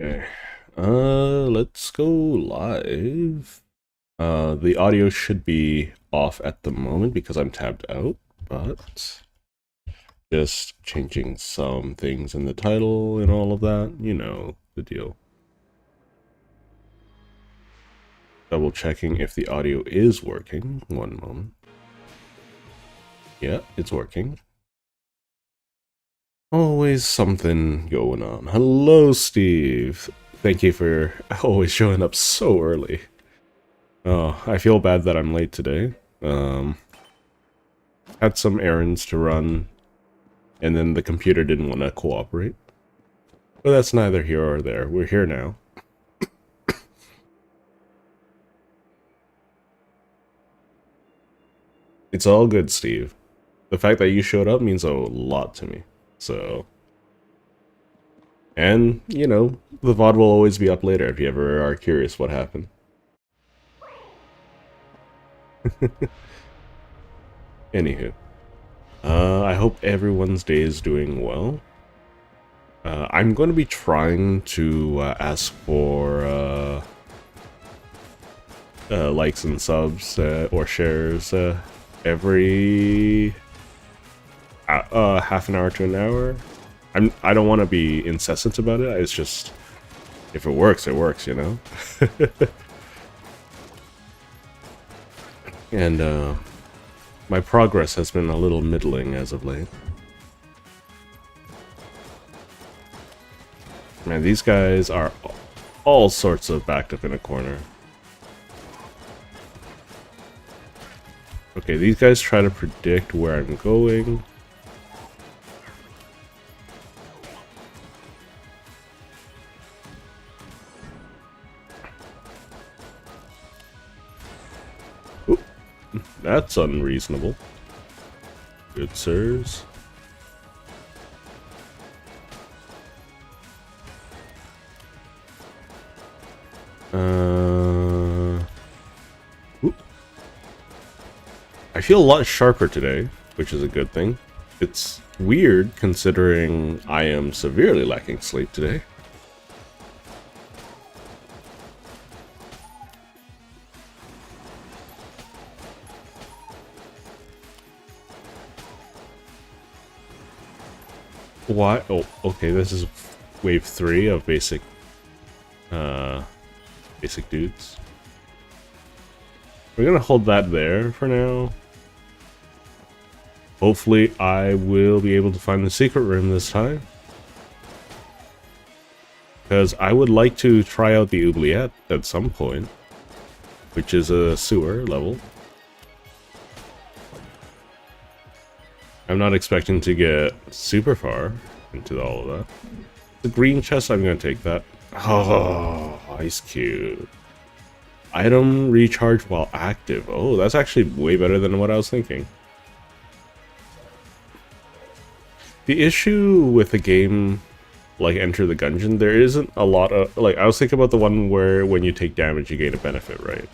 Okay. Let's go live. The audio should be off at the moment because I'm tabbed out, but just changing some things in the title and all of that, you know, the deal. Double checking if the audio is working. One moment. Yeah, it's working. Always something going on. Hello, Steve. Thank you for always showing up so early. Oh, I feel bad that I'm late today. Had some errands to run, and then the computer didn't want to cooperate. But that's neither here or there. We're here now. It's all good, Steve. The fact that you showed up means a lot to me. So... And, you know, the VOD will always be up later if you ever are curious what happened. Anywho. I hope everyone's day is doing well. I'm going to be trying to ask for likes and subs or shares every half an hour to an hour. I don't want to be incessant about it. It's just, if it works, you know. And my progress has been a little middling as of late. Man, these guys are all sorts of backed up in a corner. Okay, these guys try to predict where I'm going. Ooh, that's unreasonable. Good sirs. I feel a lot sharper today, which is a good thing. It's weird considering I am severely lacking sleep today. Why? Oh, okay, this is wave 3 of basic dudes. We're gonna hold that there for now. Hopefully I will be able to find the secret room this time. Because I would like to try out the oubliette at some point. Which is a sewer level. I'm not expecting to get super far into all of that. The green chest, I'm gonna take that. Oh, ice cube. Item recharge while active. Oh, that's actually way better than what I was thinking. The issue with a game like Enter the Gungeon, there isn't a lot of... Like, I was thinking about the one where when you take damage, you gain a benefit, right?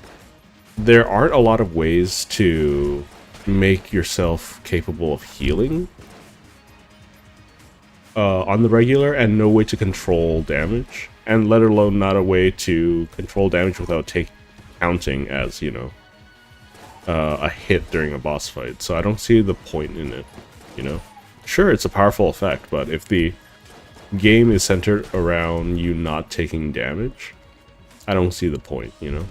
There aren't a lot of ways to make yourself capable of healing on the regular, and no way to control damage. And let alone not a way to control damage without counting as, you know, a hit during a boss fight. So I don't see the point in it, you know? Sure, it's a powerful effect, but if the game is centered around you not taking damage, I don't see the point, you know?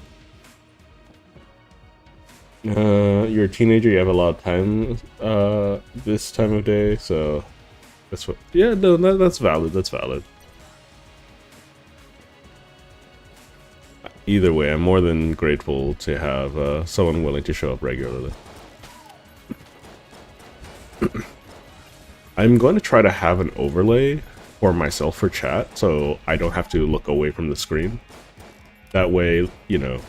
You're a teenager, you have a lot of time this time of day, so that's what... Yeah, no, that's valid, that's valid. Either way, I'm more than grateful to have someone willing to show up regularly. I'm going to try to have an overlay for myself for chat, so I don't have to look away from the screen. That way, you know...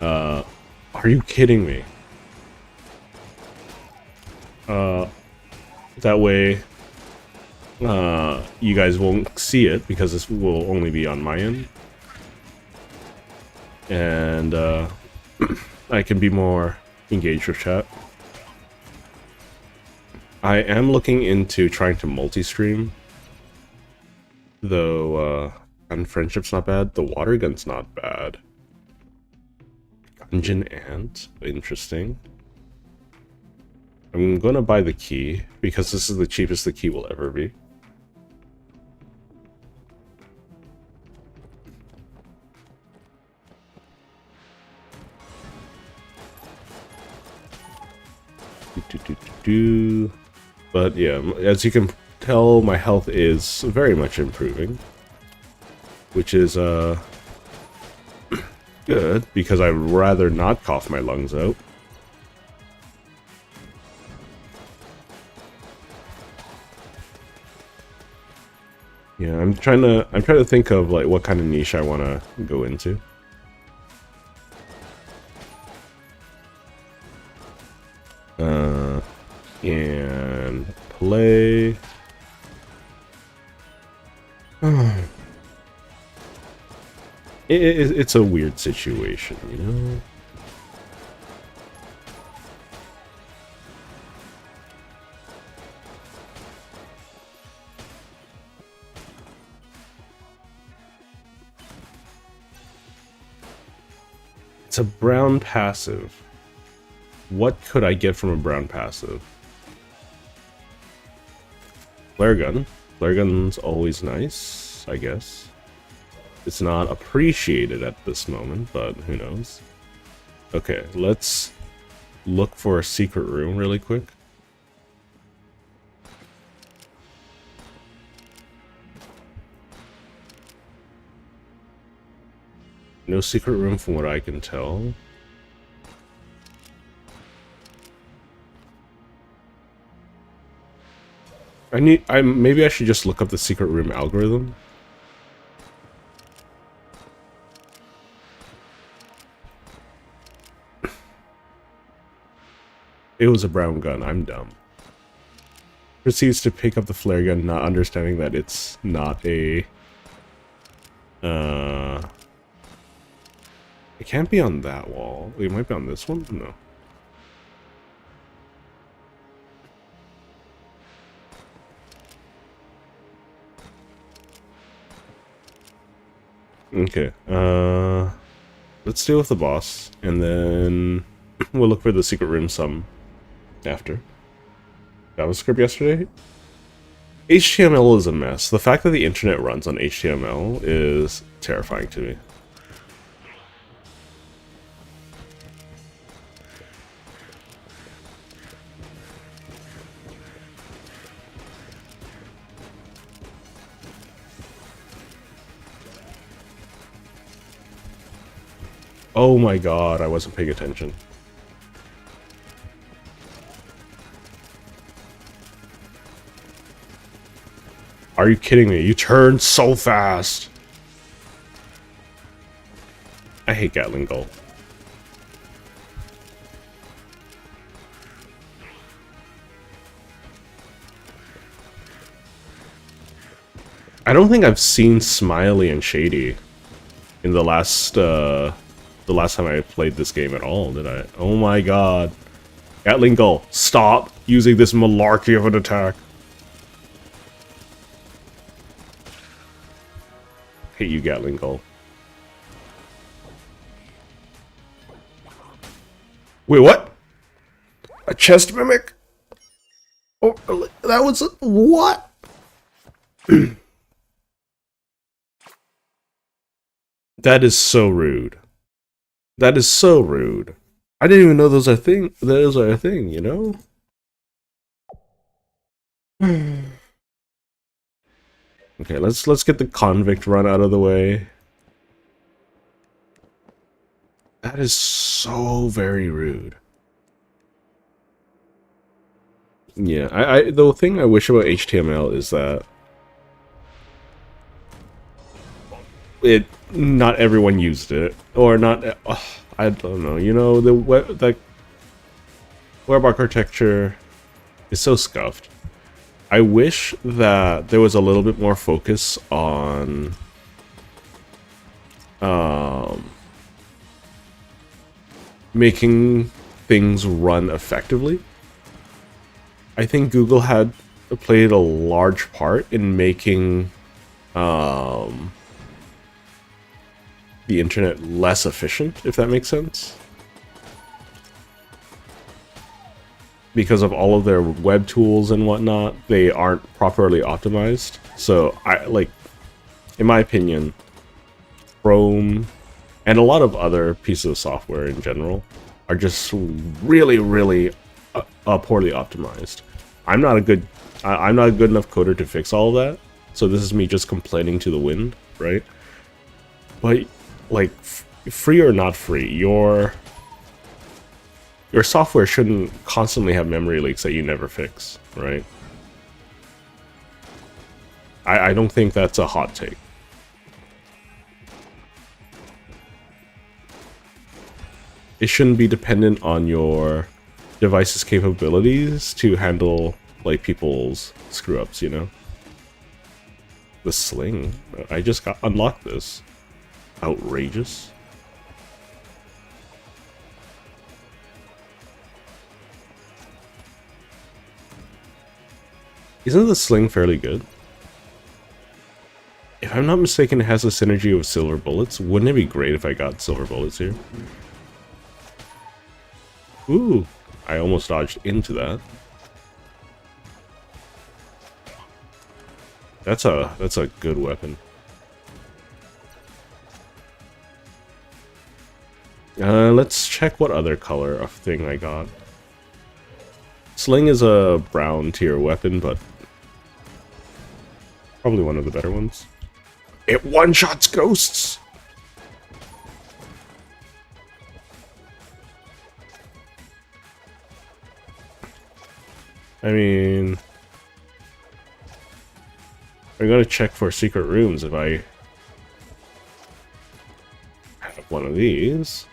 are you kidding me? That way, you guys won't see it, because this will only be on my end. And, I can be more engaged with chat. I am looking into trying to multi-stream, though And friendship's not bad. The water gun's not bad. Gungeon ant, interesting. I'm gonna buy the key because this is the cheapest the key will ever be. But yeah, as you can tell, my health is very much improving, which is good because I'd rather not cough my lungs out. Yeah, I'm trying to think of like what kind of niche I want to go into. And play. It's a weird situation, you know? It's a brown passive. What could I get from a brown passive? Flare gun. Flare gun's always nice, I guess. It's not appreciated at this moment, but who knows. Okay, let's look for a secret room really quick. No secret room from what I can tell. Maybe I should just look up the secret room algorithm. It was a brown gun, I'm dumb. Proceeds to pick up the flare gun, not understanding that it's not a... It can't be on that wall. It might be on this one? No. Okay, let's deal with the boss, and then we'll look for the secret room some after. JavaScript yesterday? HTML is a mess. The fact that the internet runs on HTML is terrifying to me. Oh my god, I wasn't paying attention. Are you kidding me? You turned so fast! I hate Gatling Gull. I don't think I've seen Smiley and Shady in the last time I played this game at all, did I? Oh my god. Gatling Gull, stop using this malarkey of an attack. Hate you, Gatling Gull. Wait, what? A chest mimic? Oh, that was... what? That is so rude. That is so rude. I didn't even know those are a thing. Those are a thing, you know? Okay, let's get the convict run out of the way. That is so very rude. Yeah, the thing I wish about HTML is that not everyone used it, or not. I don't know. You know, the web architecture is so scuffed. I wish that there was a little bit more focus on making things run effectively. I think Google played a large part in making the internet less efficient, if that makes sense. Because of all of their web tools and whatnot, they aren't properly optimized. So in my opinion, Chrome and a lot of other pieces of software in general are just really, really poorly optimized. I'm not a good enough coder to fix all of that. So this is me just complaining to the wind, right? But like, free or not free, your software shouldn't constantly have memory leaks that you never fix, right? I don't think that's a hot take. It shouldn't be dependent on your device's capabilities to handle, like, people's screw-ups, you know? The sling. I just got unlocked this. Outrageous. Isn't the sling fairly good? If I'm not mistaken, it has a synergy of silver bullets. Wouldn't it be great if I got silver bullets here? Ooh, I almost dodged into that. That's a good weapon. Let's check what other color of thing I got. Sling is a brown tier weapon, but probably one of the better ones. It one-shots ghosts! I mean, I'm gonna check for secret rooms if I have one of these.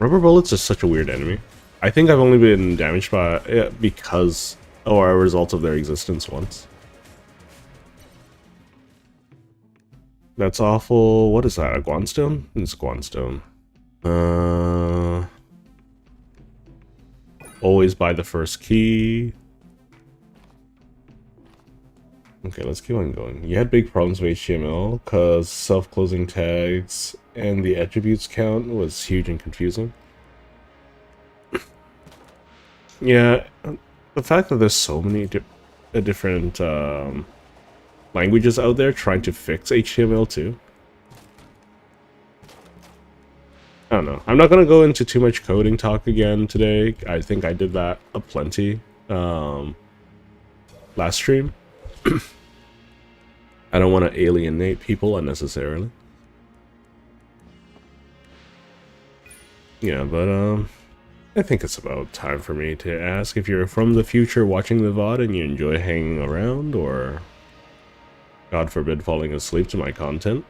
Rubber bullets is such a weird enemy. I think I've only been damaged by it because, or a result of their existence once. That's awful. What is that? A Guanstone? It's Guanstone. Always buy the first key. Okay, let's keep on going. You had big problems with HTML because self-closing tags and the attributes count was huge and confusing. Yeah, the fact that there's so many different languages out there trying to fix HTML too. I don't know. I'm not going to go into too much coding talk again today. I think I did that aplenty last stream. I don't want to alienate people unnecessarily. Yeah, but I think it's about time for me to ask if you're from the future watching the VOD and you enjoy hanging around, or God forbid falling asleep to my content.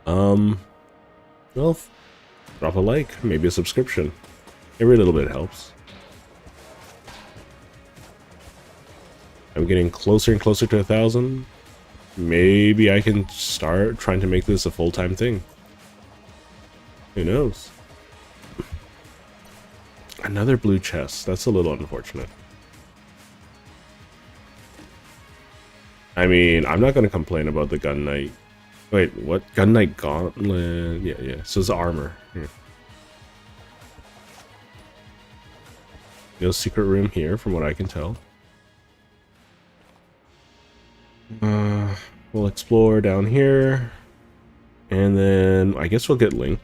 Well, drop a like, maybe a subscription. Every little bit helps. I'm getting closer and closer to 1,000. Maybe I can start trying to make this a full-time thing. Who knows? Another blue chest. That's a little unfortunate. I mean, I'm not going to complain about the Gun Knight. Wait, what? Gun Knight Gauntlet? Yeah. So it's armor. Here. No secret room here, from what I can tell. We'll explore down here. And then I guess we'll get Link.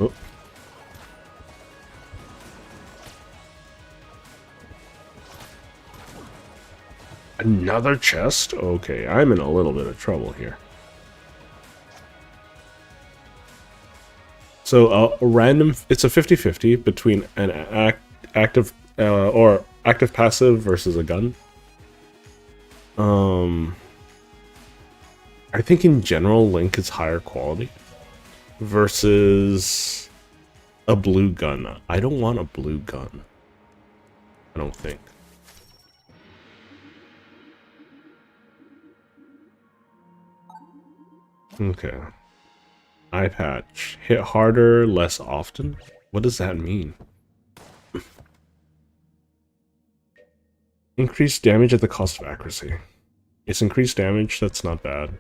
Oh. Another chest? Okay, I'm in a little bit of trouble here. So a random, it's a 50-50 between an active or active passive versus a gun. I think in general Link is higher quality versus a blue gun. I don't want a blue gun. I don't think. Okay. Eye patch. Hit harder, less often? What does that mean? Increased damage at the cost of accuracy. It's increased damage, that's not bad.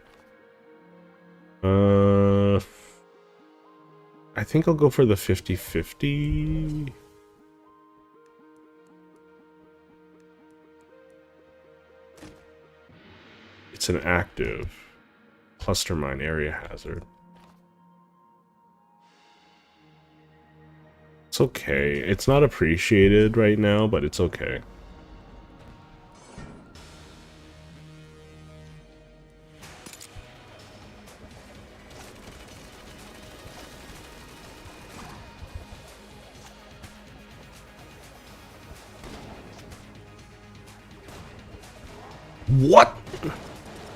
I think I'll go for the 50-50. It's an active. Cluster mine area hazard. It's okay. It's not appreciated right now, but it's okay. What?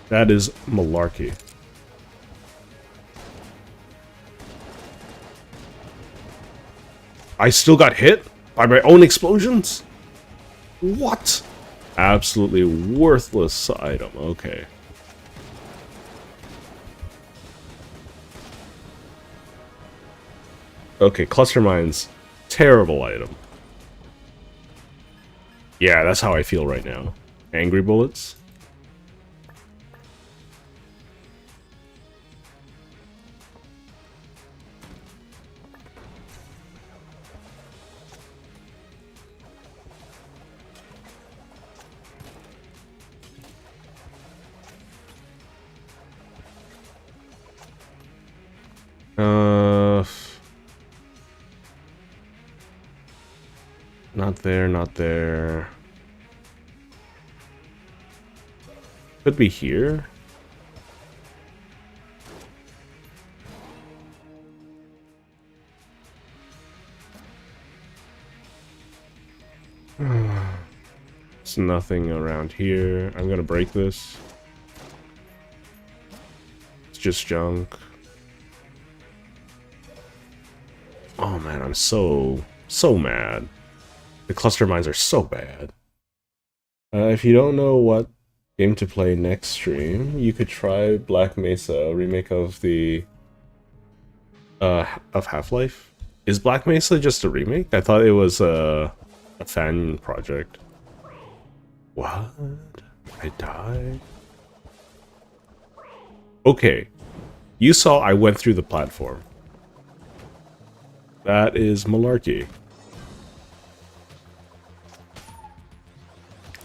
That is malarkey. I still got hit by my own explosions? What? Absolutely worthless item. Okay. Okay, cluster mines. Terrible item. Yeah, that's how I feel right now. Angry bullets. Not there, not there. Could be here. There's nothing around here. I'm gonna break this. It's just junk. Oh man, I'm so mad. The cluster mines are so bad. If you don't know what game to play next stream, you could try Black Mesa, a remake of the of Half-Life. Is Black Mesa just a remake? I thought it was a fan project. What? I died? Okay. You saw I went through the platform. That is malarkey.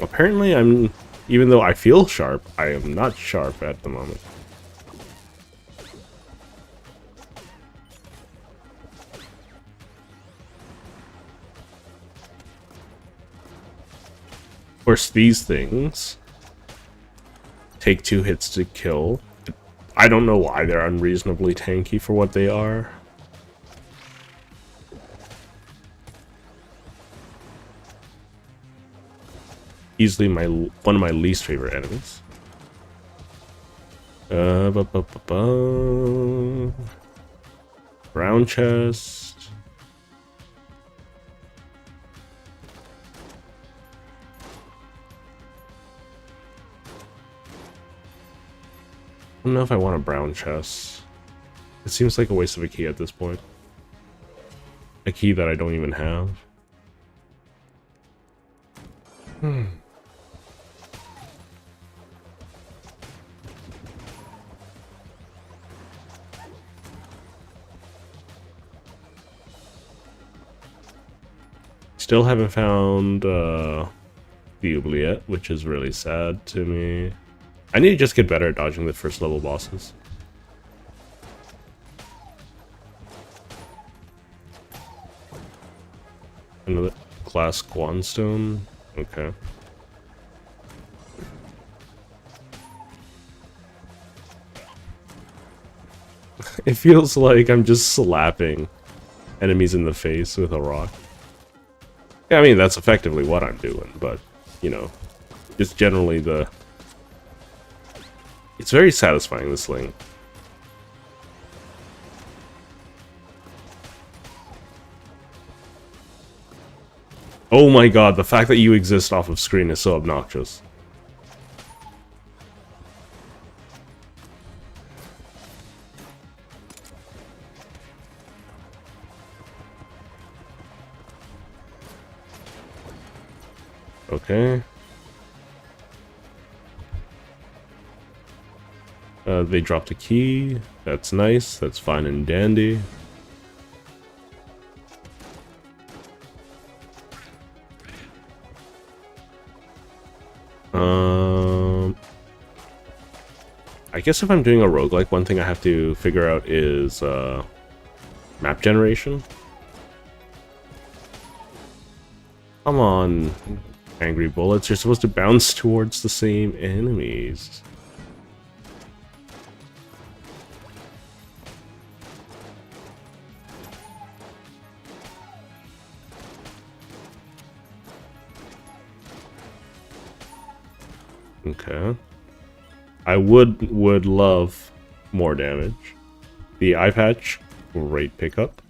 Apparently even though I feel sharp, I am not sharp at the moment. Of course, these things take 2 hits to kill. I don't know why they're unreasonably tanky for what they are. Easily one of my least favorite enemies. Brown chest. I don't know if I want a brown chest. It seems like a waste of a key at this point. A key that I don't even have. Still haven't found the oubliette, which is really sad to me. I need to just get better at dodging the first level bosses. Another glass Guanstone. Okay. It feels like I'm just slapping enemies in the face with a rock. Yeah, I mean, that's effectively what I'm doing, but, you know, it's generally the... It's very satisfying, this sling. Oh my god, the fact that you exist off of screen is so obnoxious. Okay. They dropped a key. That's nice. That's fine and dandy. I guess if I'm doing a roguelike, one thing I have to figure out is map generation. Come on, angry bullets. You're supposed to bounce towards the same enemies. Okay. I would love more damage. The eye patch, great pickup.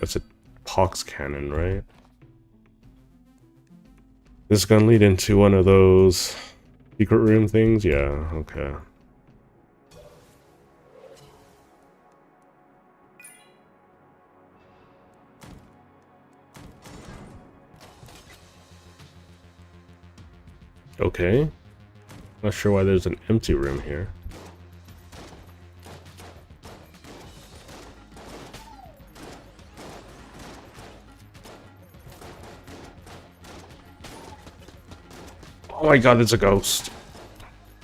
That's a pox cannon, right? This is gonna lead into one of those secret room things? Yeah, okay. Okay. Not sure why there's an empty room here. Oh my god, it's a ghost.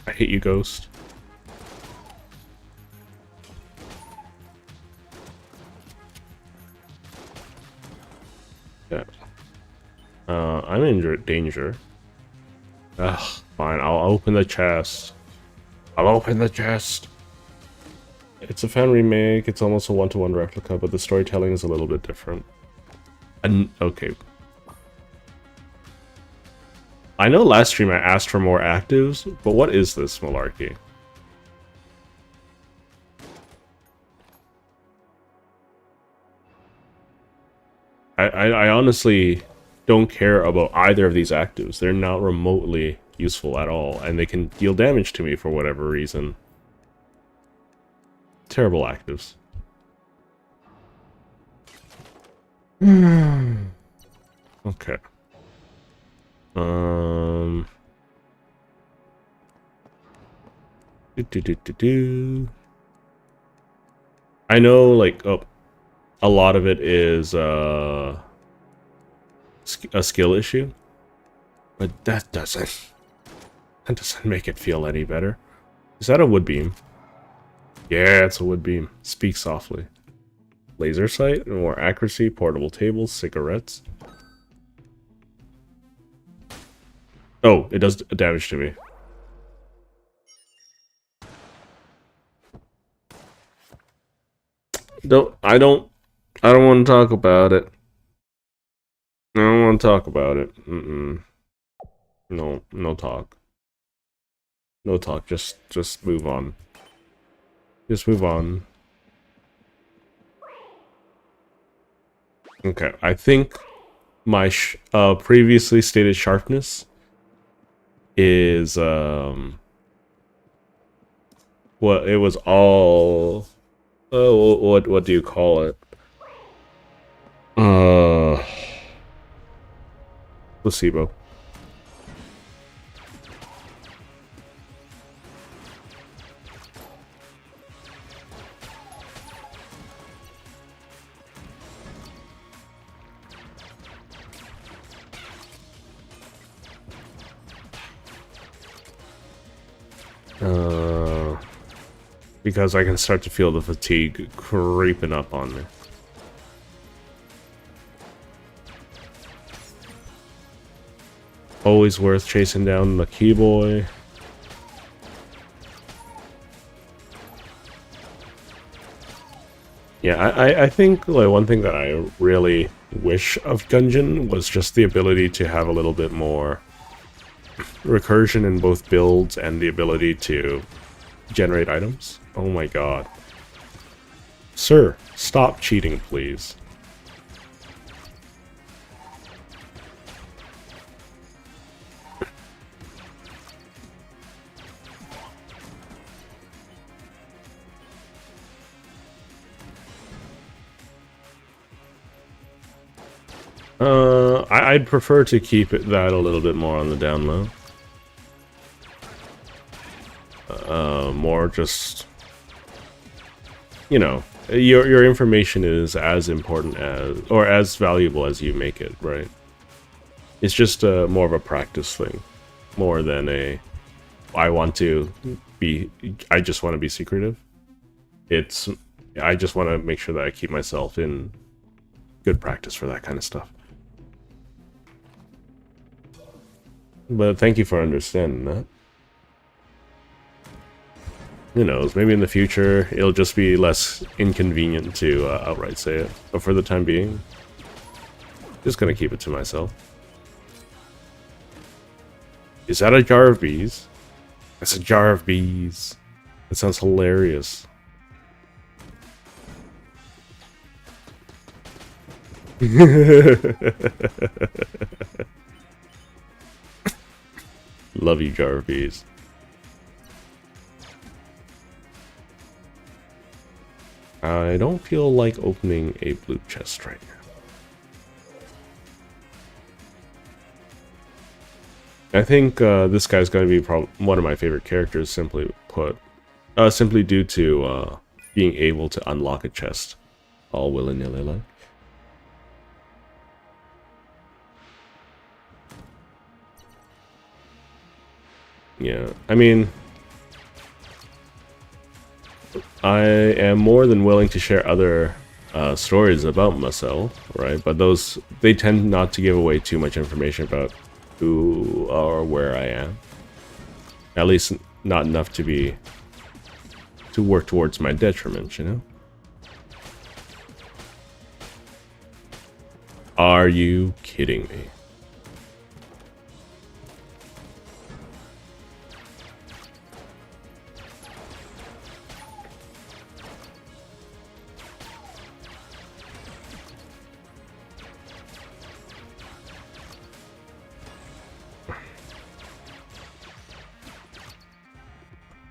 I hate you, ghost. Yeah. I'm in danger. Ugh, fine, I'll open the chest. I'll open the chest. It's a fan remake, it's almost a one-to-one replica, but the storytelling is a little bit different. Okay. I know last stream I asked for more actives, but what is this malarkey? I honestly don't care about either of these actives. They're not remotely useful at all, and they can deal damage to me for whatever reason. Terrible actives. Okay. I know, like, a lot of it is a skill issue, but that doesn't make it feel any better. Is that a wood beam? Yeah, it's a wood beam. Speak softly. Laser sight, more accuracy, portable tables, cigarettes. Oh, it does damage to me. I don't want to talk about it. I don't want to talk about it. No, no talk. No talk. Just move on. Just move on. Okay, I think my previously stated sharpness is what it was all. Oh, what do you call it? Placebo. Because I can start to feel the fatigue creeping up on me. Always worth chasing down the key boy. Yeah, I think like one thing that I really wish of Gungeon was just the ability to have a little bit more recursion in both builds and the ability to generate items. Oh my god. Sir, stop cheating, please. I'd prefer to keep that a little bit more on the down low. More just, you know, your information is as important as, or as valuable as you make it, right? It's just more of a practice thing, more than a, I just want to be secretive. I just want to make sure that I keep myself in good practice for that kind of stuff. But thank you for understanding that. Who knows, maybe in the future it'll just be less inconvenient to outright say it. But for the time being, just gonna keep it to myself. Is that a jar of bees? That's a jar of bees. That sounds hilarious. Love you, jar of bees. I don't feel like opening a blue chest right now. I think this guy's going to be one of my favorite characters, simply put. Simply due to being able to unlock a chest all willy-nilly like. Yeah, I mean, I am more than willing to share other stories about myself, right? But they tend not to give away too much information about who or where I am. At least not enough to work towards my detriment, you know? Are you kidding me?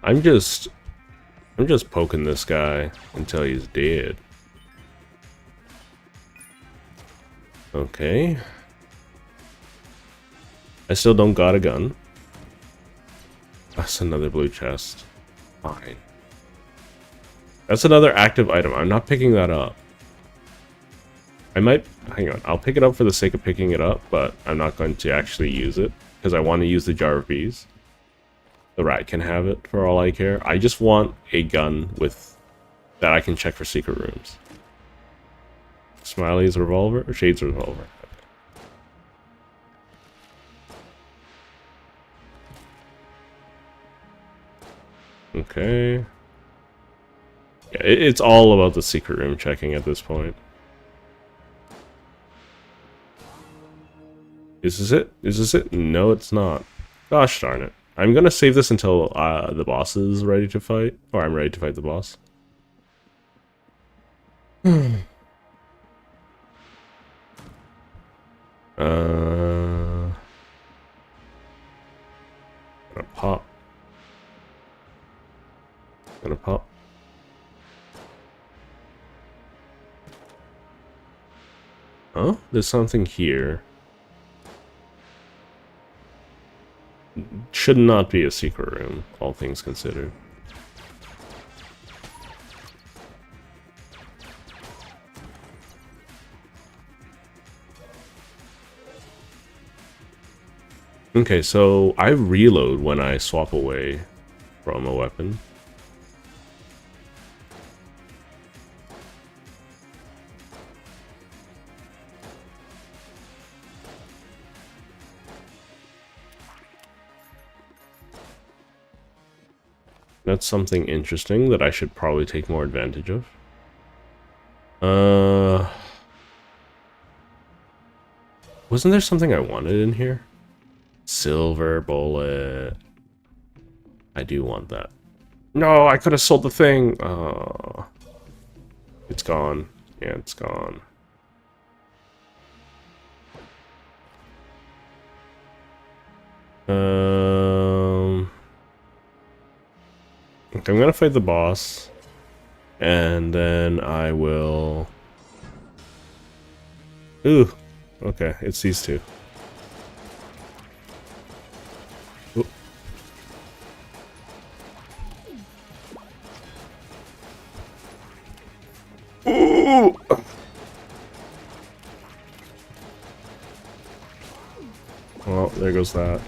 I'm just poking this guy until he's dead. Okay. I still don't got a gun. That's another blue chest. Fine. That's another active item. I'm not picking that up. I might... Hang on. I'll pick it up for the sake of picking it up, but I'm not going to actually use it, because I want to use the jar of bees. The rat can have it for all I care. I just want a gun that I can check for secret rooms. Smiley's revolver or Shade's revolver? Okay. Yeah, it's all about the secret room checking at this point. Is this it? Is this it? No, it's not. Gosh darn it. I'm gonna save this until the boss is ready to fight, or I'm ready to fight the boss. Gonna pop. Gonna pop. Oh, there's something here. Should not be a secret room, all things considered. Okay, so I reload when I swap away from a weapon. That's something interesting that I should probably take more advantage of. Wasn't there something I wanted in here? Silver bullet. I do want that. No, I could have sold the thing. It's gone. Yeah, it's gone. Okay, I'm gonna fight the boss, and then I will... Ooh, Okay, it's these two. Ooh. Ooh. Well, there goes that.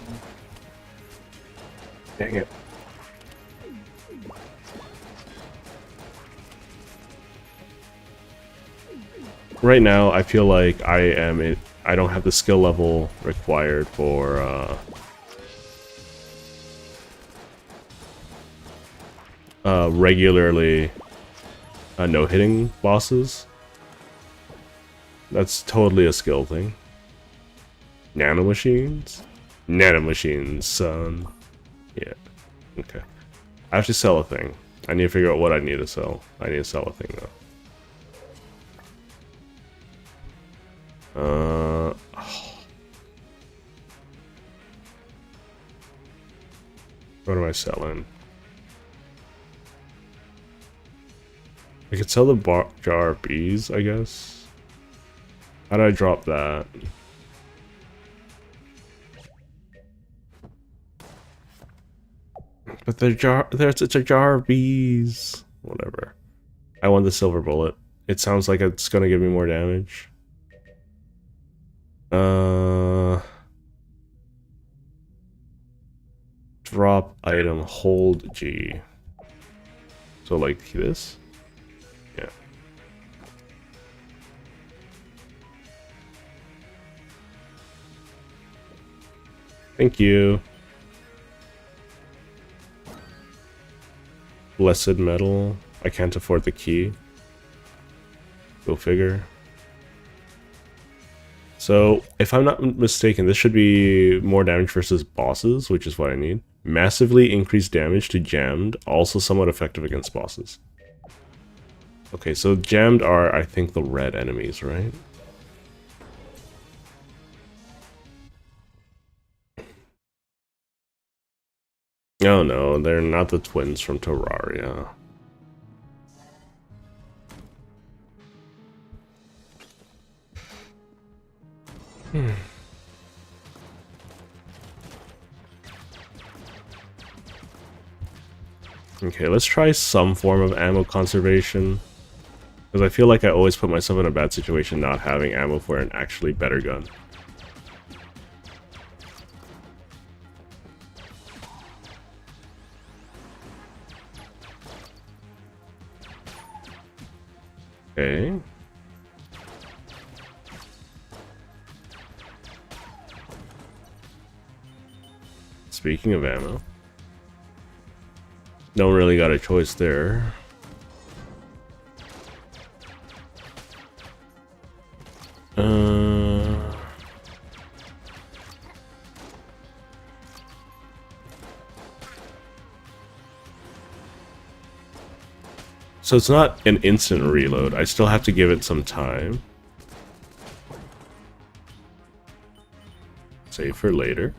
Dang it. Right now, I feel like I don't have the skill level required for regularly no-hitting bosses. That's totally a skill thing. Nanomachines? Nanomachines, son. Yeah. Okay. I have to sell a thing. I need to figure out what I need to sell. I need to sell a thing, though. What am I selling? I could sell the jar of bees, I guess. How do I drop that? But there's a jar of bees. Whatever. I want the silver bullet. It sounds like it's gonna give me more damage. Drop item, hold G. So like this? Yeah. Thank you. Blessed metal. I can't afford the key. Go figure. So, if I'm not mistaken, this should be more damage versus bosses, which is what I need. Massively increased damage to jammed, also somewhat effective against bosses. Okay, so jammed are, I think, the red enemies, right? Oh no, they're not the twins from Terraria. Okay, let's try some form of ammo conservation. Because I feel like I always put myself in a bad situation not having ammo for an actually better gun. Okay. Speaking of ammo. Don't really got a choice there. So it's not an instant reload. I still have to give it some time. Save for later.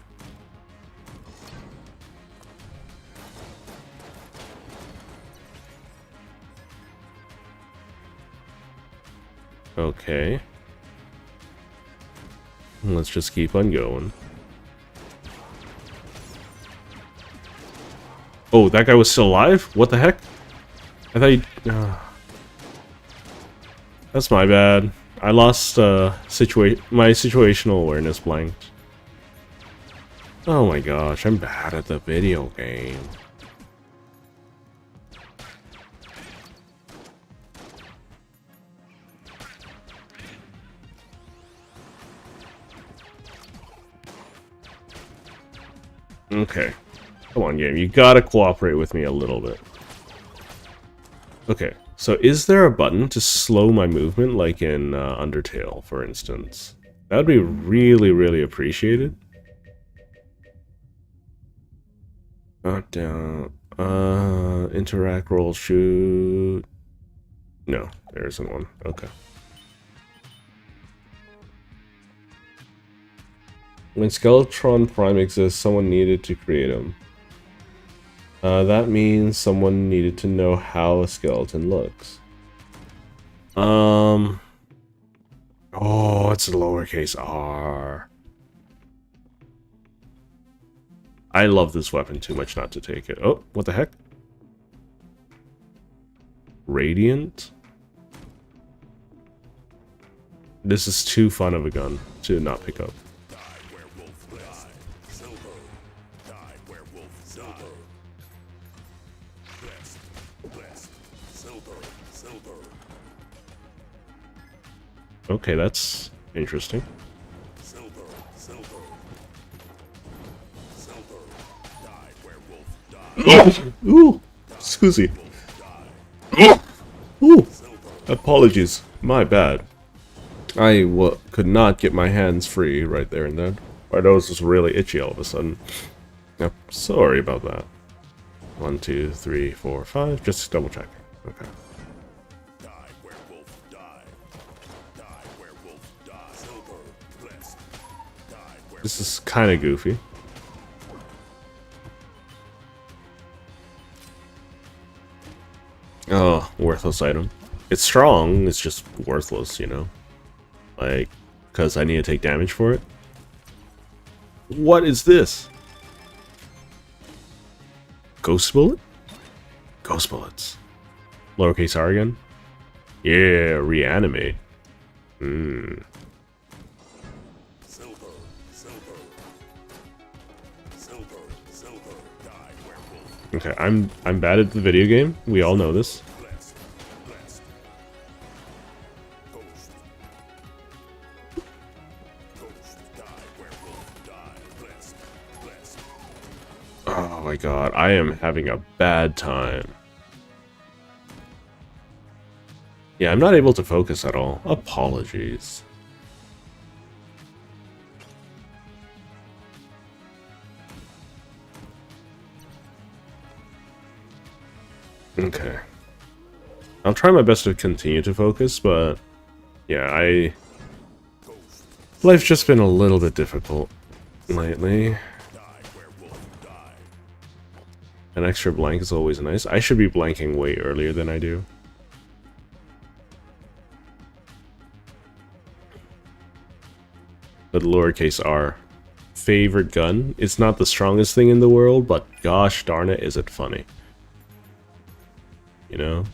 Okay. Let's just keep on going. Oh, that guy was still alive? What the heck? I thought he... That's my bad. I lost my situational awareness blanked. Oh my gosh, I'm bad at the video game. Okay. Come on, game. You gotta cooperate with me a little bit. Okay. So is there a button to slow my movement like in Undertale, for instance? That would be really, really appreciated. Down. Interact, roll, shoot. No, there isn't one. Okay. When Skeletron Prime exists, someone needed to create him. That means someone needed to know how a skeleton looks. Oh, it's a lowercase r. I love this weapon too much not to take it. Oh, what the heck? Radiant? This is too fun of a gun to not pick up. Okay, that's interesting. Ooh, excuse me. Ooh, apologies. My bad. I could not get my hands free right there and then. My nose was really itchy all of a sudden. Yep, sorry about that. 1, 2, 3, 4, 5. Just double check. Okay. This is kind of goofy. Oh, worthless item. It's strong, it's just worthless, you know? Like, because I need to take damage for it. What is this? Ghost bullet? Ghost bullets. Lowercase r again? Yeah, reanimate. Okay, I'm bad at the video game. We all know this. Oh my god, I am having a bad time. Yeah, I'm not able to focus at all. Apologies. Okay. I'll try my best to continue to focus, but yeah, life's just been a little bit difficult lately. An extra blank is always nice. I should be blanking way earlier than I do. But lowercase r. Favorite gun? It's not the strongest thing in the world, but gosh darn it, is it funny. You know?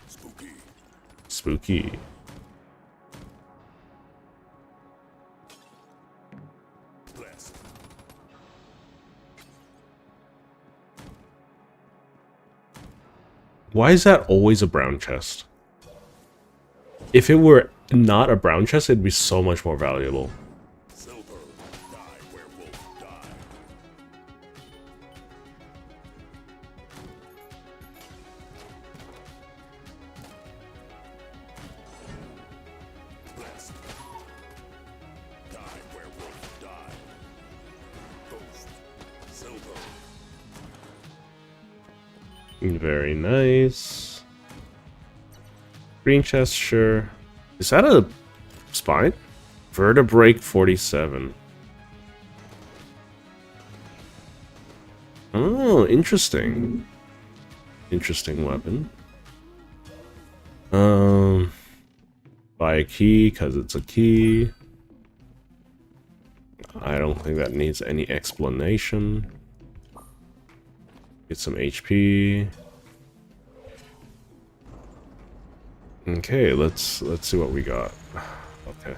Spooky. Spooky. Why is that always a brown chest? If it were not a brown chest, it'd be so much more valuable. Very nice. Green chest, sure. Is that a spine? Vertebrae 47. Oh, interesting. Interesting weapon. Buy a key, because it's a key. I don't think that needs any explanation. Get some HP. Okay, let's see what we got. Okay.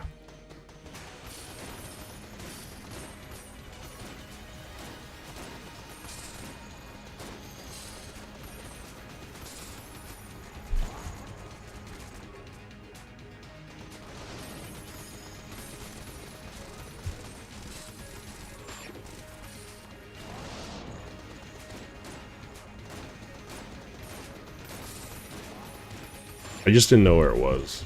I just didn't know where it was.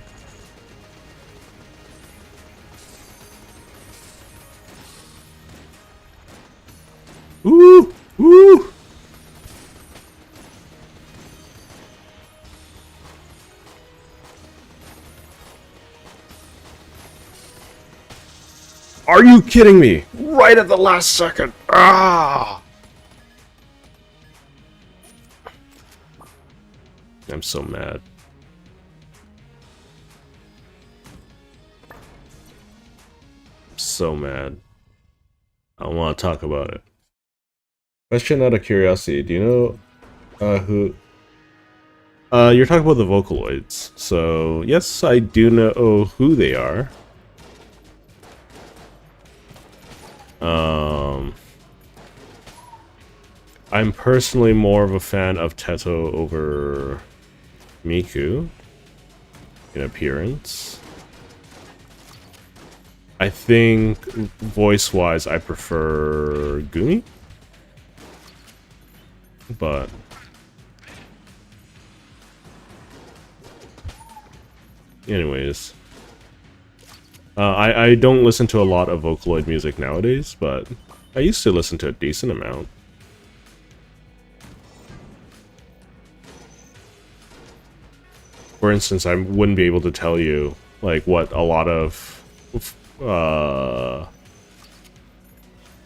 Ooh! Ooh! Are you kidding me? Right at the last second. Ah! I'm so mad. So mad. I want to talk about it. Question out of curiosity, do you know who... you're talking about the Vocaloids. So, yes, I do know who they are. I'm personally more of a fan of Teto over Miku in appearance. I think voice-wise I prefer Gumi. But anyways, I don't listen to a lot of Vocaloid music nowadays, but I used to listen to a decent amount. For instance, I wouldn't be able to tell you like what a lot of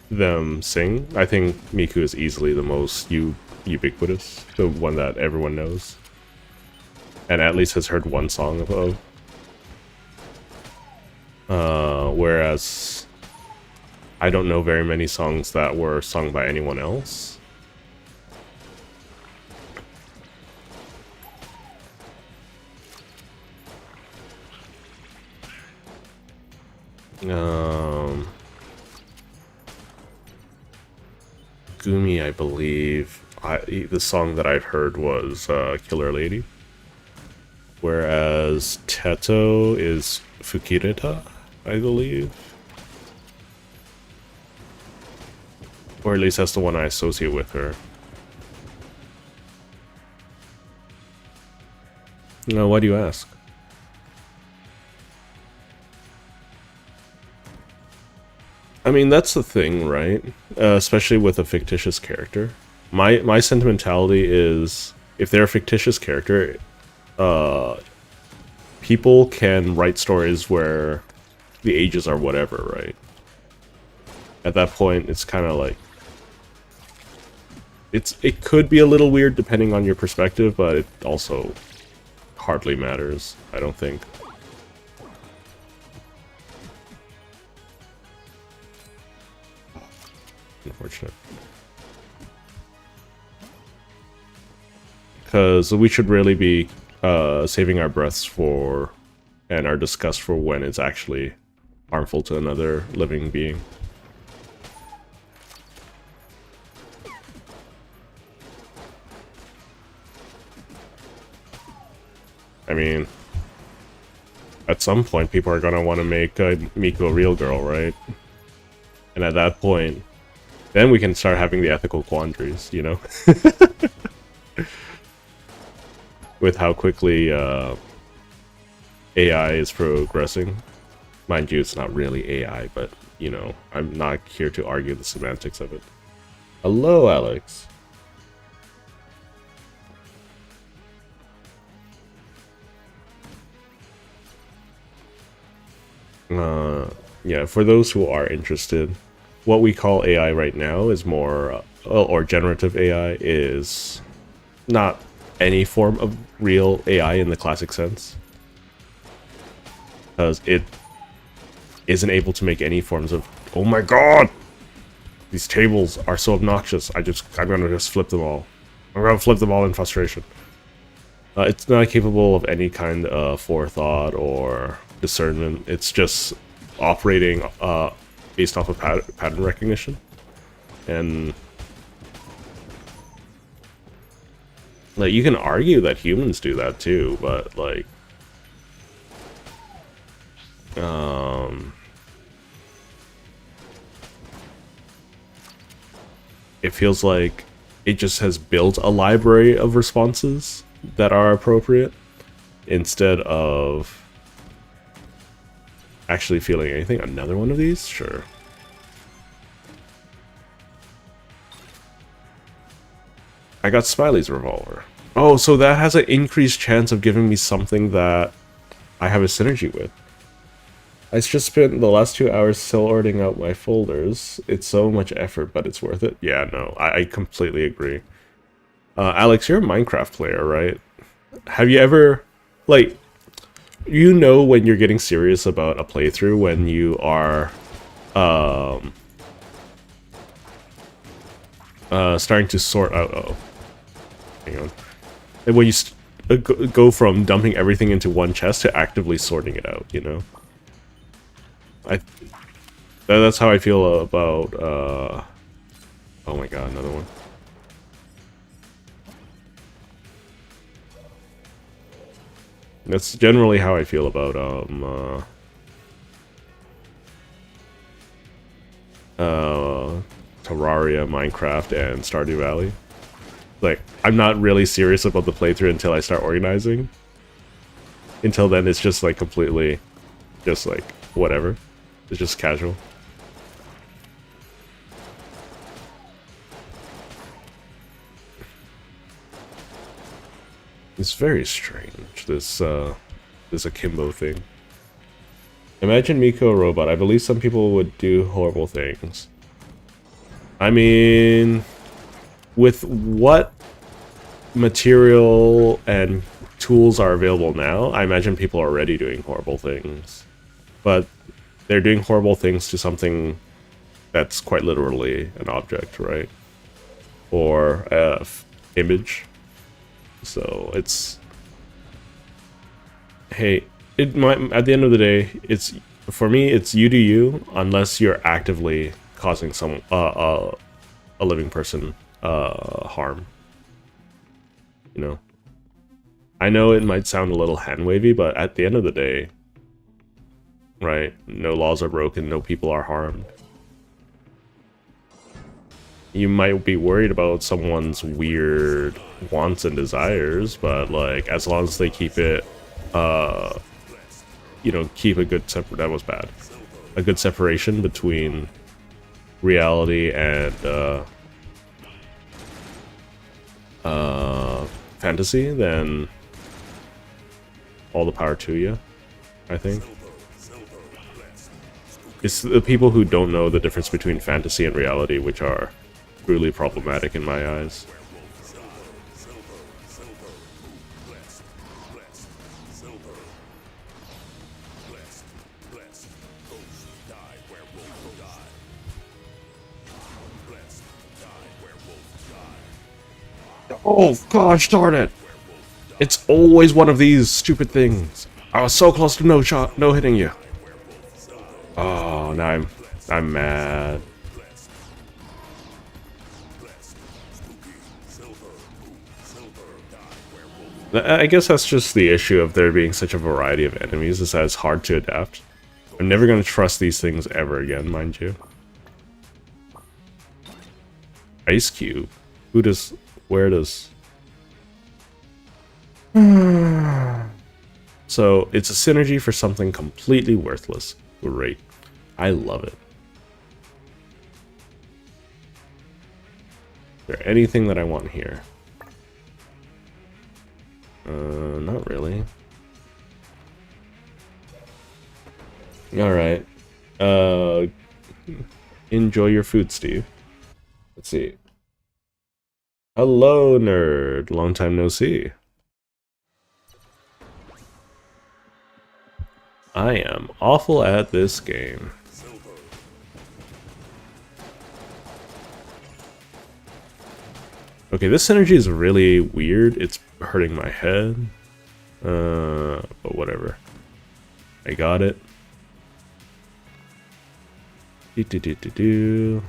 them sing. I think Miku is easily the most ubiquitous, the one that everyone knows, and at least has heard one song of. Whereas I don't know very many songs that were sung by anyone else. Gumi, I believe, the song that I've heard was Killer Lady. Whereas Teto is Fukireta, I believe. Or at least that's the one I associate with her. No, why do you ask? I mean, that's the thing, right? Especially with a fictitious character. My sentimentality is, if they're a fictitious character, people can write stories where the ages are whatever, right? At that point, it's kind of like... It could be a little weird depending on your perspective, but it also hardly matters, I don't think. Unfortunate. Because we should really be saving our breaths for, and our disgust for when it's actually harmful to another living being. I mean, at some point people are gonna want to make Miku a real girl, right? And at that point, then we can start having the ethical quandaries, you know? With how quickly AI is progressing. Mind you, it's not really AI, but, you know, I'm not here to argue the semantics of it. Hello, Alex. Yeah, for those who are interested, what we call AI right now is more, or generative AI is not any form of real AI in the classic sense. Because it isn't able to make any forms of, oh my god! These tables are so obnoxious, I'm gonna just flip them all. I'm gonna flip them all in frustration. It's not capable of any kind of forethought or discernment. It's just operating based off of pattern recognition. And like, you can argue that humans do that too, but like it feels like it just has built a library of responses that are appropriate instead of actually feeling anything. Another one of these? Sure. I got Smiley's revolver. Oh, so that has an increased chance of giving me something that I have a synergy with. I just spent the last 2 hours sorting out my folders. It's so much effort, but it's worth it. Yeah, no, I completely agree. Alex, you're a Minecraft player, right? Have you ever, like, you know when you're getting serious about a playthrough when you are starting to sort out. Oh, hang on. And when you go from dumping everything into one chest to actively sorting it out, you know. That's how I feel about. Oh my god, another one. That's generally how I feel about Terraria, Minecraft, and Stardew Valley. Like, I'm not really serious about the playthrough until I start organizing. Until then, it's just like completely, just like whatever. It's just casual. It's very strange, this akimbo thing. Imagine Miko a robot. I believe some people would do horrible things. I mean, with what material and tools are available now, I imagine people are already doing horrible things. But they're doing horrible things to something that's quite literally an object, right? Or a image. So it's, hey, it might, at the end of the day, it's, for me, it's you do you, unless you're actively causing some a living person harm. You know, I know it might sound a little hand wavy, but at the end of the day, right? No laws are broken, no people are harmed. You might be worried about someone's weird wants and desires, but like, as long as they keep it, you know, keep a good that was bad. A good separation between reality and fantasy, then all the power to you, I think. It's the people who don't know the difference between fantasy and reality which are truly problematic in my eyes. Oh gosh darn it! It's always one of these stupid things. I was so close to no hitting you. Oh, now I'm mad. I guess that's just the issue of there being such a variety of enemies, is that it's hard to adapt. I'm never going to trust these things ever again, mind you. Ice Cube? Who does... where does... So, it's a synergy for something completely worthless. Great. I love it. Is there anything that I want here? Not really. Alright. Enjoy your food, Steve. Let's see. Hello, nerd. Long time no see. I am awful at this game. Okay, this synergy is really weird. It's hurting my head. But whatever. I got it. Do.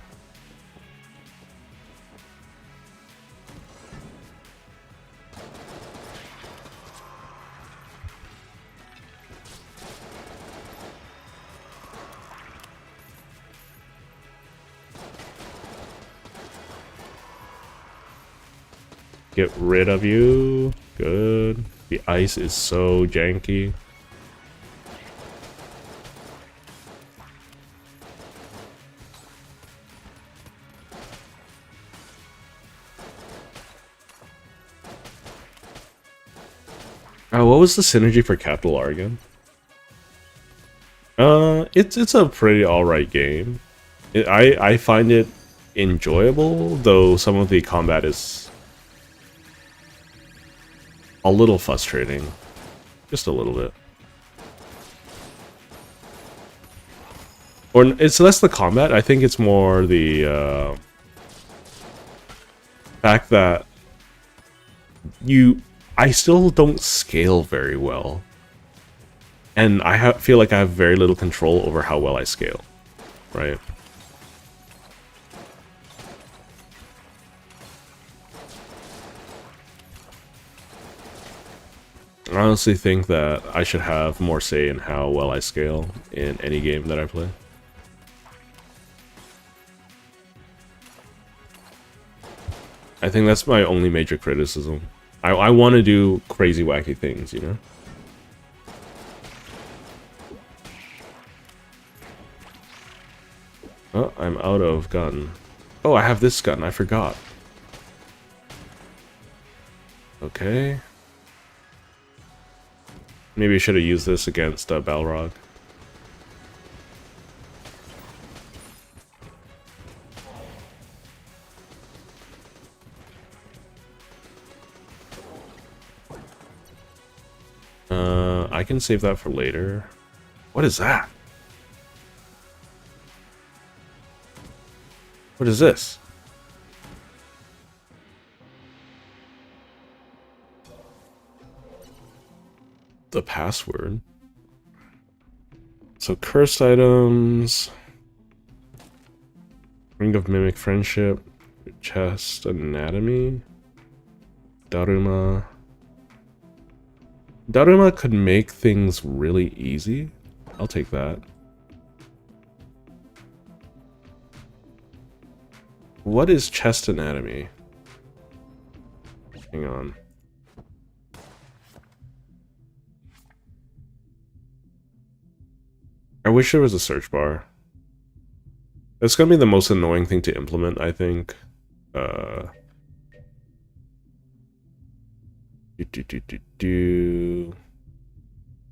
Get rid of you. Good. The ice is so janky. Oh, what was the synergy for Capital R again? It's a pretty alright game. I find it enjoyable, though some of the combat is a little frustrating. Just a little bit. Or it's less the combat, I think it's more the fact that I still don't scale very well. And I feel like I have very little control over how well I scale, right? I honestly think that I should have more say in how well I scale in any game that I play. I think that's my only major criticism. I want to do crazy wacky things, you know? Oh, I'm out of gun. Oh, I have this gun, I forgot. Okay. Maybe I should have used this against Balrog. I can save that for later. What is that? What is this? The password. So cursed items. Ring of Mimic Friendship. Chest Anatomy. Daruma. Daruma could make things really easy. I'll take that. What is chest anatomy? Hang on. I wish there was a search bar. That's gonna be the most annoying thing to implement, I think.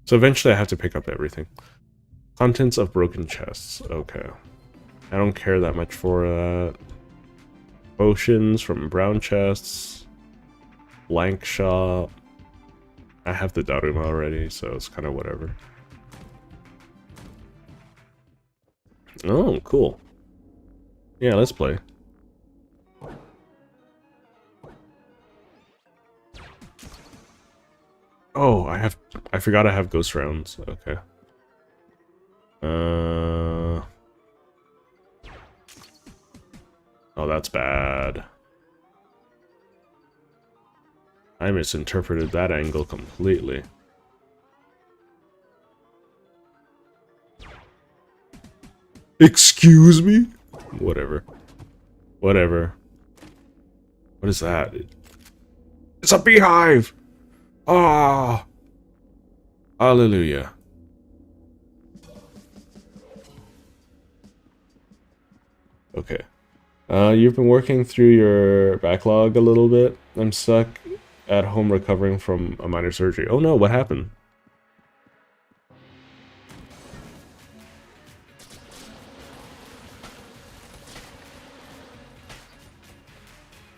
So eventually I have to pick up everything. Contents of broken chests. Okay. I don't care that much for that. Potions from brown chests. Blank shop. I have the Daruma already, so it's kind of whatever. Oh, cool. Yeah, let's play. Oh, I forgot I have ghost rounds. Okay. Oh, that's bad. I misinterpreted that angle completely. Excuse me? Whatever. Whatever. What is that? It's a beehive! Ah! Hallelujah. Okay. You've been working through your backlog a little bit. I'm stuck at home recovering from a minor surgery. Oh no, what happened?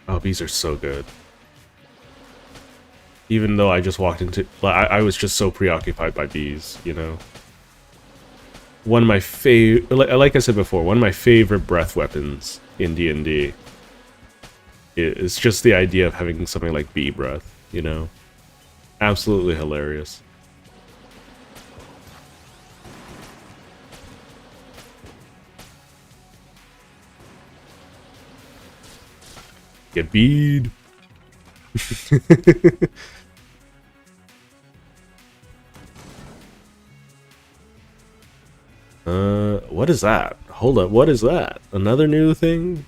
Oh, bees are so good. Even though I just walked into... I was just so preoccupied by bees, you know? One of my like I said before, one of my favorite breath weapons in D&D is just the idea of having something like bee breath, you know? Absolutely hilarious. Get bead. What is that? Hold up, what is that? Another new thing?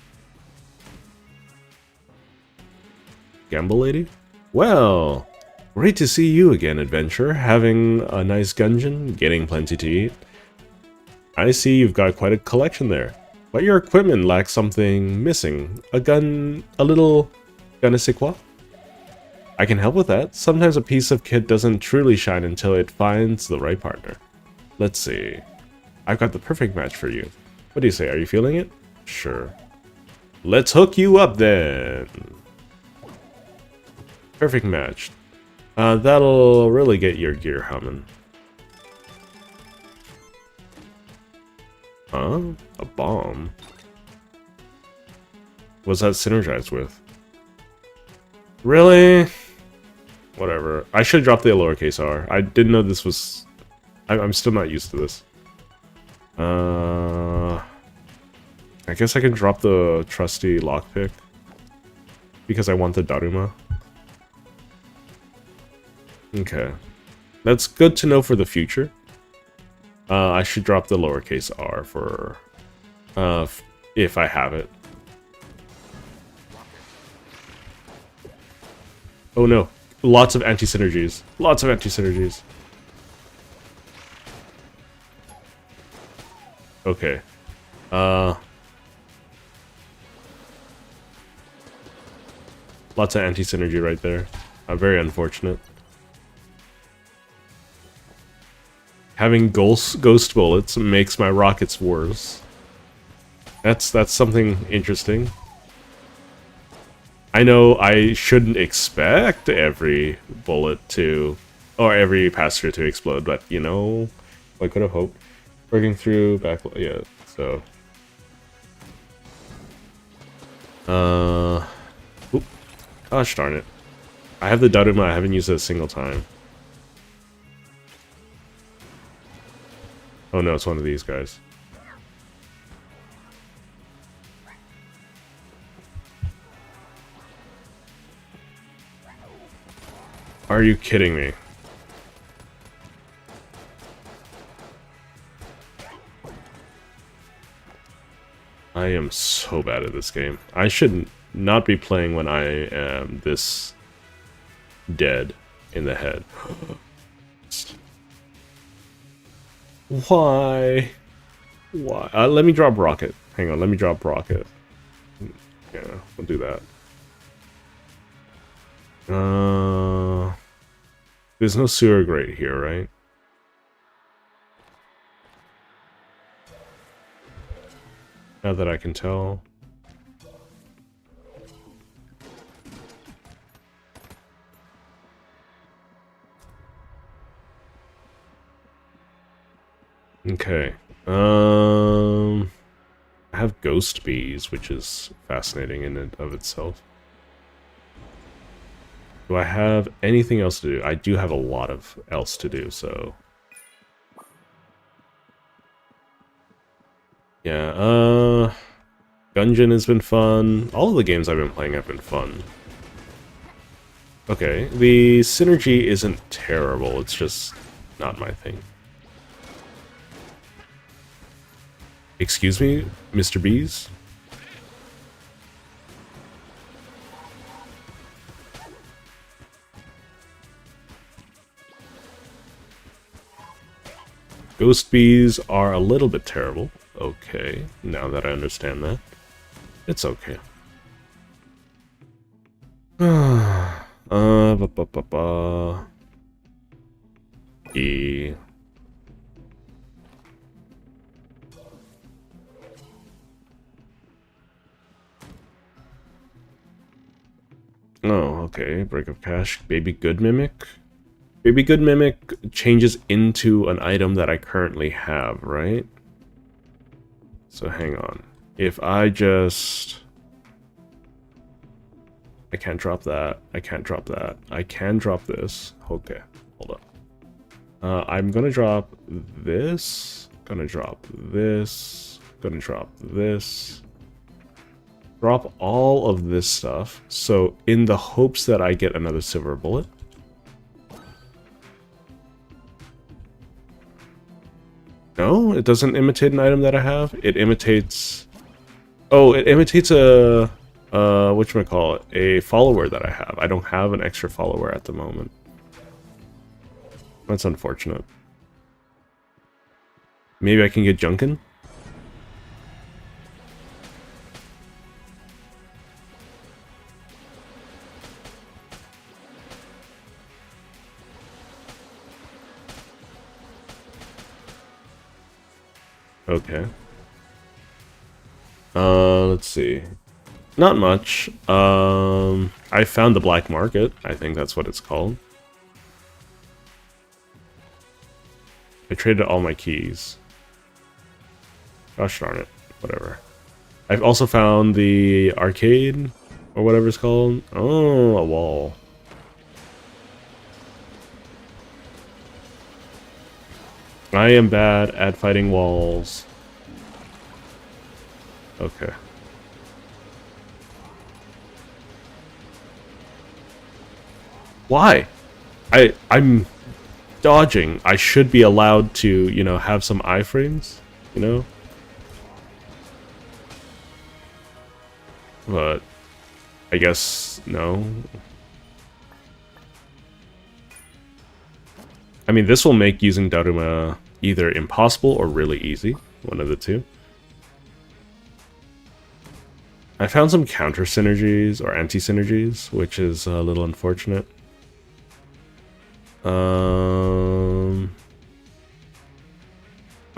Gamble lady? Well, great to see you again, adventurer. Having a nice Gungeon, getting plenty to eat. I see you've got quite a collection there, but your equipment lacks something missing. A little je ne sais quoi? I can help with that. Sometimes a piece of kit doesn't truly shine until it finds the right partner. Let's see. I've got the perfect match for you. What do you say? Are you feeling it? Sure. Let's hook you up then. Perfect match. That'll really get your gear humming. Huh? A bomb? What's that synergized with? Really? Whatever. I should drop the lowercase r. I didn't know this was... I'm still not used to this. I guess I can drop the trusty lockpick. Because I want the Daruma. Okay. That's good to know for the future. I should drop the lowercase r for... if I have it. Oh no. Lots of anti-synergies. Lots of anti-synergies. Okay. Lots of anti-synergy right there. Very unfortunate. Having ghost bullets makes my rockets worse. That's something interesting. I know I shouldn't expect every bullet to, or every passenger to explode, but you know, I could have hoped. Working through back, yeah. So, oop, gosh darn it! I have the Daruma. I haven't used it a single time. Oh no, it's one of these guys. Are you kidding me? I am so bad at this game. I should not be playing when I am this dead in the head. Why? Why? Let me drop rocket. Hang on, let me drop rocket. Yeah, we'll do that. There's no sewer grate here, right? Not that I can tell. Okay. I have ghost bees, which is fascinating in and of itself. Do I have anything else to do? I do have a lot of else to do, so... Yeah, Gungeon has been fun. All of the games I've been playing have been fun. Okay, the synergy isn't terrible, it's just not my thing. Excuse me, Mr. Bees? Ghost bees are a little bit terrible. Okay, now that I understand that. It's okay. E. Oh, okay. Break of cash. Baby Good Mimic. Baby Good Mimic changes into an item that I currently have, right? So hang on. If I just... I can't drop that. I can't drop that. I can drop this. Okay, hold up. I'm gonna drop this. Gonna drop this. Gonna drop this. Drop all of this stuff. So in the hopes that I get another silver bullet. No, it doesn't imitate an item that I have. It imitates... Oh, it imitates a... whatchamacallit? A follower that I have. I don't have an extra follower at the moment. That's unfortunate. Maybe I can get Junkin? Okay. Let's see. Not much. I found the black market. I think that's what it's called. I traded all my keys. Gosh darn it. Whatever. I've also found the arcade, or whatever it's called. Oh, a wall. I am bad at fighting walls. Okay. Why? I'm dodging. I should be allowed to, you know, have some iframes, you know? But I guess no. I mean, this will make using Daruma either impossible or really easy. One of the two. I found some counter synergies or anti-synergies, which is a little unfortunate. Oh,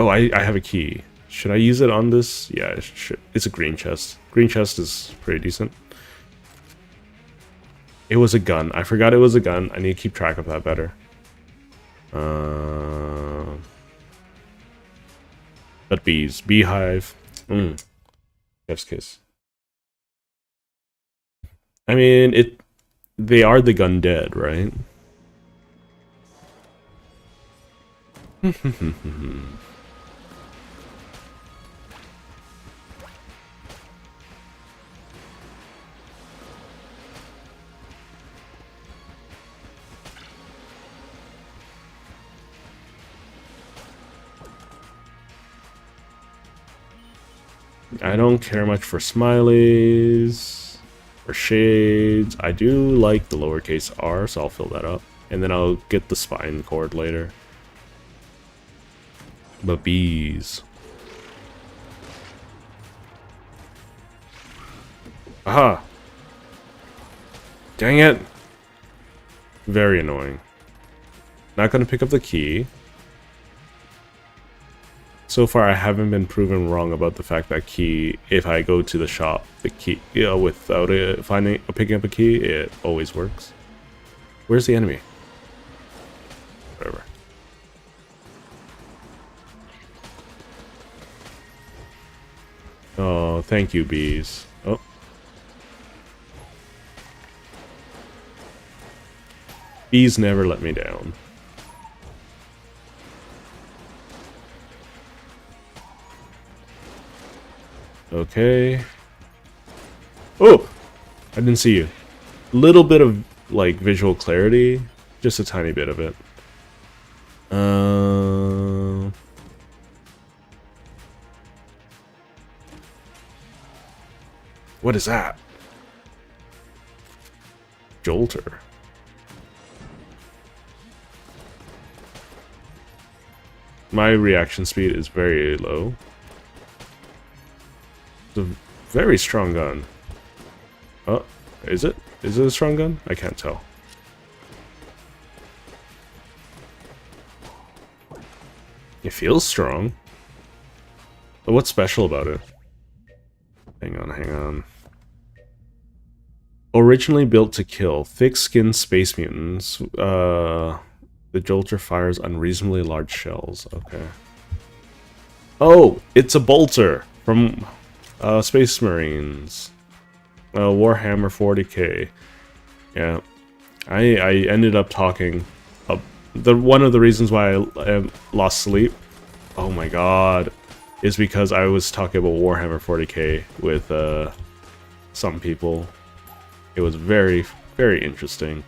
I have a key. Should I use it on this? Yeah, it should. It's a green chest. Green chest is pretty decent. It was a gun. I forgot it was a gun. I need to keep track of that better. But bees. Beehive. Chef's kiss. I mean, they are the gun dead, right? I don't care much for smileys or shades. I do like the lowercase r, so I'll fill that up. And then I'll get the spine cord later. But bees. Aha! Dang it! Very annoying. Not gonna pick up the key. So far, I haven't been proven wrong about the fact that key, if I go to the shop, the key, without picking up a key, it always works. Where's the enemy? Whatever. Oh, thank you, bees. Oh. Bees never let me down. Okay. Oh! I didn't see you. Little bit of, like, visual clarity. Just a tiny bit of it. What is that? Jolter. My reaction speed is very low. It's a very strong gun. Oh, is it? Is it a strong gun? I can't tell. It feels strong. But what's special about it? Hang on, hang on. Originally built to kill thick-skinned space mutants, the Jolter fires unreasonably large shells. Okay. Oh, it's a bolter from Space Marines. Warhammer 40k. Yeah. I ended up talking. One of the reasons why I lost sleep, oh my god, is because I was talking about Warhammer 40k with some people. It was very, very interesting.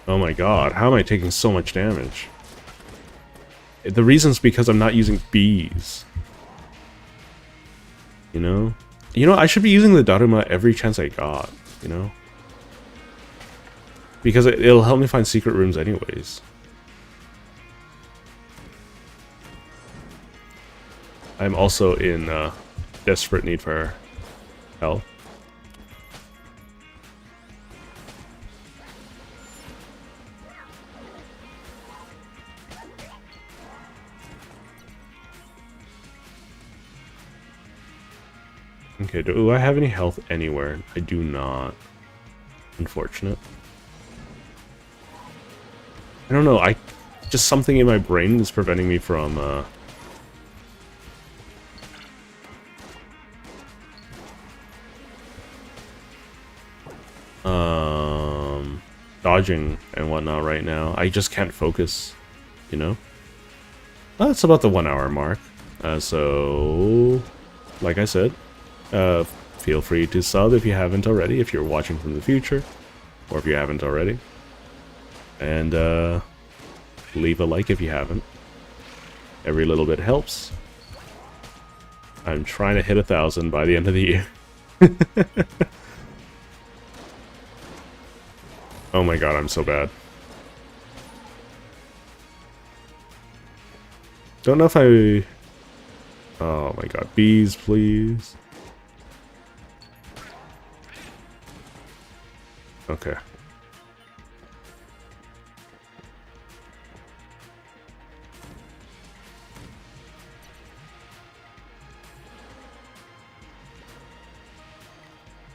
Oh my god, how am I taking so much damage? The reason's because I'm not using bees. You know? You know, I should be using the Daruma every chance I got, you know? Because it'll help me find secret rooms anyways. I'm also in desperate need for help. Okay, do I have any health anywhere? I do not. Unfortunate. I don't know, just something in my brain is preventing me from, dodging and whatnot right now. I just can't focus, you know? Well, it's about the 1 hour mark. So, like I said, feel free to sub if you haven't already, if you're watching from the future, or if you haven't already. And, leave a like if you haven't. Every little bit helps. I'm trying to hit 1,000 by the end of the year. Oh my god, I'm so bad. Don't know if I... Oh my god, bees, please. Okay.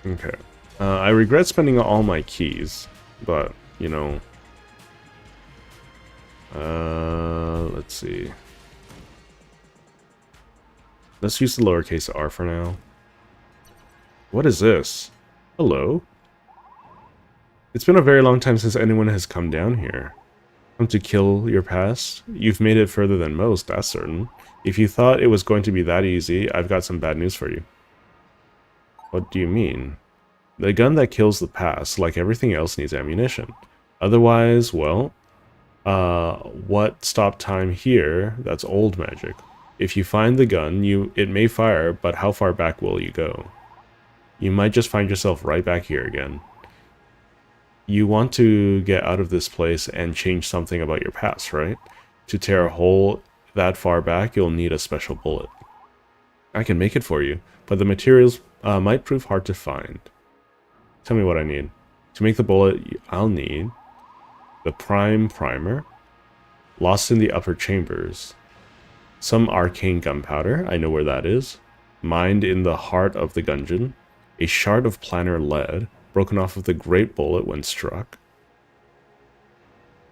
Okay. I regret spending all my keys, but, you know... let's see. Let's use the lowercase r for now. What is this? Hello? It's been a very long time since anyone has come down here. Come to kill your past? You've made it further than most, that's certain. If you thought it was going to be that easy, I've got some bad news for you. What do you mean? The gun that kills the past, like everything else, needs ammunition. Otherwise, well, what stopped time here, that's old magic. If you find the gun, it may fire, but how far back will you go? You might just find yourself right back here again. You want to get out of this place and change something about your past, right? To tear a hole that far back, you'll need a special bullet. I can make it for you, but the materials might prove hard to find. Tell me what I need. To make the bullet, I'll need the primer, lost in the upper chambers, some arcane gunpowder, I know where that is, mined in the heart of the Gungeon, a shard of planar lead, broken off of the great bullet when struck,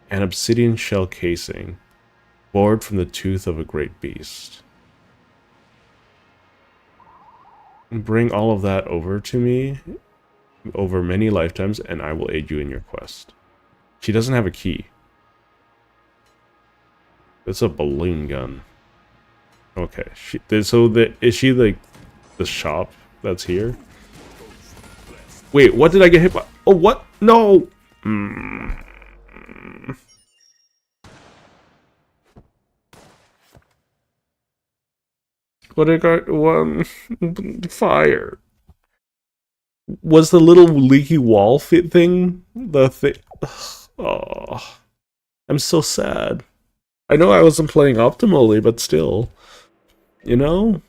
an obsidian shell casing, bored from the tooth of a great beast. Bring all of that over to me over many lifetimes, and I will aid you in your quest. She doesn't have a key. It's a balloon gun. Okay, is she like the shop that's here? Wait, what did I get hit by? Oh, what? No! What did I got? Fire. Was the little leaky wall fit thing the thing? Oh, I'm so sad. I know I wasn't playing optimally, but still, you know,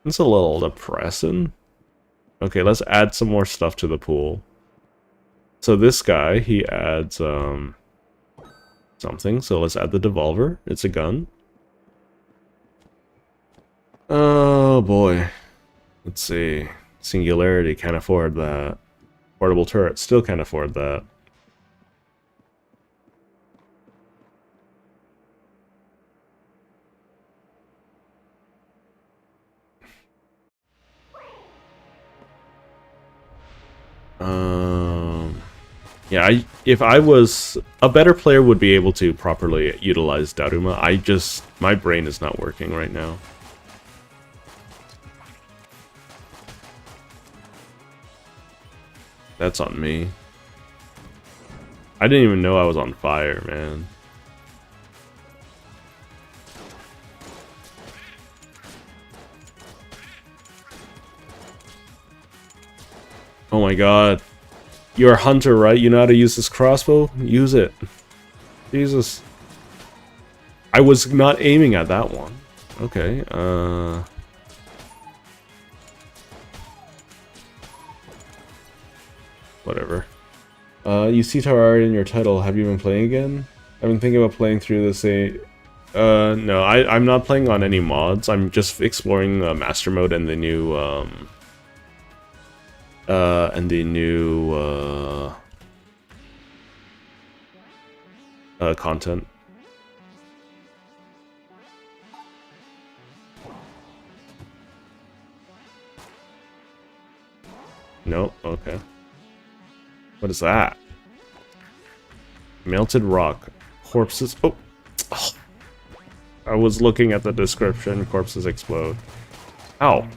it's a little depressing. Okay, let's add some more stuff to the pool. So this guy, he adds something. So let's add the devolver. It's a gun. Oh boy. Let's see. Singularity, can't afford that. Portable turret, still can't afford that. Yeah, if I was a better player, would be able to properly utilize Daruma. My brain is not working right now. That's on me. I didn't even know I was on fire, man. Oh my god. You're a hunter, right? You know how to use this crossbow? Use it. Jesus. I was not aiming at that one. Okay, whatever. You see Terraria in your title. Have you been playing again? I've been thinking about playing through this. No, I'm not playing on any mods. I'm just exploring Master Mode and the new And the new content. Nope, okay. What is that? Melted rock. Corpses. Oh! Oh. I was looking at the description. Corpses explode. Ow.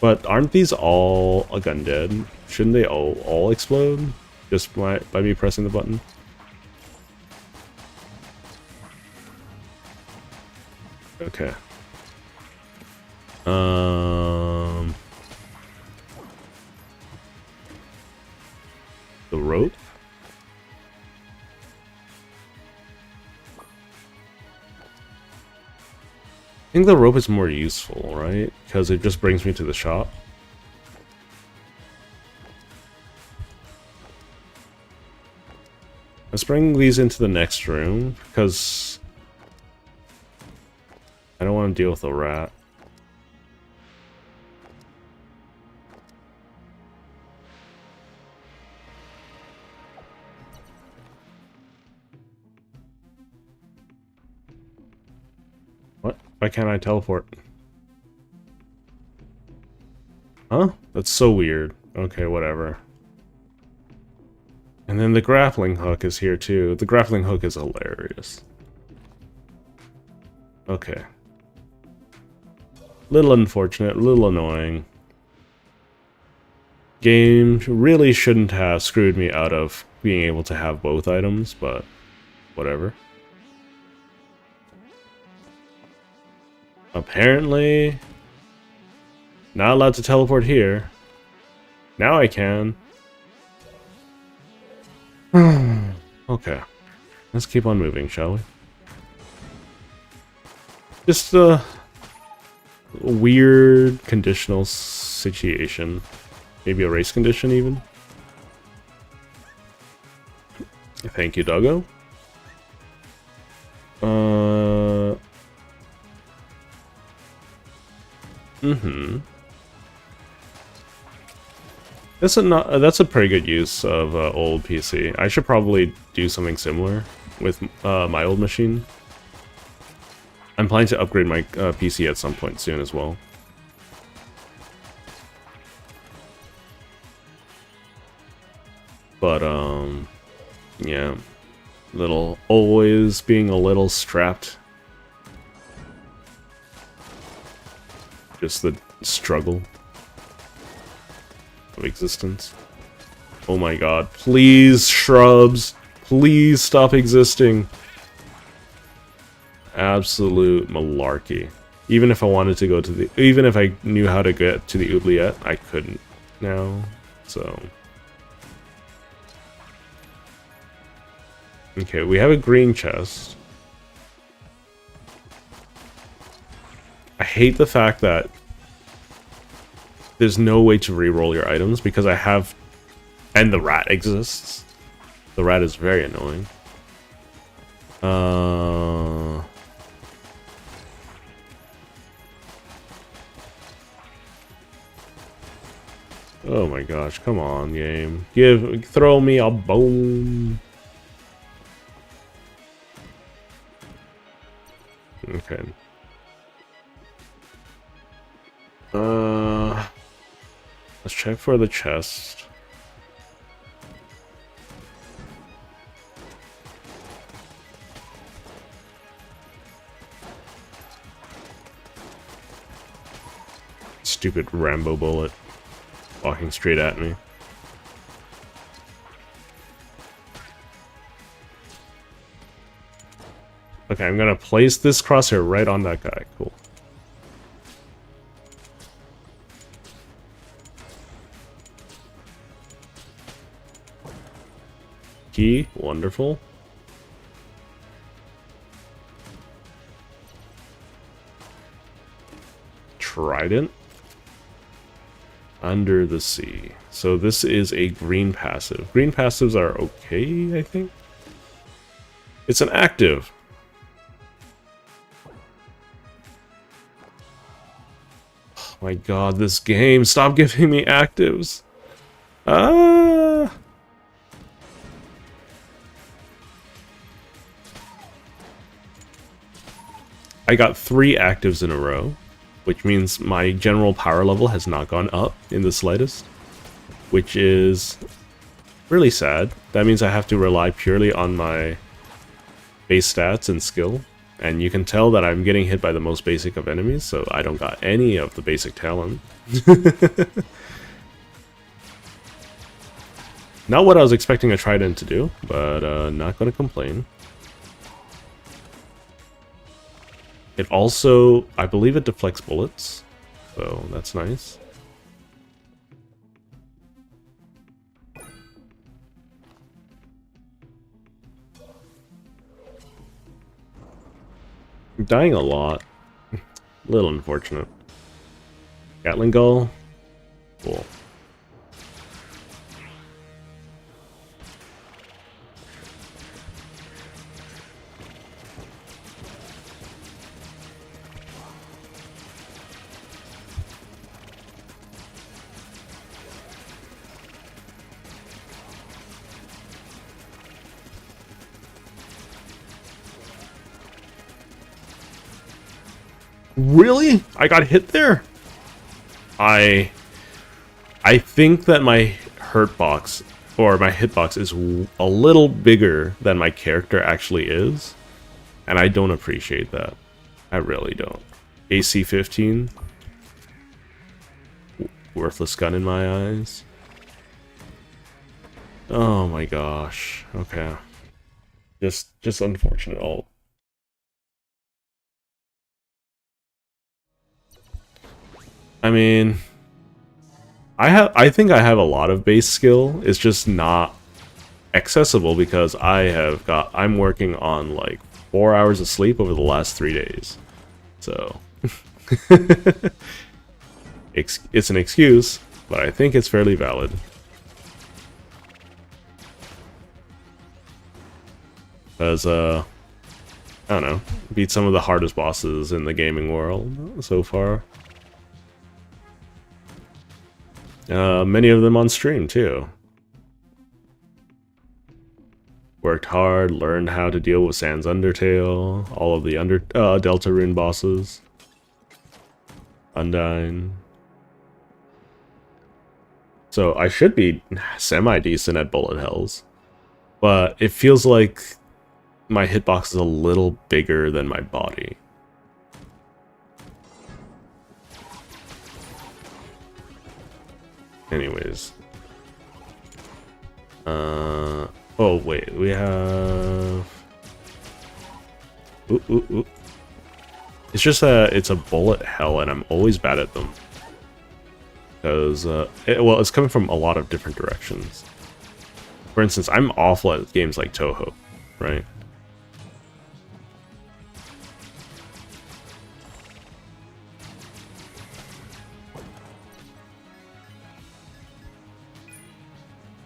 But aren't these all a gun dead? Shouldn't they all explode? Just by me pressing the button? Okay. The rope? I think the rope is more useful, right? Because it just brings me to the shop. Let's bring these into the next room, because I don't want to deal with a rat. What? Why can't I teleport? Huh? That's so weird. Okay, whatever. And then the grappling hook is here too. The grappling hook is hilarious. Okay. Little unfortunate, little annoying. Game really shouldn't have screwed me out of being able to have both items, but whatever. Apparently, not allowed to teleport here. Now I can. Okay. Let's keep on moving, shall we? Just a weird conditional situation. Maybe a race condition, even. Thank you, doggo. That's a pretty good use of old PC. I should probably do something similar with my old machine. I'm planning to upgrade my PC at some point soon as well. But yeah, always being a little strapped. Just the struggle of existence. Oh my god, please, shrubs, please stop existing. Absolute malarkey. Even if I wanted to go to the, even if I knew how to get to the oubliette, I couldn't now, so. Okay, we have a green chest. I hate the fact that there's no way to re-roll your items because I have... And the rat exists. The rat is very annoying. Oh my gosh, come on, game. Throw me a bone. Okay. Let's check for the chest. Stupid Rambo bullet walking straight at me. Okay, I'm gonna place this crosshair right on that guy. Cool. Key, wonderful. Trident. Under the sea. So this is a green passive. Green passives are okay, I think. It's an active. my god, this game. Stop giving me actives. Ah. I got 3 actives in a row, which means my general power level has not gone up in the slightest, which is really sad. That means I have to rely purely on my base stats and skill, and you can tell that I'm getting hit by the most basic of enemies, so I don't got any of the basic talent. Not what I was expecting a Trident to do, but not gonna complain. It also, I believe it deflects bullets, so that's nice. I'm dying a lot. A little unfortunate. Gatling Gull? Cool. Really? I got hit there? I think that my hurt box, or my hitbox, is a little bigger than my character actually is, and I don't appreciate that. I really don't. AC 15? Worthless gun in my eyes. Oh my gosh. Okay. Just unfortunate ult. I mean, I think I have a lot of base skill. It's just not accessible because I'm working on like 4 hours of sleep over the last 3 days. So it's an excuse, but I think it's fairly valid. Because I don't know, beat some of the hardest bosses in the gaming world so far. Many of them on stream, too. Worked hard, learned how to deal with Sans Undertale, all of the Deltarune bosses. Undyne. So I should be semi-decent at bullet hells. But it feels like my hitbox is a little bigger than my body. Anyways. Oh wait, we have... Ooh. It's just that it's a bullet hell and I'm always bad at them. Because, well, it's coming from a lot of different directions. For instance, I'm awful at games like Touhou, right?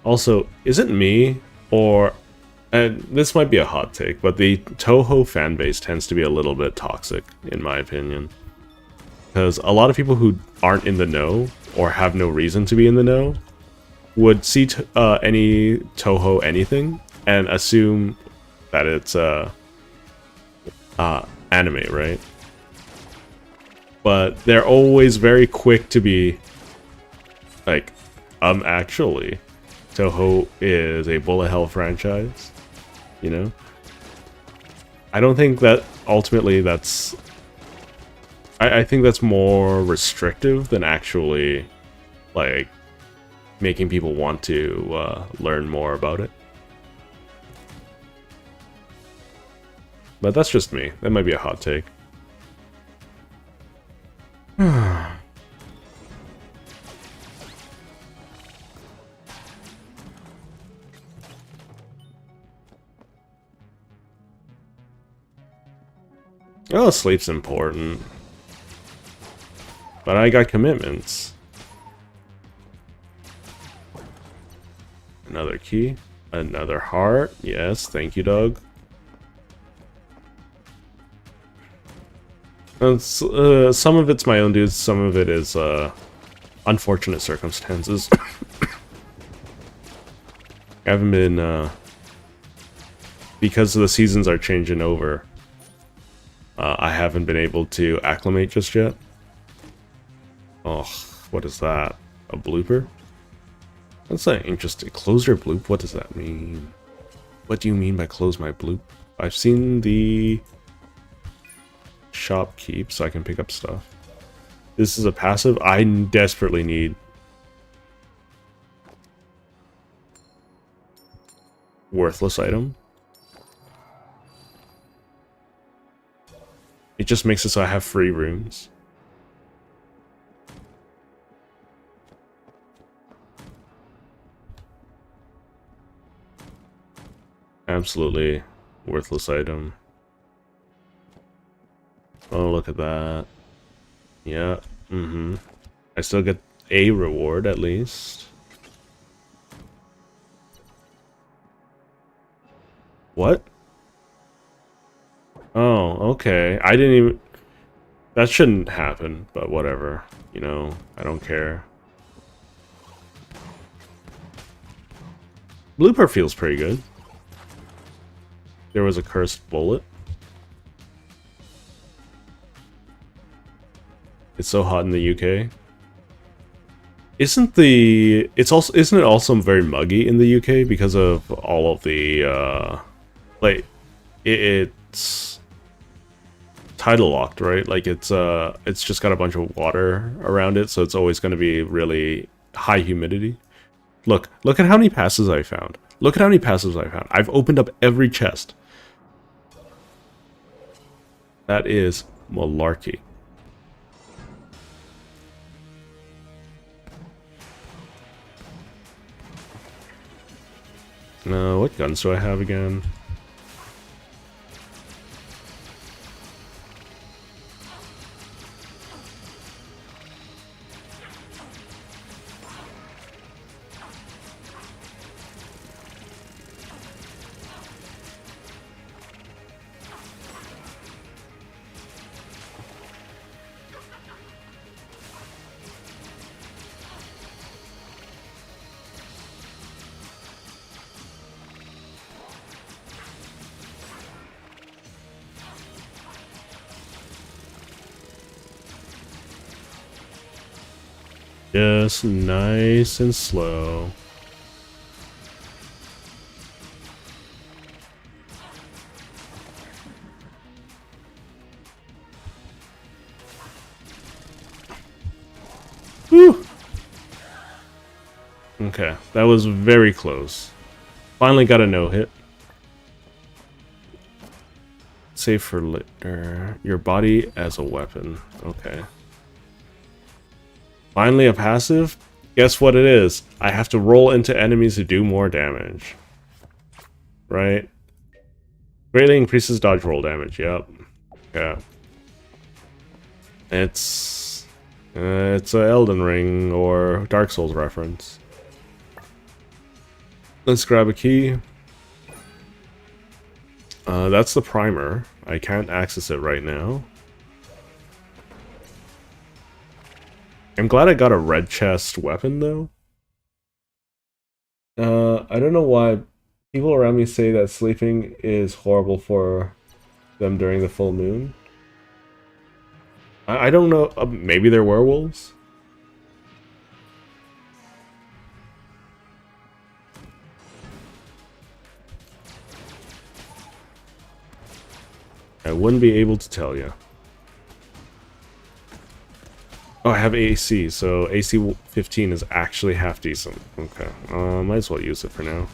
Also, is it me, or, and this might be a hot take, but the Touhou fanbase tends to be a little bit toxic, in my opinion. Because a lot of people who aren't in the know, or have no reason to be in the know, would see any Touhou anything, and assume that it's anime, right? But they're always very quick to be like, actually... Touhou is a bullet hell franchise, you know? I don't think that ultimately that's... I think that's more restrictive than actually, like, making people want to learn more about it. But that's just me. That might be a hot take. Oh, sleep's important. But I got commitments. Another key. Another heart. Yes, thank you, Doug. Some of it's my own dudes, some of it is unfortunate circumstances. I haven't been, because the seasons are changing over, I haven't been able to acclimate just yet. Oh, what is that? A blooper? That's an interesting. Close your bloop? What does that mean? What do you mean by close my bloop? I've seen the shop keep, so I can pick up stuff. This is a passive I desperately need. Worthless item. It just makes it so I have free rooms. Absolutely worthless item. Oh, look at that. Yeah, I still get a reward at least. What? Oh, okay. I didn't even... That shouldn't happen, but whatever. You know, I don't care. Blooper feels pretty good. There was a cursed bullet. It's so hot in the UK. Isn't it also very muggy in the UK because of all of the like it's tidal locked, right? Like it's just got a bunch of water around it, so it's always going to be really high humidity. Look at how many passes I found. Look at how many passes I found. I've opened up every chest. That is malarkey. What guns do I have again? Just nice and slow. Whew. Okay, that was very close. Finally got a no-hit. Save for later. Your body as a weapon. Okay. Finally a passive? Guess what it is? I have to roll into enemies who do more damage. Right? Greatly increases dodge roll damage, yep. Yeah. It's a Elden Ring or Dark Souls reference. Let's grab a key. That's the primer. I can't access it right now. I'm glad I got a red chest weapon, though. I don't know why people around me say that sleeping is horrible for them during the full moon. I don't know. Maybe they're werewolves? I wouldn't be able to tell you. Oh, I have AC, so AC 15 is actually half decent. Okay, might as well use it for now.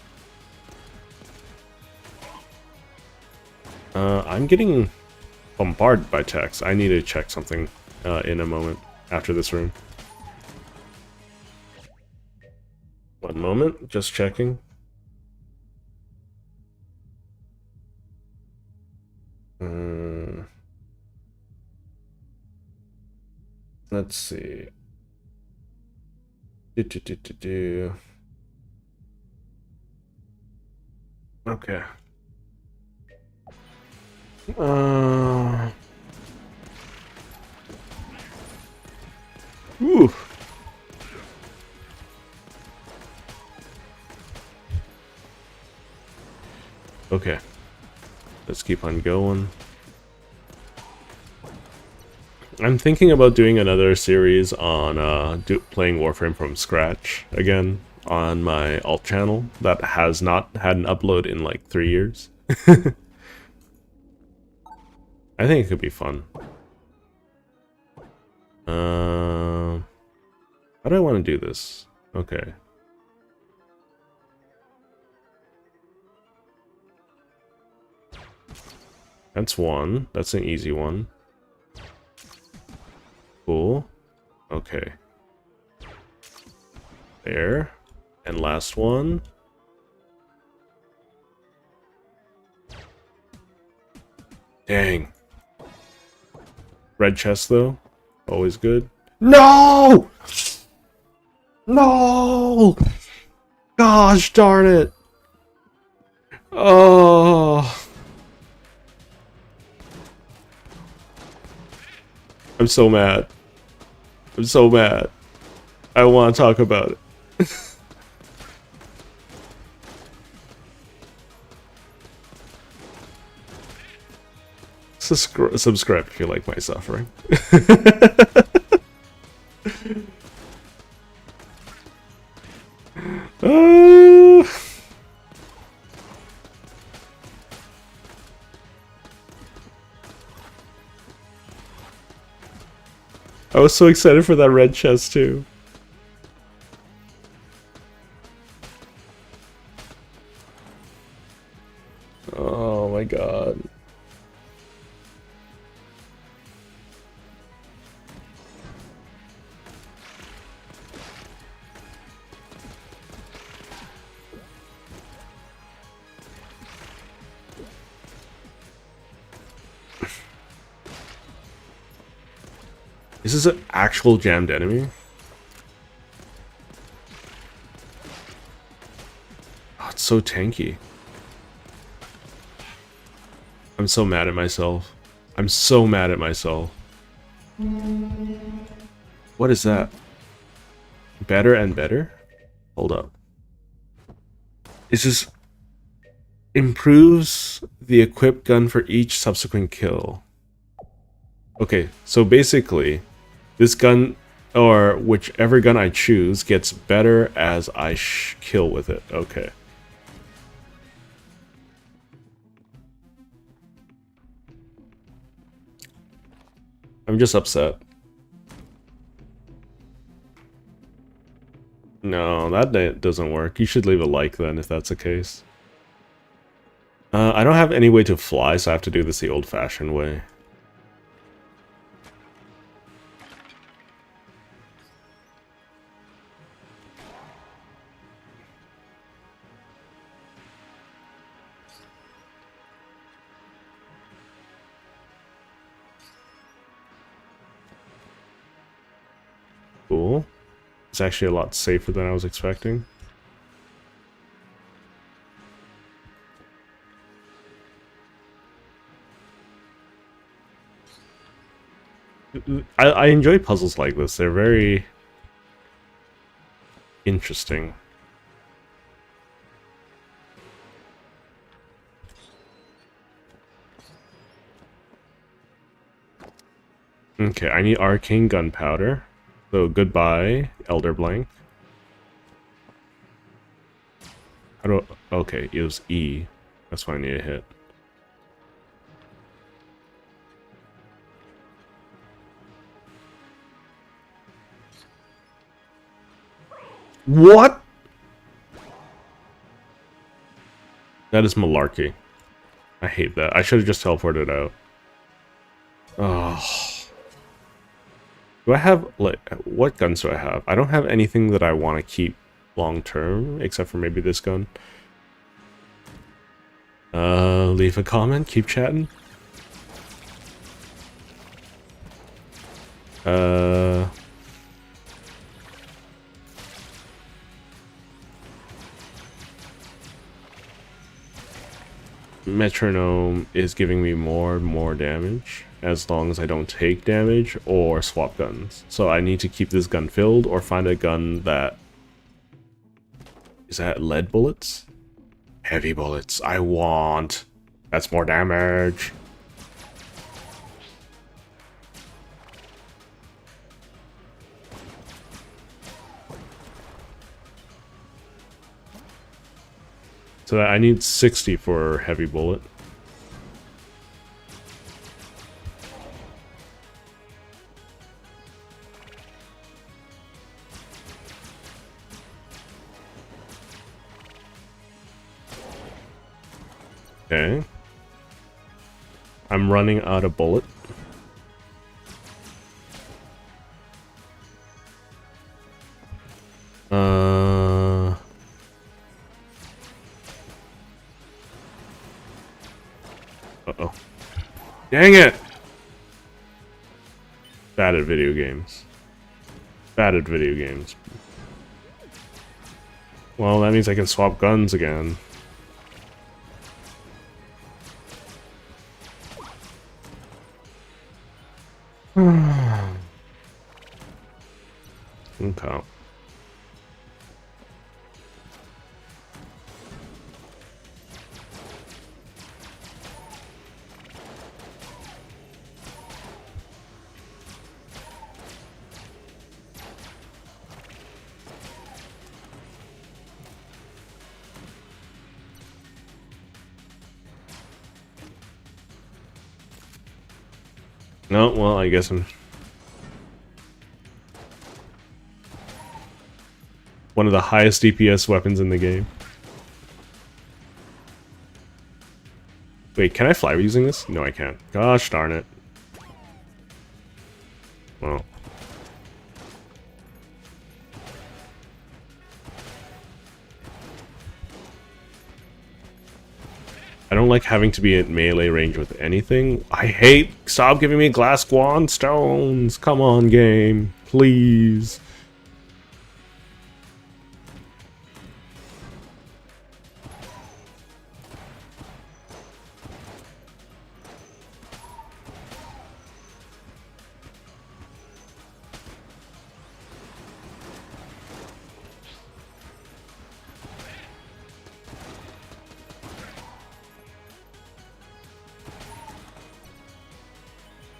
I'm getting bombarded by text. I need to check something in a moment after this room. One moment, just checking. Let's see. Okay. Ooh. Okay. Let's keep on going. I'm thinking about doing another series on playing Warframe from scratch again on my alt channel that has not had an upload in like 3 years. I think it could be fun. How do I want to do this? Okay. That's one. That's an easy one. Cool. Okay. There. And last one. Dang. Red chest, though. Always good. No! No! Gosh darn it! Oh... I'm so mad. I'm so mad. I want to talk about it. Subscribe if you like my suffering. I was so excited for that red chest too. Oh my god. Is this an actual jammed enemy? Oh, it's so tanky. I'm so mad at myself. I'm so mad at myself. What is that? Better and better? Hold up. Is this... improves the equipped gun for each subsequent kill. Okay, so basically, this gun, or whichever gun I choose, gets better as I kill with it. Okay. I'm just upset. No, that doesn't work. You should leave a like then, if that's the case. I don't have any way to fly, so I have to do this the old-fashioned way. Cool. It's actually a lot safer than I was expecting. I enjoy puzzles like this. They're very interesting. Okay, I need arcane gunpowder. So goodbye, Elder Blank. How do okay, it was E. That's what I need to hit. What? That is malarkey. I hate that. I should have just teleported out. Oh. Do I have, like, what guns do I have? I don't have anything that I want to keep long term, except for maybe this gun. Leave a comment, keep chatting. Metronome is giving me more and more damage as long as I don't take damage or swap guns. So I need to keep this gun filled or find a gun that... Is that lead bullets? Heavy bullets. I want. That's more damage. So I need 60 for heavy bullet. Okay. I'm running out of bullet. Uh-oh. Dang it! Bad at video games. Bad at video games. Well, that means I can swap guns again. Okay. No, well, I guess I'm... One of the highest DPS weapons in the game. Wait, can I fly using this? No, I can't. Gosh darn it. Well. I don't like having to be at melee range with anything. I hate... Stop giving me glass guan stones! Come on, game. Please.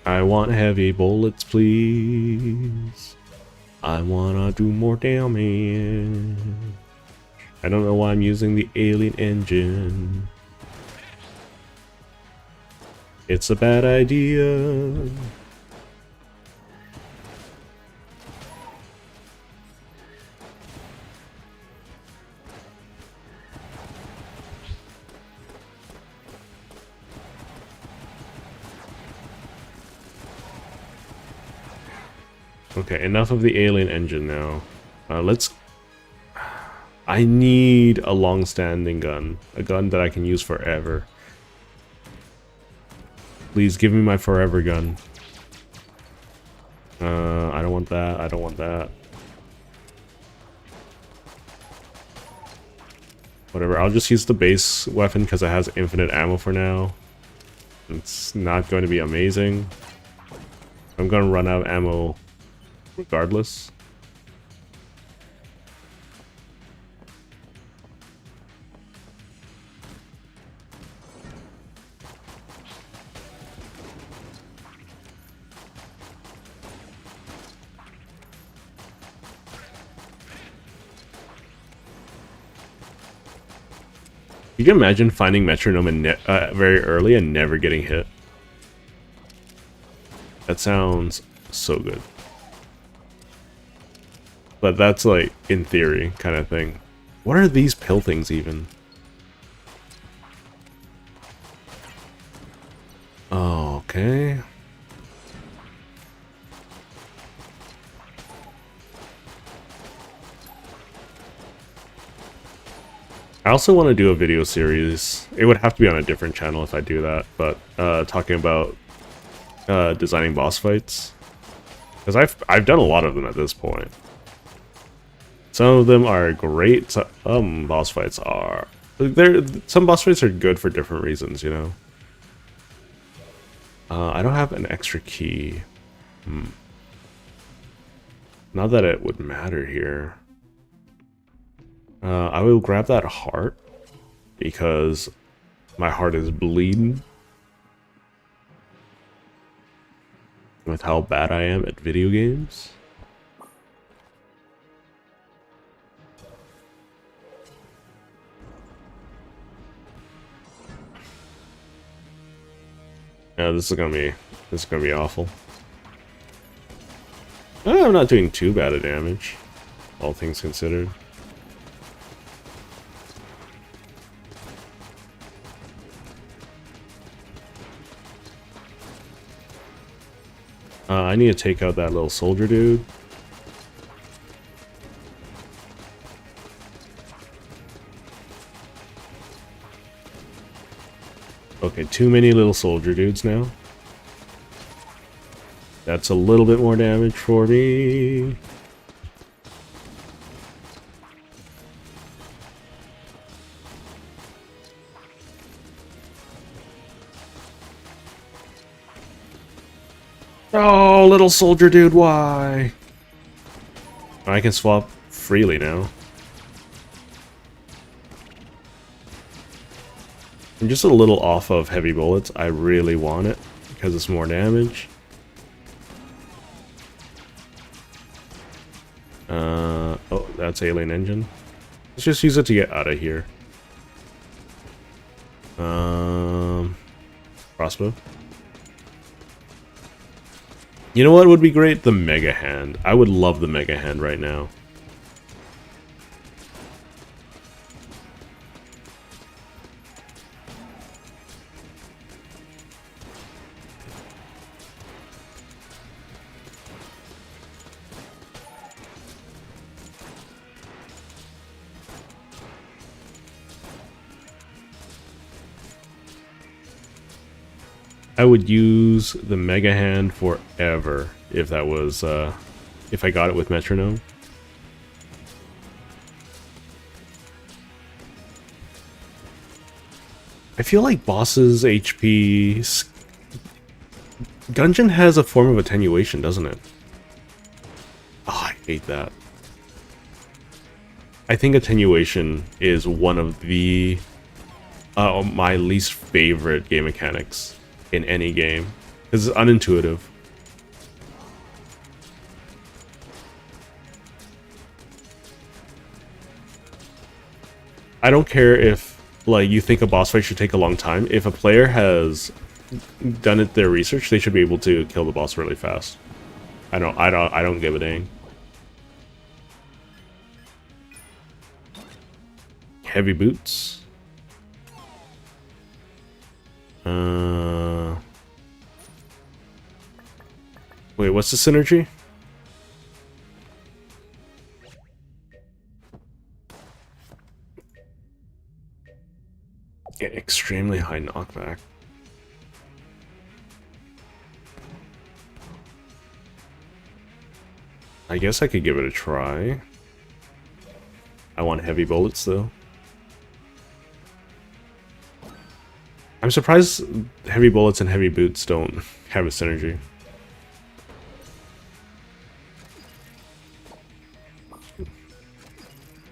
I want heavy bullets, please. I wanna do more damage. I don't know why I'm using the alien engine. It's a bad idea. Okay, enough of the alien engine now. Let's... I need a long-standing gun. A gun that I can use forever. Please give me my forever gun. I don't want that. I don't want that. Whatever, I'll just use the base weapon because it has infinite ammo for now. It's not going to be amazing. I'm going to run out of ammo regardless. You can imagine finding Metronome in very early and never getting hit. That sounds so good. But that's like, in theory, kind of thing. What are these pill things even? Oh, okay. I also want to do a video series. It would have to be on a different channel if I do that, but talking about designing boss fights. Because I've done a lot of them at this point. Some of them are great, some boss fights are Some boss fights are good for different reasons, you know. I don't have an extra key. Not that it would matter here. I will grab that heart because my heart is bleeding with how bad I am at video games. Yeah, this is gonna be awful. I'm not doing too bad of damage, all things considered. I need to take out that little soldier dude. Okay, too many little soldier dudes now. That's a little bit more damage for me. Oh, little soldier dude, why? I can swap freely now. I'm just a little off of heavy bullets. I really want it because it's more damage. Oh, that's alien engine. Let's just use it to get out of here. Crossbow. You know what would be great? The Mega Hand. I would love the Mega Hand right now. I would use the Mega Hand forever if that was, if I got it with Metronome. I feel like bosses' HP... Gungeon has a form of attenuation, doesn't it? Oh, I hate that. I think attenuation is one of the... my least favorite game mechanics in any game, because it's unintuitive. I don't care if, like, you think a boss fight should take a long time. If a player has done their research, they should be able to kill the boss really fast. I don't give a dang. Heavy boots. Wait, what's the synergy? Get extremely high knockback. I guess I could give it a try. I want heavy bullets though. I'm surprised heavy bullets and heavy boots don't have a synergy.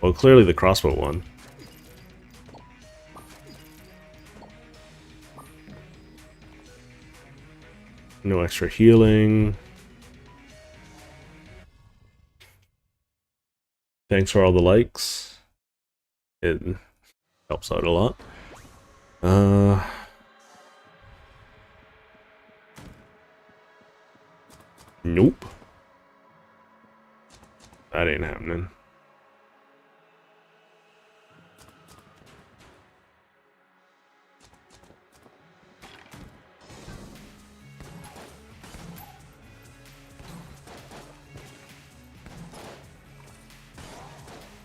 Well, clearly the crossbow won. No extra healing. Thanks for all the likes. It helps out a lot. Nope. That ain't happening.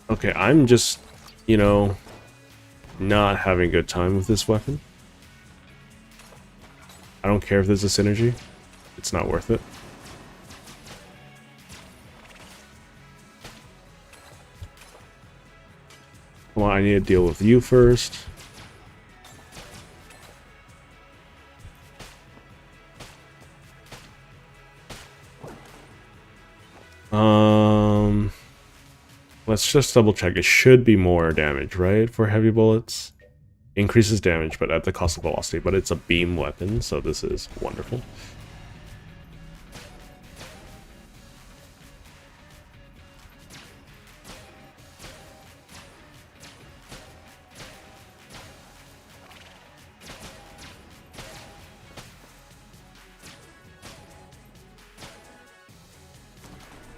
Okay, I'm just, you know, not having a good time with this weapon. I don't care if there's a synergy. It's not worth it. Come on, I need to deal with you first. Let's just double check. It should be more damage, right? For heavy bullets. Increases damage, but at the cost of velocity. But it's a beam weapon, so this is wonderful.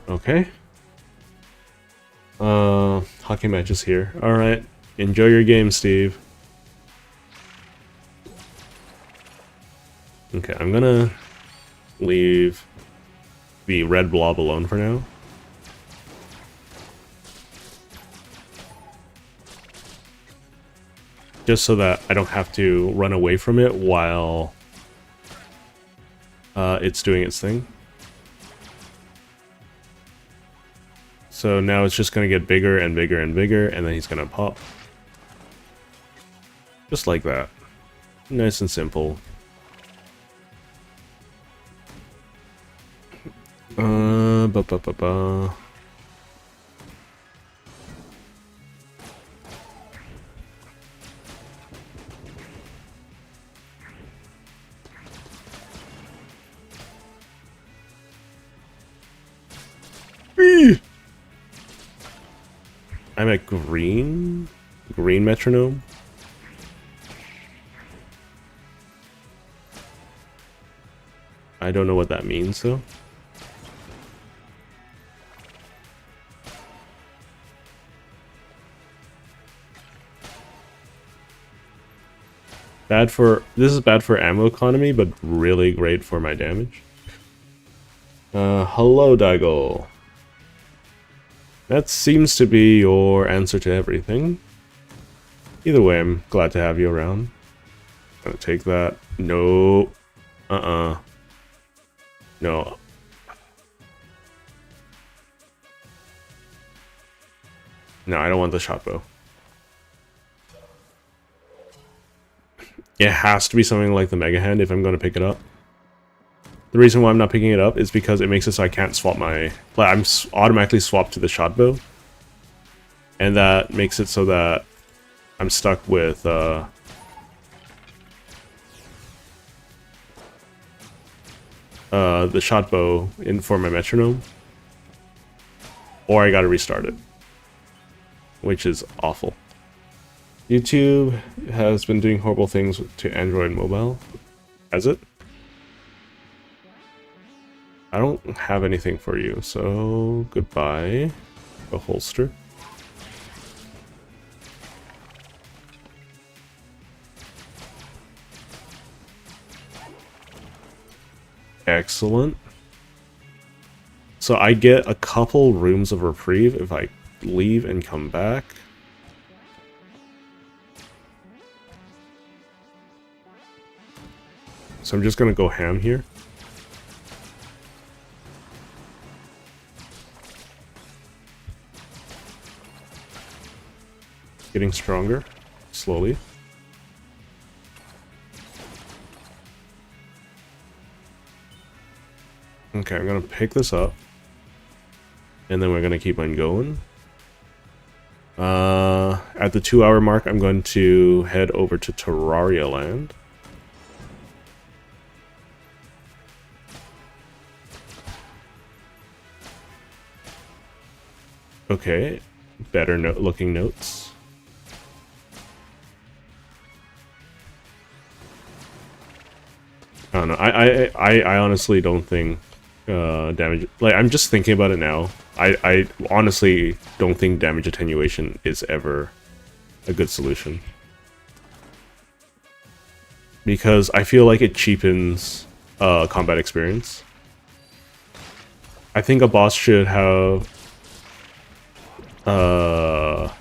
Okay. Hockey match is here. Alright. Enjoy your game, Steve. Okay, I'm gonna leave the red blob alone for now. Just so that I don't have to run away from it while it's doing its thing. So now it's just going to get bigger and bigger and bigger, and then he's going to pop. Just like that. Nice and simple. Ba ba ba ba. I'm at green metronome. I don't know what that means though. This is bad for ammo economy, but really great for my damage. Hello, Daigo. That seems to be your answer to everything. Either way, I'm glad to have you around. Gonna take that. No. No. No, I don't want the shot bow. It has to be something like the Mega Hand if I'm going to pick it up. The reason why I'm not picking it up is because it makes it so I can't swap my... Like, I'm automatically swapped to the shot bow. And that makes it so that I'm stuck with... the shot bow for my metronome. Or I gotta restart it. Which is awful. YouTube has been doing horrible things to Android mobile. Has it? I don't have anything for you, so goodbye. A holster. Excellent. So I get a couple rooms of reprieve if I leave and come back. So I'm just gonna go ham here. Getting stronger, slowly. Okay, I'm gonna pick this up. And then we're gonna keep on going. At the 2-hour mark, I'm going to head over to Terraria land. Okay, better looking notes. I don't know. I honestly don't think damage. Like, I'm just thinking about it now. I honestly don't think damage attenuation is ever a good solution, because I feel like it cheapens combat experience. I think a boss should have a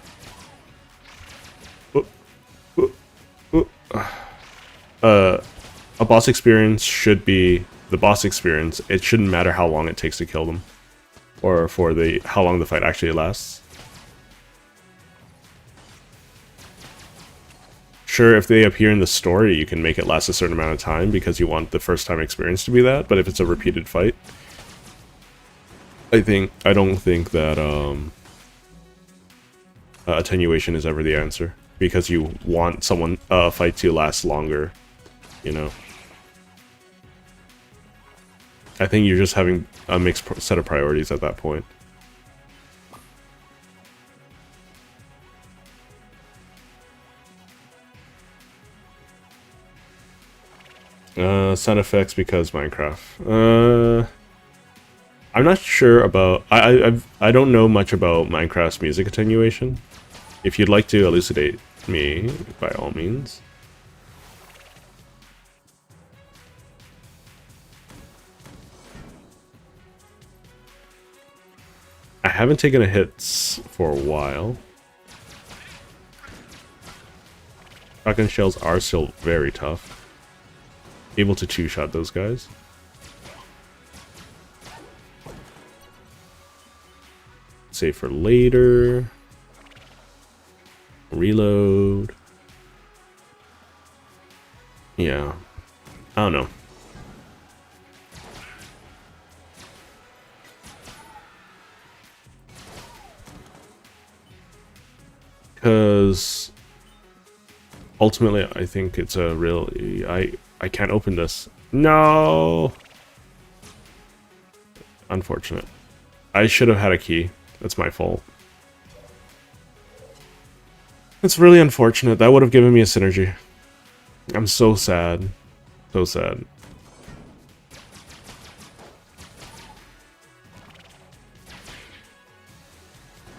boss experience should be the boss experience. It shouldn't matter how long it takes to kill them, or for how long the fight actually lasts. sure if they appear in the story, you can make it last a certain amount of time because you want the first time experience to be that. But if it's a repeated fight, I don't think that attenuation is ever the answer because you want someone fight to last longer, you know. I think you're just having a mixed set of priorities at that point. Sound effects because Minecraft. I'm not sure about. I don't know much about Minecraft's music attenuation. If you'd like to elucidate me, by all means. I haven't taken a hit for a while. Shotgun shells are still very tough. Able to two-shot those guys. Save for later. Reload. Yeah. I don't know. Because ultimately I think it's a really... I can't open this. No! Unfortunate. I should have had a key. That's my fault. It's really unfortunate. That would have given me a synergy. I'm so sad. So sad.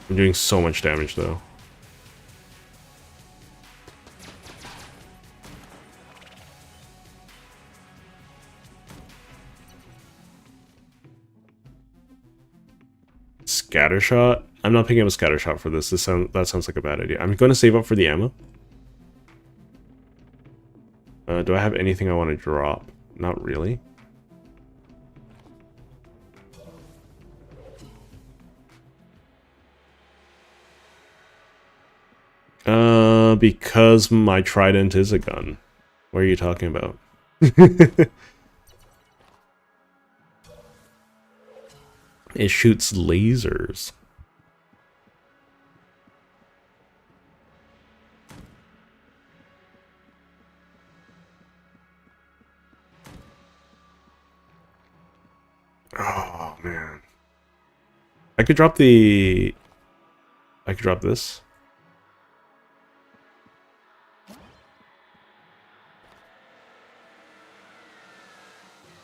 I'm doing so much damage though. Scattershot? I'm not picking up a scattershot for this. That sounds like a bad idea. I'm going to save up for the ammo. Do I have anything I want to drop? Not really. Because my trident is a gun. What are you talking about? It shoots lasers. Oh, man. I could drop the... I could drop this.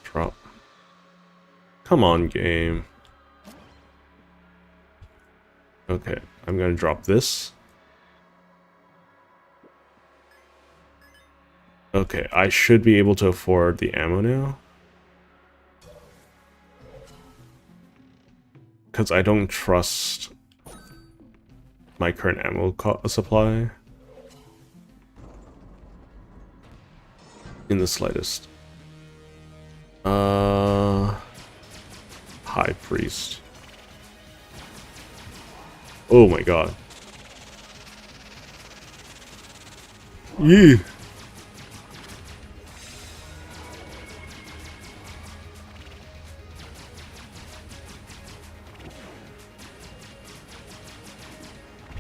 Drop. Come on, game. Okay, I'm gonna drop this. Okay, I should be able to afford the ammo now. Because I don't trust my current ammo supply in the slightest. High Priest. Oh my god. Yee.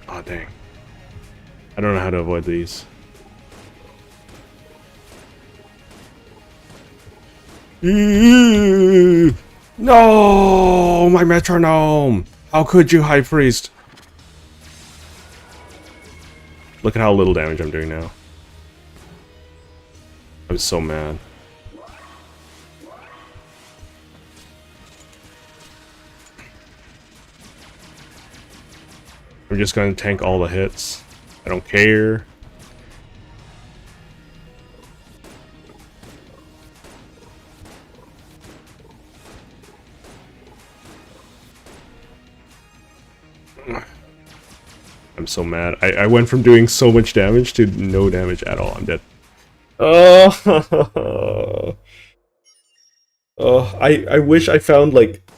Oh dang. I don't know how to avoid these. No, my metronome! How could you, High Priest? Look at how little damage I'm doing now. I'm so mad. I'm just going to tank all the hits. I don't care. I'm so mad. I went from doing so much damage to no damage at all. I'm dead. Oh, I wish I found like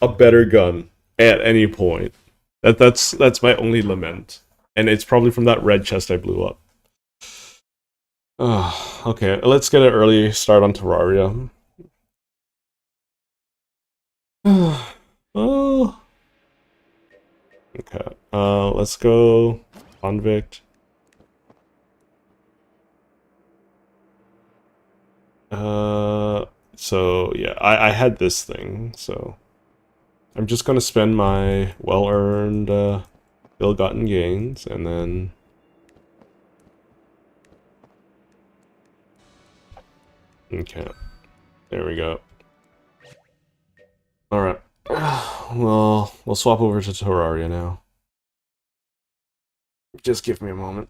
a better gun at any point. That's my only lament. And it's probably from that red chest I blew up. Okay, let's get an early start on Terraria. Oh, okay. Let's go convict. Uh, so yeah, I had this thing, so I'm just gonna spend my well-earned, ill-gotten gains, and then okay, there we go. All right. Well, we'll swap over to Terraria now. Just give me a moment.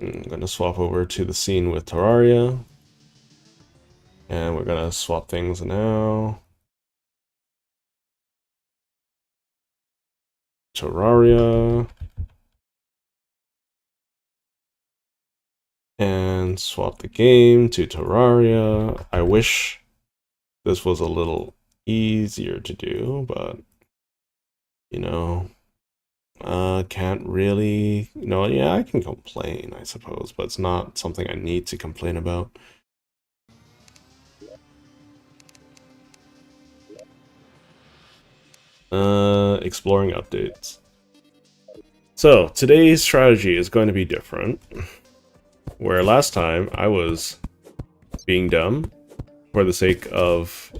I'm gonna swap over to the scene with Terraria. And we're gonna swap things now. Terraria. And swap the game to Terraria. I wish this was a little easier to do, but you know, can't really. No, yeah, I can complain, I suppose, but it's not something I need to complain about. Exploring updates. So today's strategy is going to be different. Where last time I was being dumb for the sake of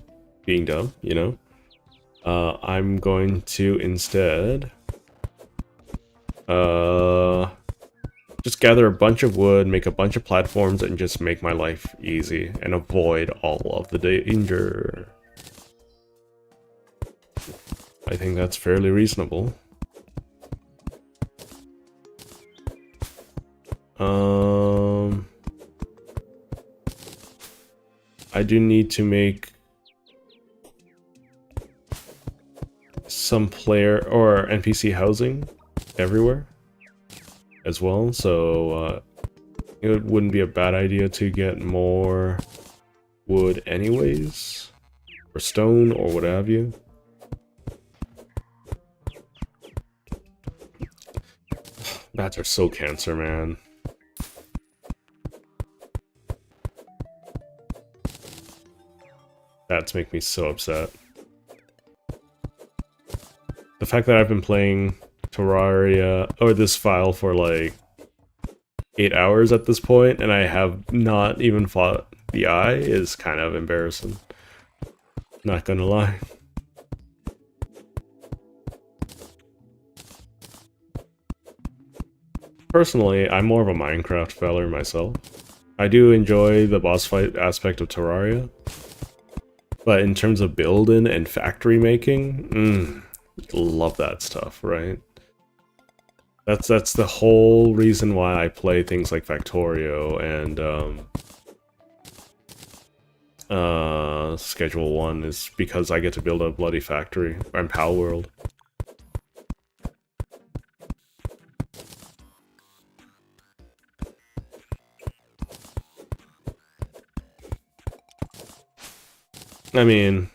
being dumb, you know. I'm going to instead just gather a bunch of wood, make a bunch of platforms, and just make my life easy and avoid all of the danger. I think that's fairly reasonable. I do need to make some player or NPC housing everywhere as well, so it wouldn't be a bad idea to get more wood anyways, or stone, or what have you. Bats are so cancer, man. Bats make me so upset. The fact that I've been playing Terraria, or this file, for like 8 hours at this point, and I have not even fought the eye is kind of embarrassing. Not gonna lie. Personally, I'm more of a Minecraft feller myself. I do enjoy the boss fight aspect of Terraria, but in terms of building and factory making, love that stuff, right? That's the whole reason why I play things like Factorio and Schedule 1 is because I get to build a bloody factory. I'm Pal World. I mean,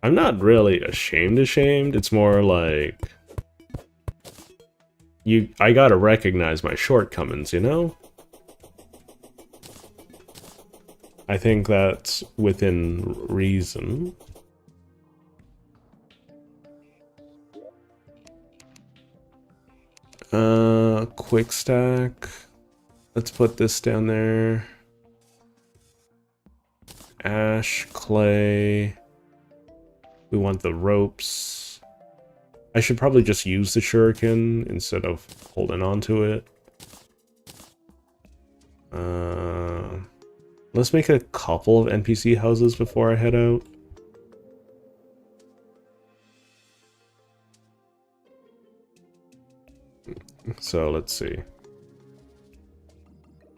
I'm not really ashamed. It's more like I gotta recognize my shortcomings, you know? I think that's within reason. Quick stack. Let's put this down there. Ash, clay. We want the ropes. I should probably just use the shuriken instead of holding on to it. Let's make a couple of NPC houses before I head out. So let's see.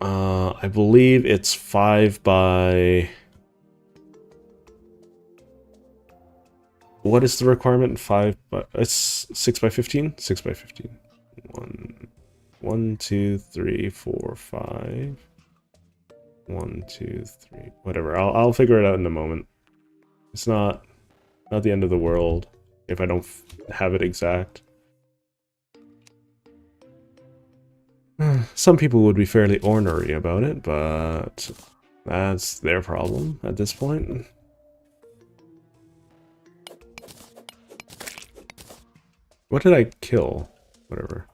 I believe it's 5 by... What is the requirement? 5 by... It's 6 by 15? 6 by 15. 1, 2, 3, 4, 5. 1, 2, 3. Whatever. I'll figure it out in a moment. It's not the end of the world if I don't have it exact. Some people would be fairly ornery about it, but that's their problem at this point. What did I kill? Whatever.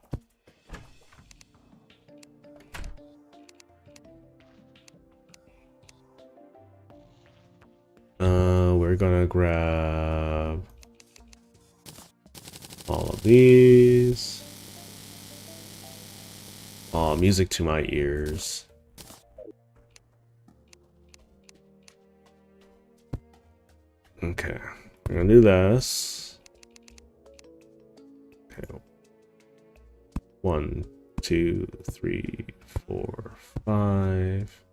We're gonna grab all of these. Oh, music to my ears. Okay, we're gonna do this. Okay. 1, 2, 3, 4, 5.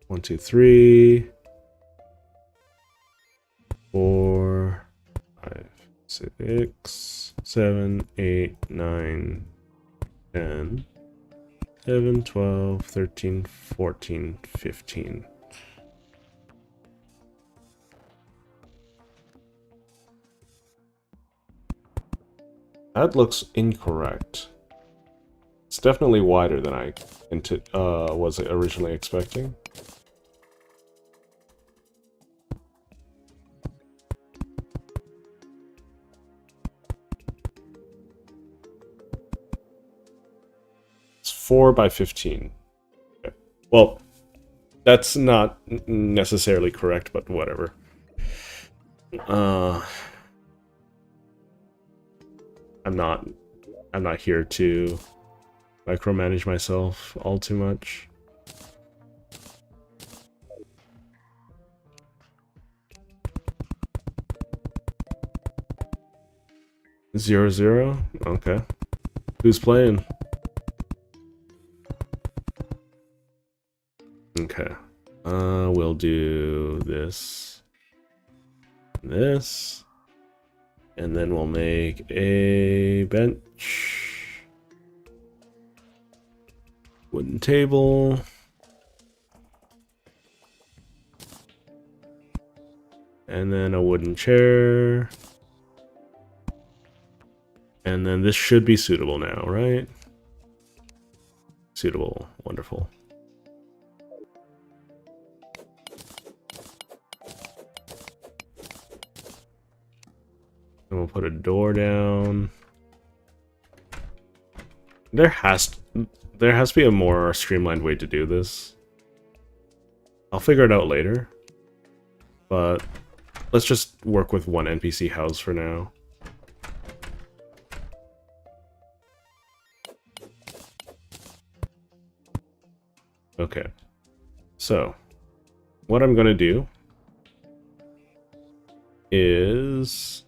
1, 2, 3. 4, 5, 6, 7, 8, 9, 10, 11, 12, 13, 14, 15. That looks incorrect. It's definitely wider than I was originally expecting. It's 4 by 15. Okay. Well, that's not necessarily correct, but whatever. I'm not here to micromanage myself all too much. Zero, zero? Okay. Who's playing? Okay. We'll do this. This. And then we'll make a bench. Wooden table. And then a wooden chair. And then this should be suitable now, right? Suitable. Wonderful. And we'll put a door down. There has to be a more streamlined way to do this. I'll figure it out later. But let's just work with one NPC house for now. Okay. So, what I'm gonna do is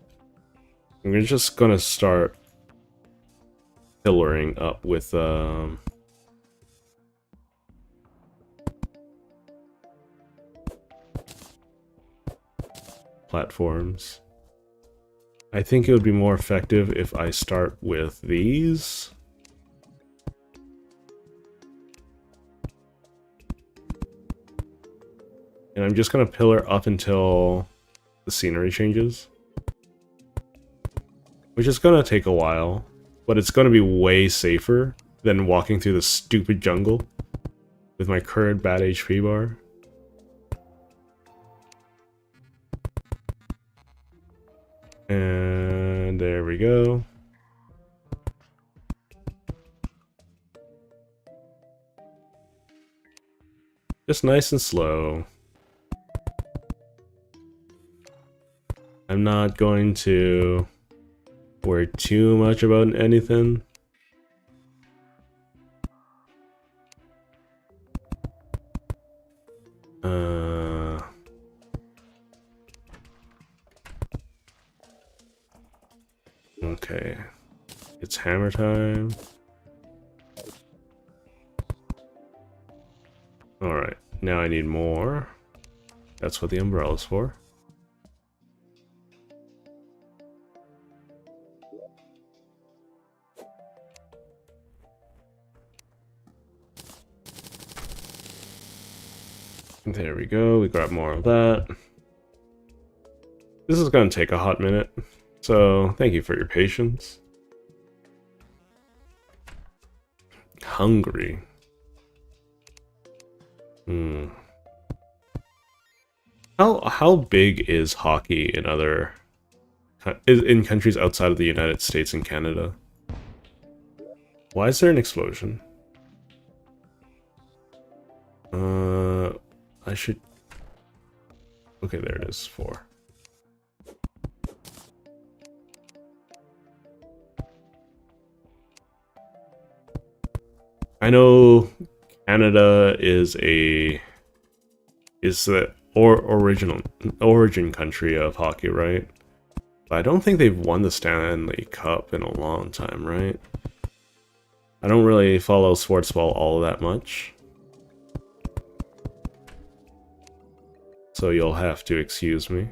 I'm just gonna start pillaring up with platforms. I think it would be more effective if I start with these. And I'm just gonna pillar up until the scenery changes. Which is gonna take a while, but it's gonna be way safer than walking through the stupid jungle with my current bad HP bar. And there we go. Just nice and slow. I'm not going to worry too much about anything. Okay. It's hammer time. Alright, now I need more. That's what the umbrella's for. There we go, we grab more of that. This is going to take a hot minute, so thank you for your patience. Hungary. How big is hockey in in countries outside of the United States and Canada? Why is there an explosion? I should... Okay, there it is, 4. I know Canada is the origin country of hockey, right? But I don't think they've won the Stanley Cup in a long time, right? I don't really follow sports ball all that much, so you'll have to excuse me.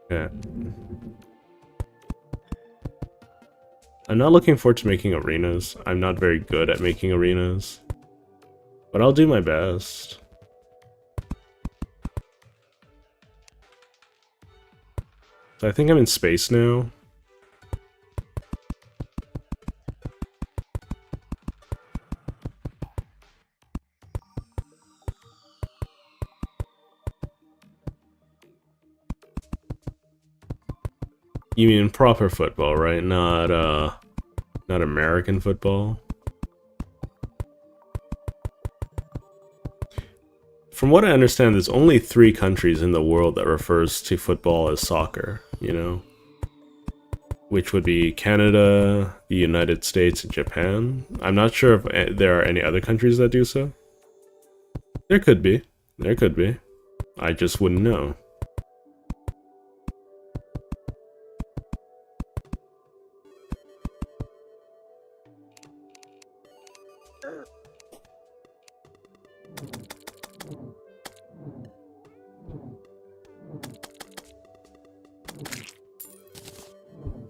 Yeah. I'm not looking forward to making arenas. I'm not very good at making arenas, but I'll do my best. So I think I'm in space now. You mean proper football, right? Not American football. From what I understand, there's only 3 countries in the world that refers to football as soccer, you know? Which would be Canada, the United States, and Japan. I'm not sure if there are any other countries that do so. There could be. There could be. I just wouldn't know.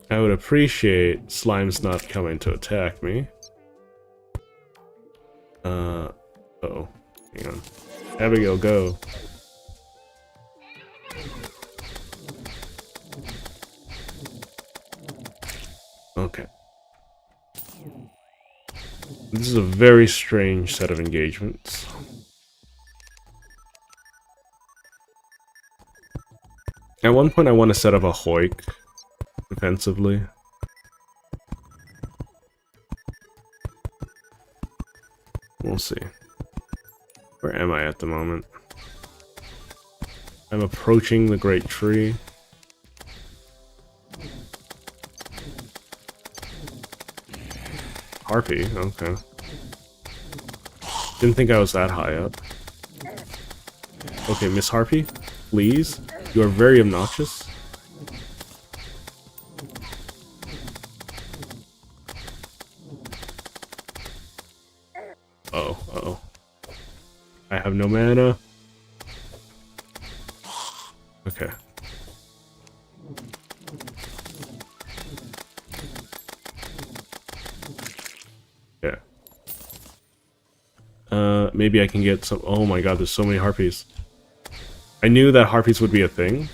I would appreciate slimes not coming to attack me. Uh-oh. Hang on. Abigail, go. Okay. This is a very strange set of engagements. At one point I want to set up a Hoik defensively. We'll see. Where am I at the moment? I'm approaching the Great Tree. Harpy, okay. Didn't think I was that high up. Okay, Miss Harpy, please. You are very obnoxious. Uh-oh. I have no mana. Okay. Yeah. Maybe I can get some... Oh my god, there's so many harpies. I knew that harpies would be a thing,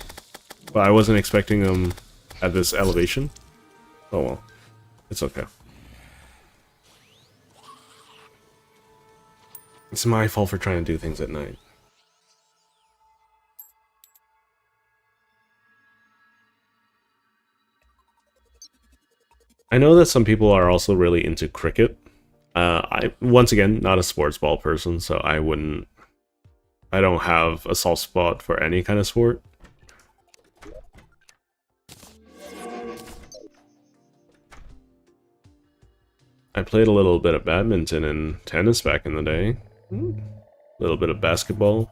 but I wasn't expecting them at this elevation. Oh well. It's okay. It's my fault for trying to do things at night. I know that some people are also really into cricket. Once again, not a sports ball person, so I don't have a soft spot for any kind of sport. I played a little bit of badminton and tennis back in the day. A little bit of basketball.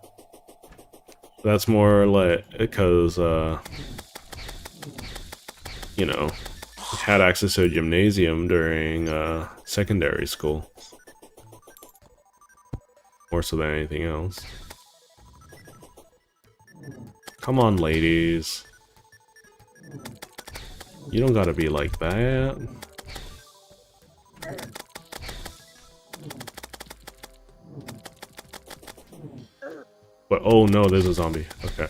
That's more like because, you know, had access to a gymnasium during secondary school. More so than anything else. Come on, ladies. You don't gotta be like that. But oh no, there's a zombie. Okay.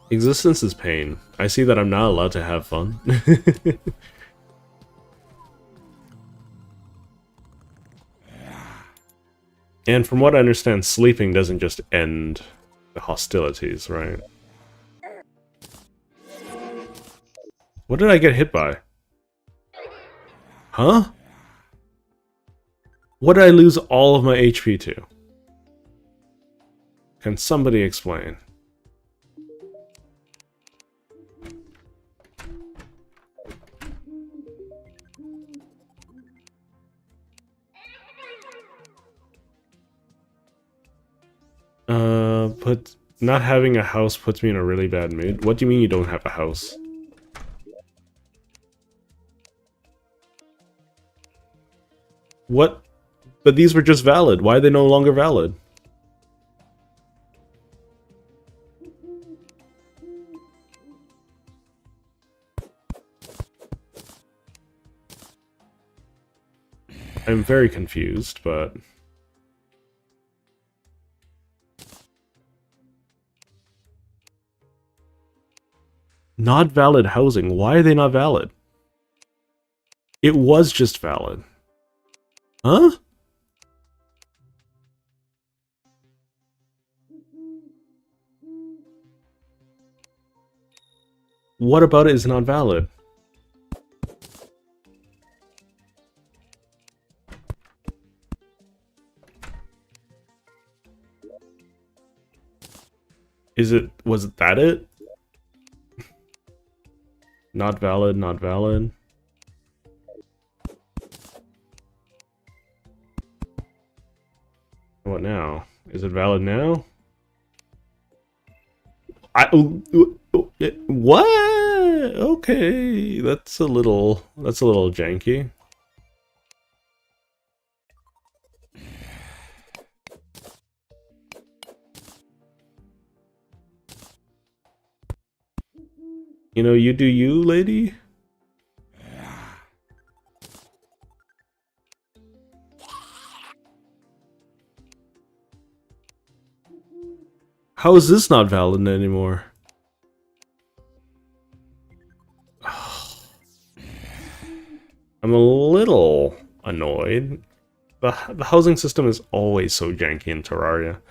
Existence is pain. I see that I'm not allowed to have fun. And from what I understand, sleeping doesn't just end the hostilities, right? What did I get hit by? Huh? What did I lose all of my HP to? Can somebody explain? Not having a house puts me in a really bad mood. What do you mean you don't have a house? What? But these were just valid. Why are they no longer valid? I'm very confused, but... Not valid housing. Why are they not valid? It was just valid. Huh? What about it is not valid? Was that it? Not valid, not valid. What now? Is it valid now? What? Okay, that's a little janky. You know, you do you, lady. How is this not valid anymore? I'm a little annoyed. The housing system is always so janky in Terraria.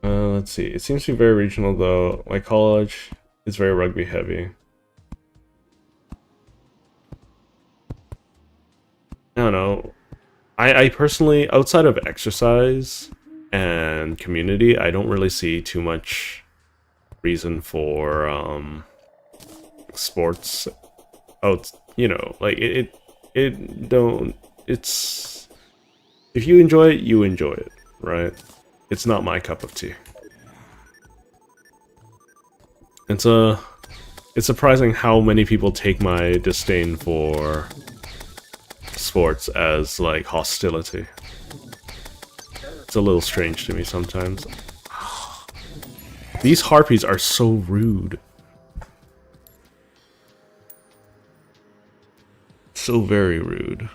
Let's see. It seems to be very regional, though. My college is very rugby heavy. I don't know. I personally, outside of exercise and community, I don't really see too much reason for sports. You know, like it don't. It's if you enjoy it, you enjoy it, right? It's not my cup of tea. It's surprising how many people take my disdain for sports as, like, hostility. It's a little strange to me sometimes. These harpies are so rude. So very rude.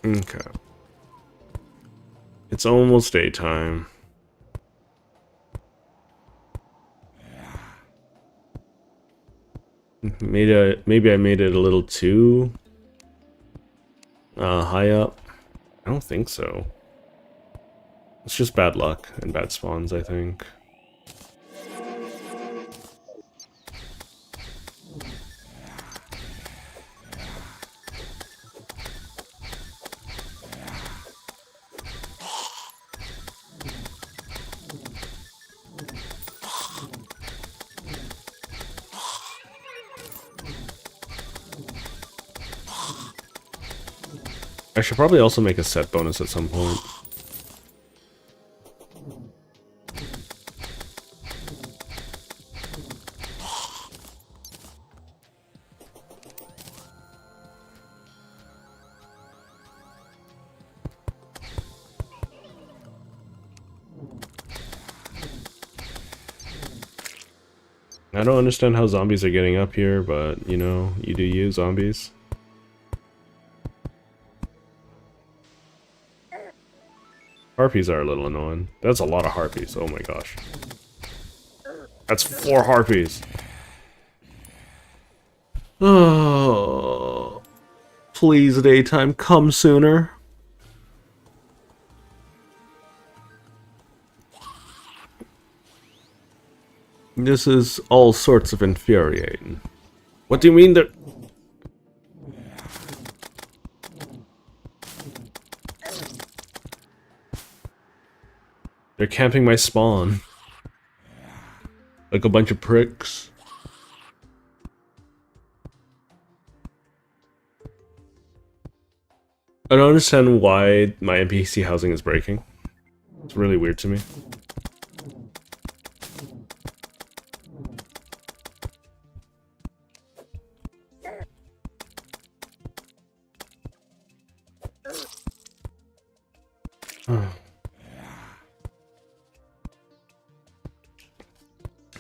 Okay. It's almost daytime. Maybe I made it a little too high up. I don't think so. It's just bad luck and bad spawns, I think. I should probably also make a set bonus at some point. I don't understand how zombies are getting up here, but, you know, you do you, zombies. Harpies are a little annoying. That's a lot of harpies, oh my gosh. That's 4 harpies! Oh, please, daytime, come sooner. This is all sorts of infuriating. What do you mean that? They're camping my spawn. Like a bunch of pricks. I don't understand why my NPC housing is breaking. It's really weird to me.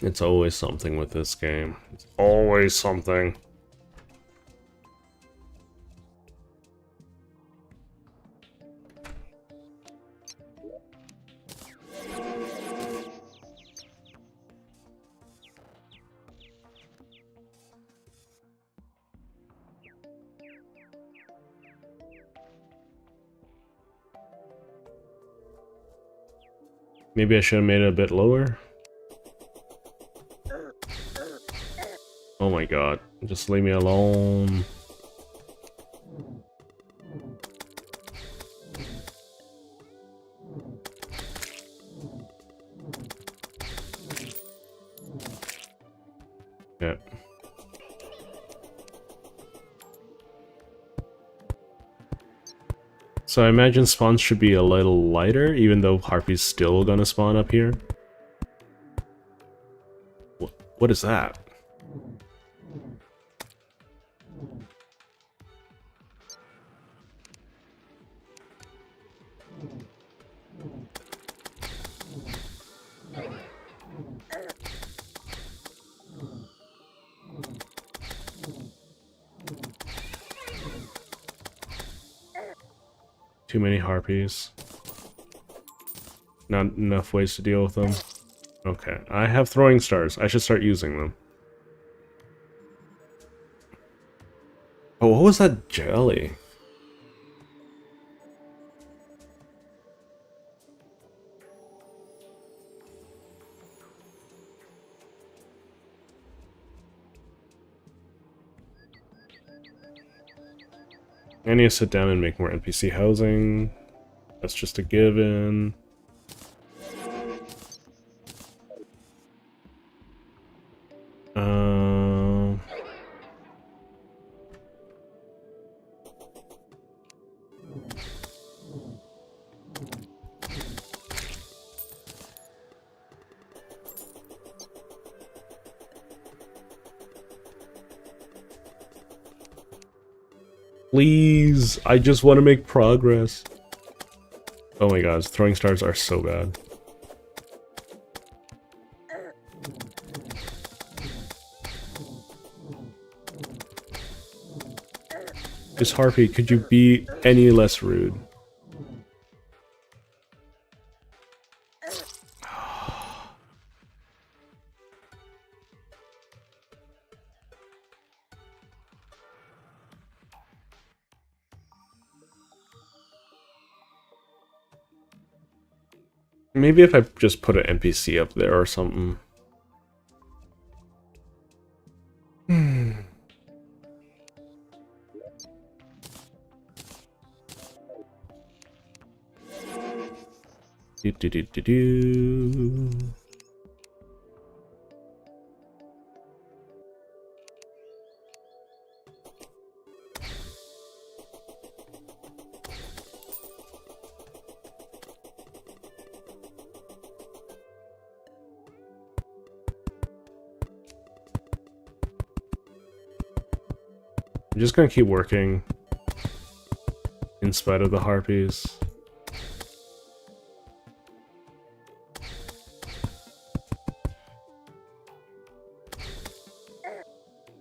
It's always something with this game. It's always something. Maybe I should have made it a bit lower. Oh my god, just leave me alone. Yeah. So I imagine spawns should be a little lighter, even though Harpy's still gonna spawn up here. What is that? Too many harpies. Not enough ways to deal with them. Okay, I have throwing stars. I should start using them. Oh, what was that jelly? I need to sit down and make more NPC housing. That's just a given. Please, I just want to make progress. Oh my god, throwing stars are so bad. Just Harpy, could you be any less rude? Maybe if I just put an NPC up there or something. Do. I'm just gonna keep working in spite of the harpies.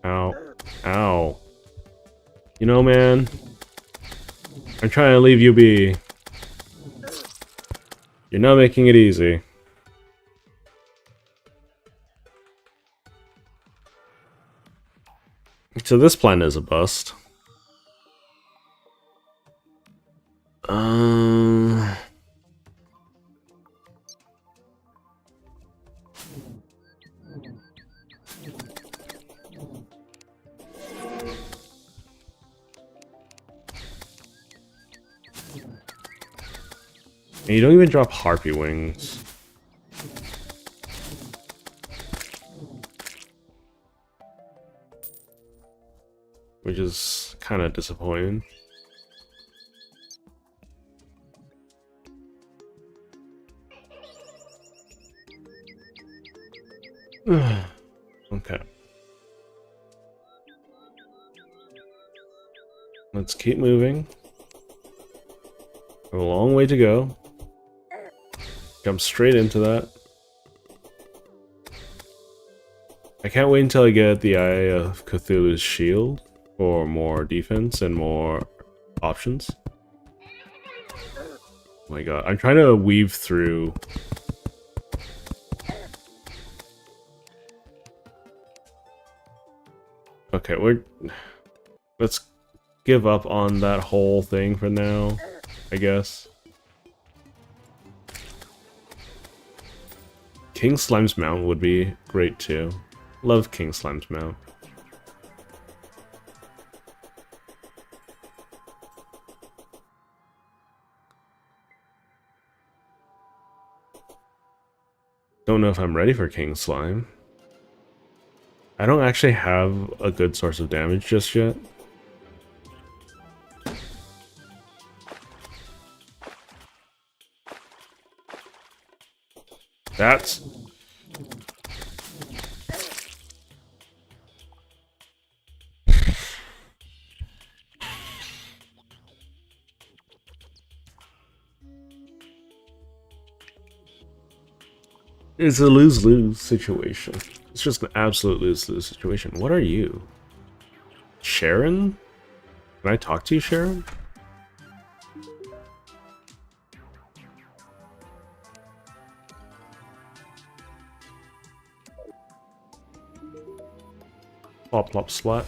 Ow. Ow. You know, man, I'm trying to leave you be. You're not making it easy. So this plan is a bust. And you don't even drop harpy wings. Which is kind of disappointing. Okay. Let's keep moving. A long way to go. Jump straight into that. I can't wait until I get the Eye of Cthulhu's shield for more defense and more options. Oh my god, I'm trying to weave through. Okay, let's give up on that whole thing for now, I guess. King Slime's mount would be great too. Love King Slime's mount. Don't know if I'm ready for King Slime. I don't actually have a good source of damage just yet. That's... It's a lose-lose situation. It's just an absolute lose-lose situation. What are you? Sharon? Can I talk to you, Sharon? Plop, plop, splat.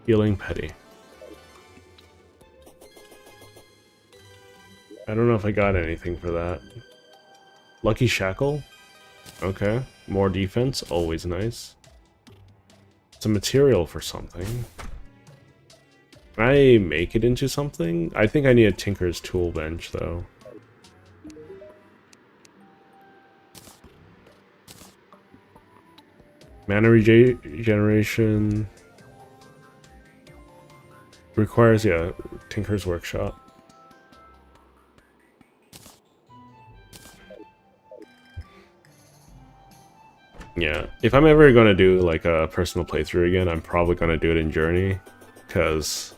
Healing petty. I don't know if I got anything for that. Lucky Shackle? Okay. More defense, always nice. It's a material for something. Can I make it into something? I think I need a Tinker's Tool Bench, though. Mana regeneration. Requires, yeah, Tinker's Workshop. Yeah, if I'm ever gonna do like a personal playthrough again, I'm probably gonna do it in Journey, because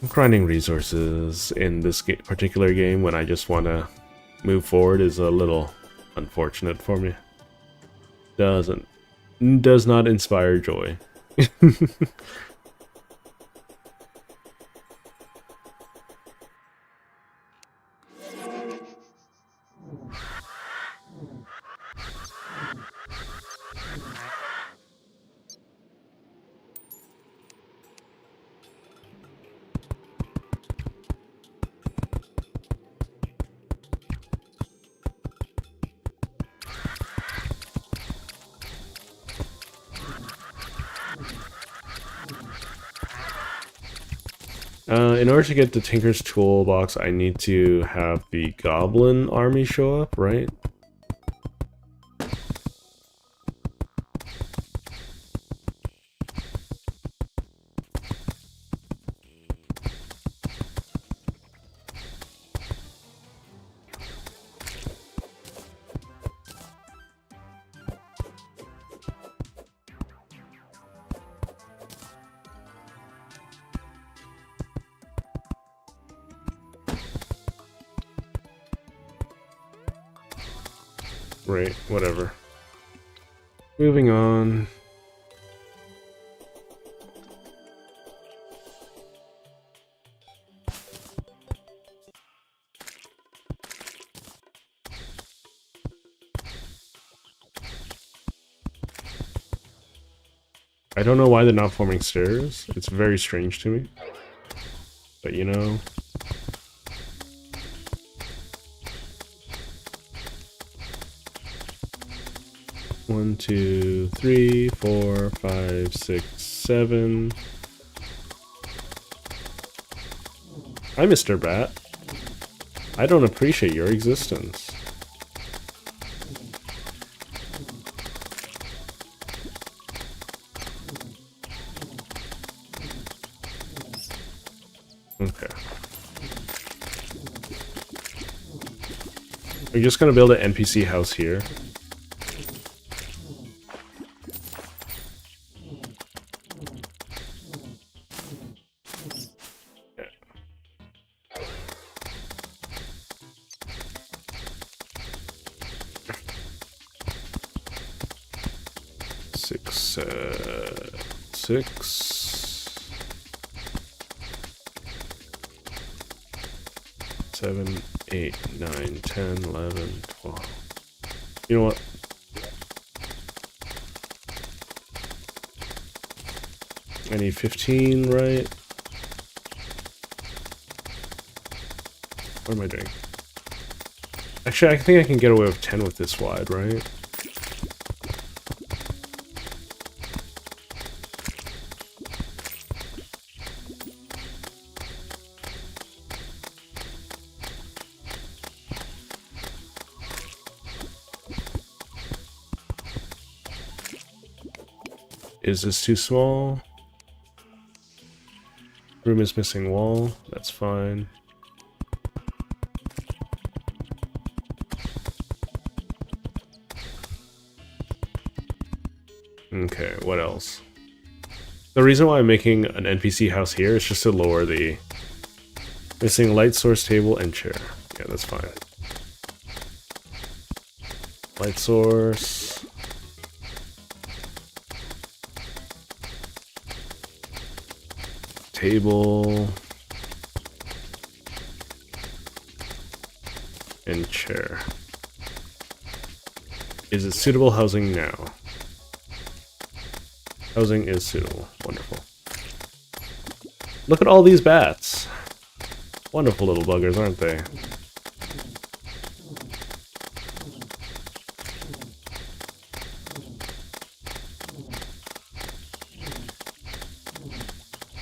grinding resources in this particular game when I just want to move forward is a little unfortunate for me. Does not inspire joy. In order to get the Tinker's Toolbox, I need to have the Goblin army show up, right? Great, whatever. Moving on. I don't know why they're not forming stairs. It's very strange to me. But you know... One, two, three, 4, 5, 6, 7. Hi, Mr. Bat. I don't appreciate your existence. Okay. We're just gonna build an NPC house here. Six, 7, 8, 9, 10, 11, 12. You know what? I need 15, right? What am I doing? Actually, I think I can get away with 10 with this wide, right? Is this too small? Room is missing wall. That's fine. Okay, what else? The reason why I'm making an NPC house here is just to lower the missing light source table and chair. Yeah, that's fine. Light source. Table. And chair. Is it suitable housing now? Housing is suitable. Wonderful. Look at all these bats. Wonderful little buggers, aren't they?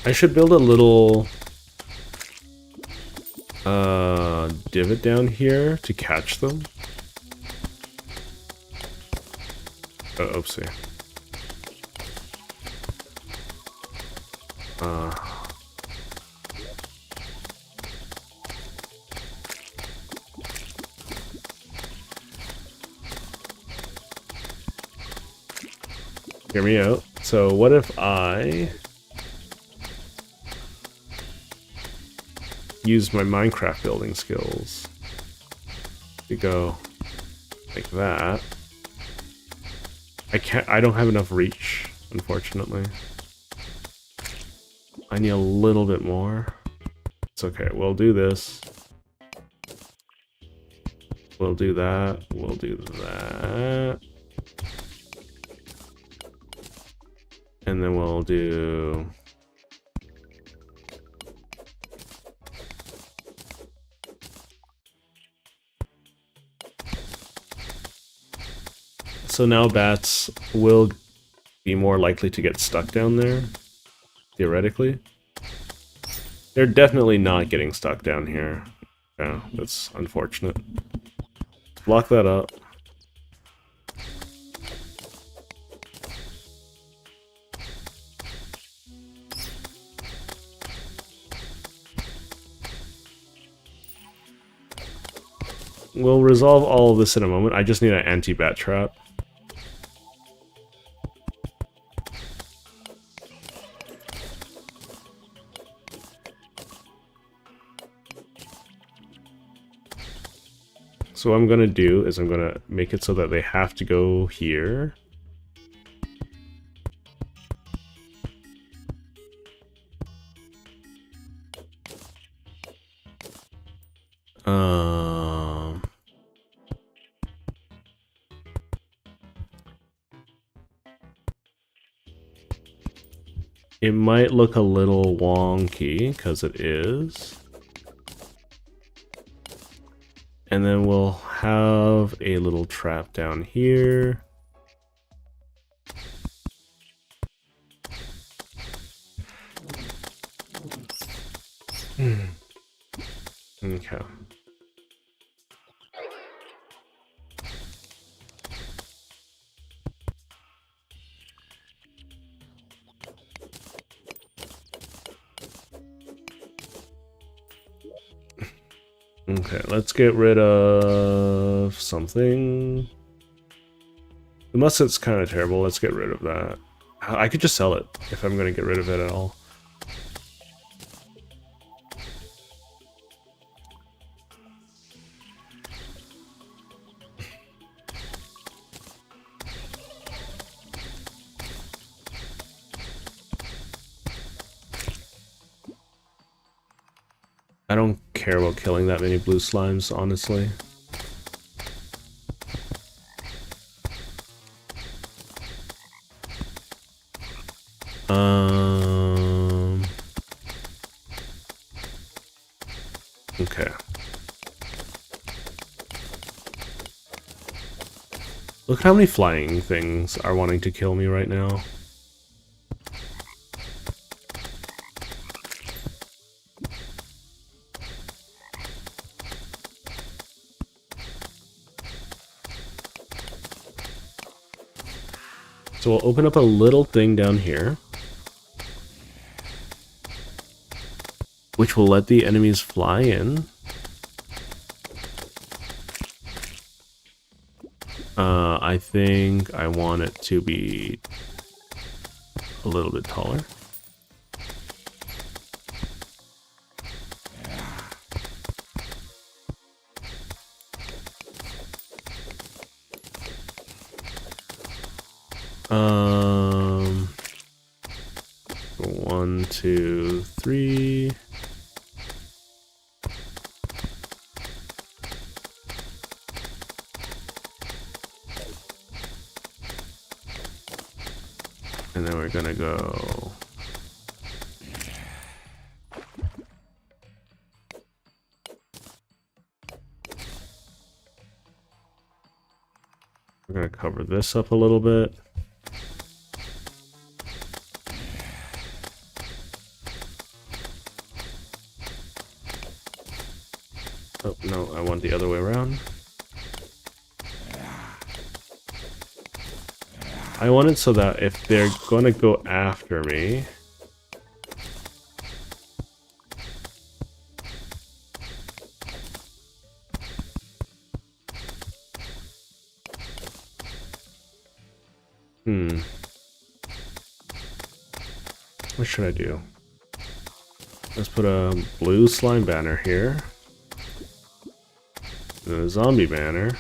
I should build a little divot down here to catch them. Oh, oopsie. Hear me out. So what if I use my Minecraft building skills to go like that? I don't have enough reach, unfortunately. I need a little bit more. It's okay, we'll do this. We'll do that. We'll do that. And then we'll do... So now bats will be more likely to get stuck down there, theoretically. They're definitely not getting stuck down here. Yeah, that's unfortunate. Block that up. We'll resolve all of this in a moment. I just need an anti-bat trap. So what I'm gonna do is I'm gonna make it so that they have to go here. It might look a little wonky, because it is. And then we'll have a little trap down here. Okay. Okay, let's get rid of something. The musket's kind of terrible. Let's get rid of that. I could just sell it if I'm going to get rid of it at all. I don't care about killing that many blue slimes, honestly. Okay. Look how many flying things are wanting to kill me right now. So we'll open up a little thing down here, which will let the enemies fly in. I think I want it to be a little bit taller. One, two, three. And then we're gonna go. We're gonna cover this up a little bit. Oh, no, I want the other way around. I want it so that if they're gonna go after me, what should I do? Let's put a blue slime banner here. And a zombie banner.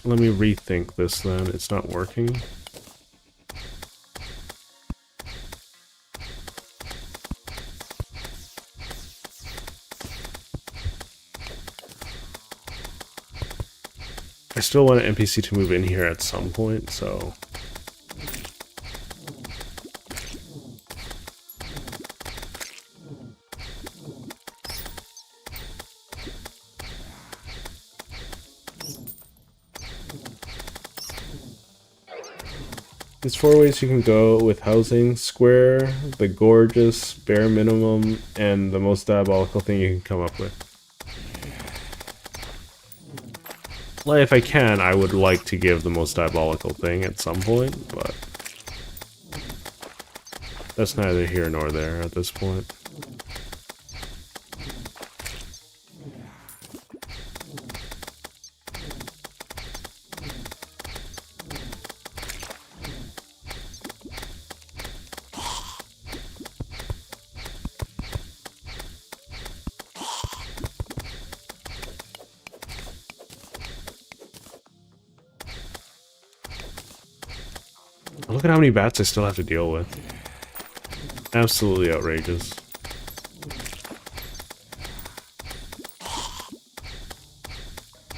Let me rethink this then. It's not working. I still want an NPC to move in here at some point, so... There's 4 ways you can go with housing: square, the gorgeous, bare minimum, and the most diabolical thing you can come up with. Well, if I can, I would like to give the most diabolical thing at some point, but that's neither here nor there at this point. Look at how many bats I still have to deal with. Absolutely outrageous.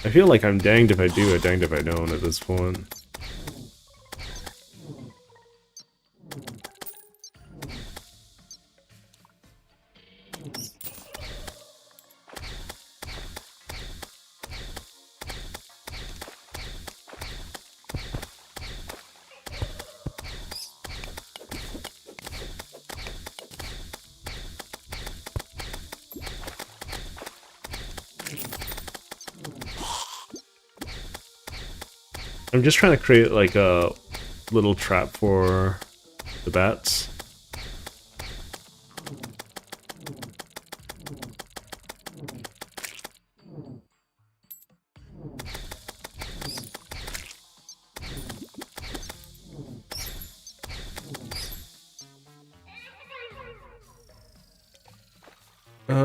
I feel like I'm danged if I do, danged if I don't at this point. I'm just trying to create like a little trap for the bats.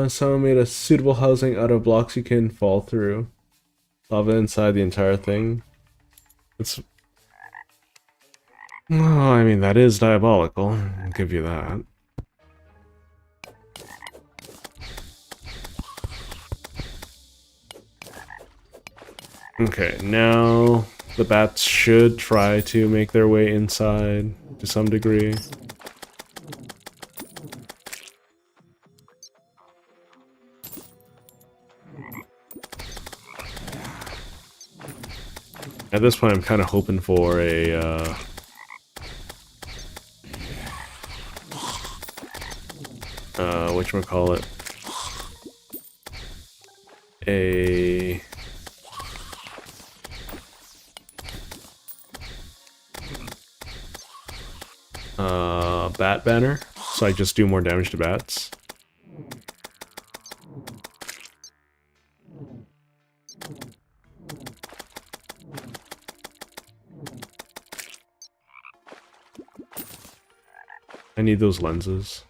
Someone made a suitable housing out of blocks you can fall through. Lava inside the entire thing. It's... Oh, I mean, that is diabolical. I'll give you that. Okay, now the bats should try to make their way inside to some degree. At this point, I'm kind of hoping for a, whatchamacallit? A... bat banner, so I just do more damage to bats. I need those lenses.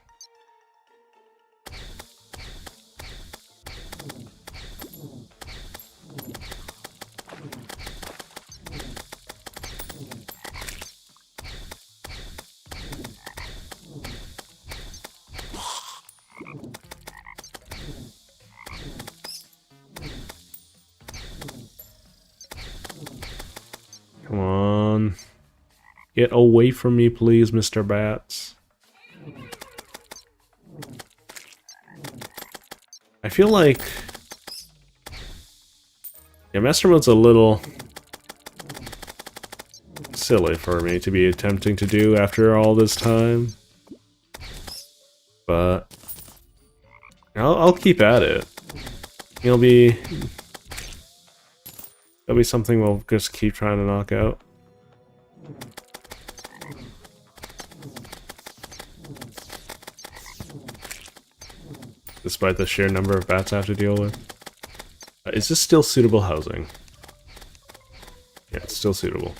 Come on. Get away from me, please, Mr. Bats. I feel like... yeah, Master Mode's a little... silly for me to be attempting to do after all this time. But... I'll keep at it. It'll be something we'll just keep trying to knock out. Despite the sheer number of bats I have to deal with. Is this still suitable housing? Yeah, it's still suitable.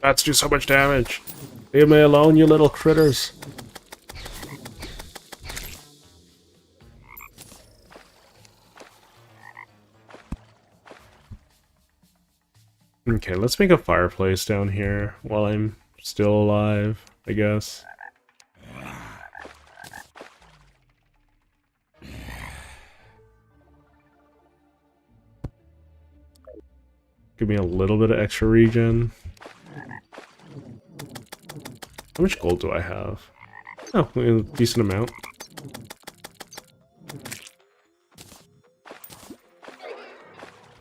Bats do so much damage. Leave me alone, you little critters. Okay, let's make a fireplace down here while I'm still alive, I guess. Give me a little bit of extra regen. How much gold do I have? Oh, a decent amount.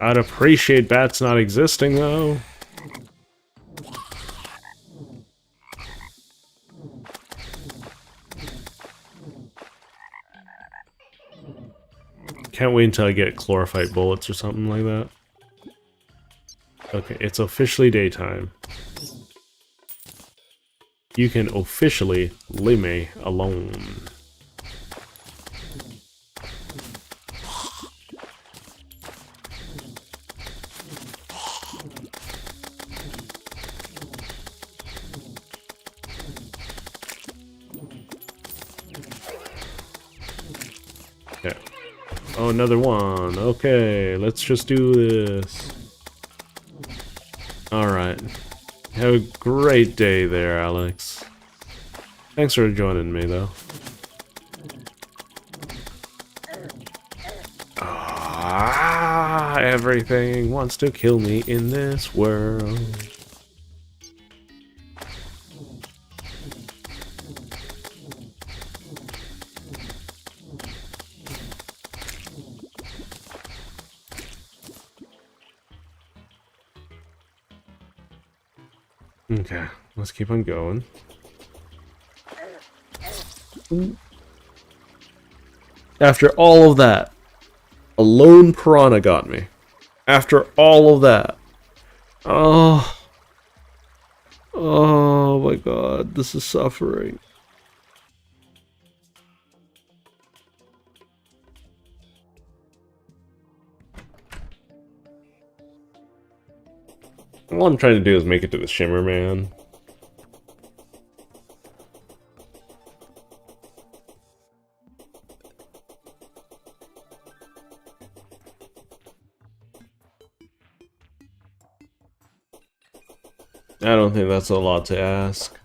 I'd appreciate bats not existing, though. Can't wait until I get chlorophyte bullets or something like that. Okay, it's officially daytime. You can officially leave me alone. Okay. Oh, another one. Okay, let's just do this. Alright. Have a great day there, Alex. Thanks for joining me, though. Ah, everything wants to kill me in this world. Okay, let's keep on going. After all of that, a lone piranha got me. After all of that. Oh. Oh my god, this is suffering. All I'm trying to do is make it to the Shimmer Man. I don't think that's a lot to ask.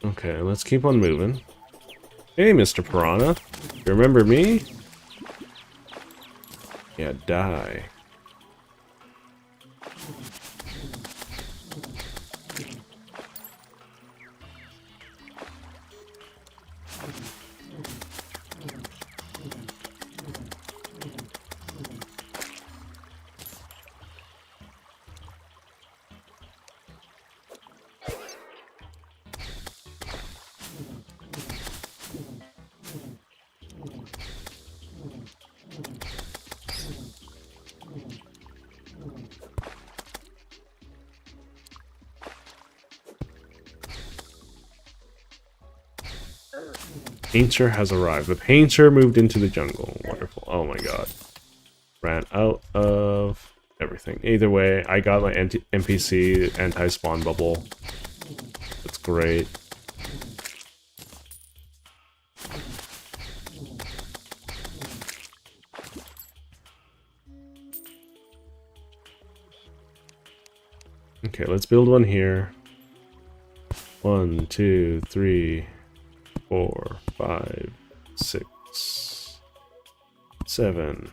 Okay, let's keep on moving. Hey, Mr. Piranha. You remember me? Yeah, die. Painter has arrived. The painter moved into the jungle. Wonderful. Oh my god. Ran out of everything. Either way, I got my NPC anti-spawn bubble. That's great. Okay, let's build one here. 1, 2, 3, 4, 5, 6, 7.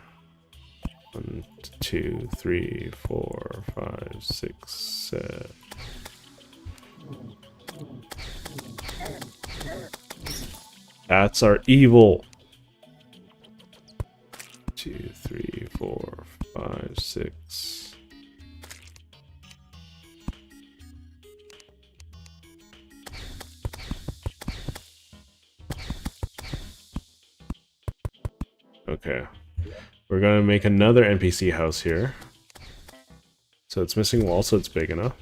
1, 2, 3, 4, 5, 6, 7. Bats are evil. 2, 3, 4, 5, 6. Okay. We're gonna make another NPC house here. So it's missing walls, so it's big enough.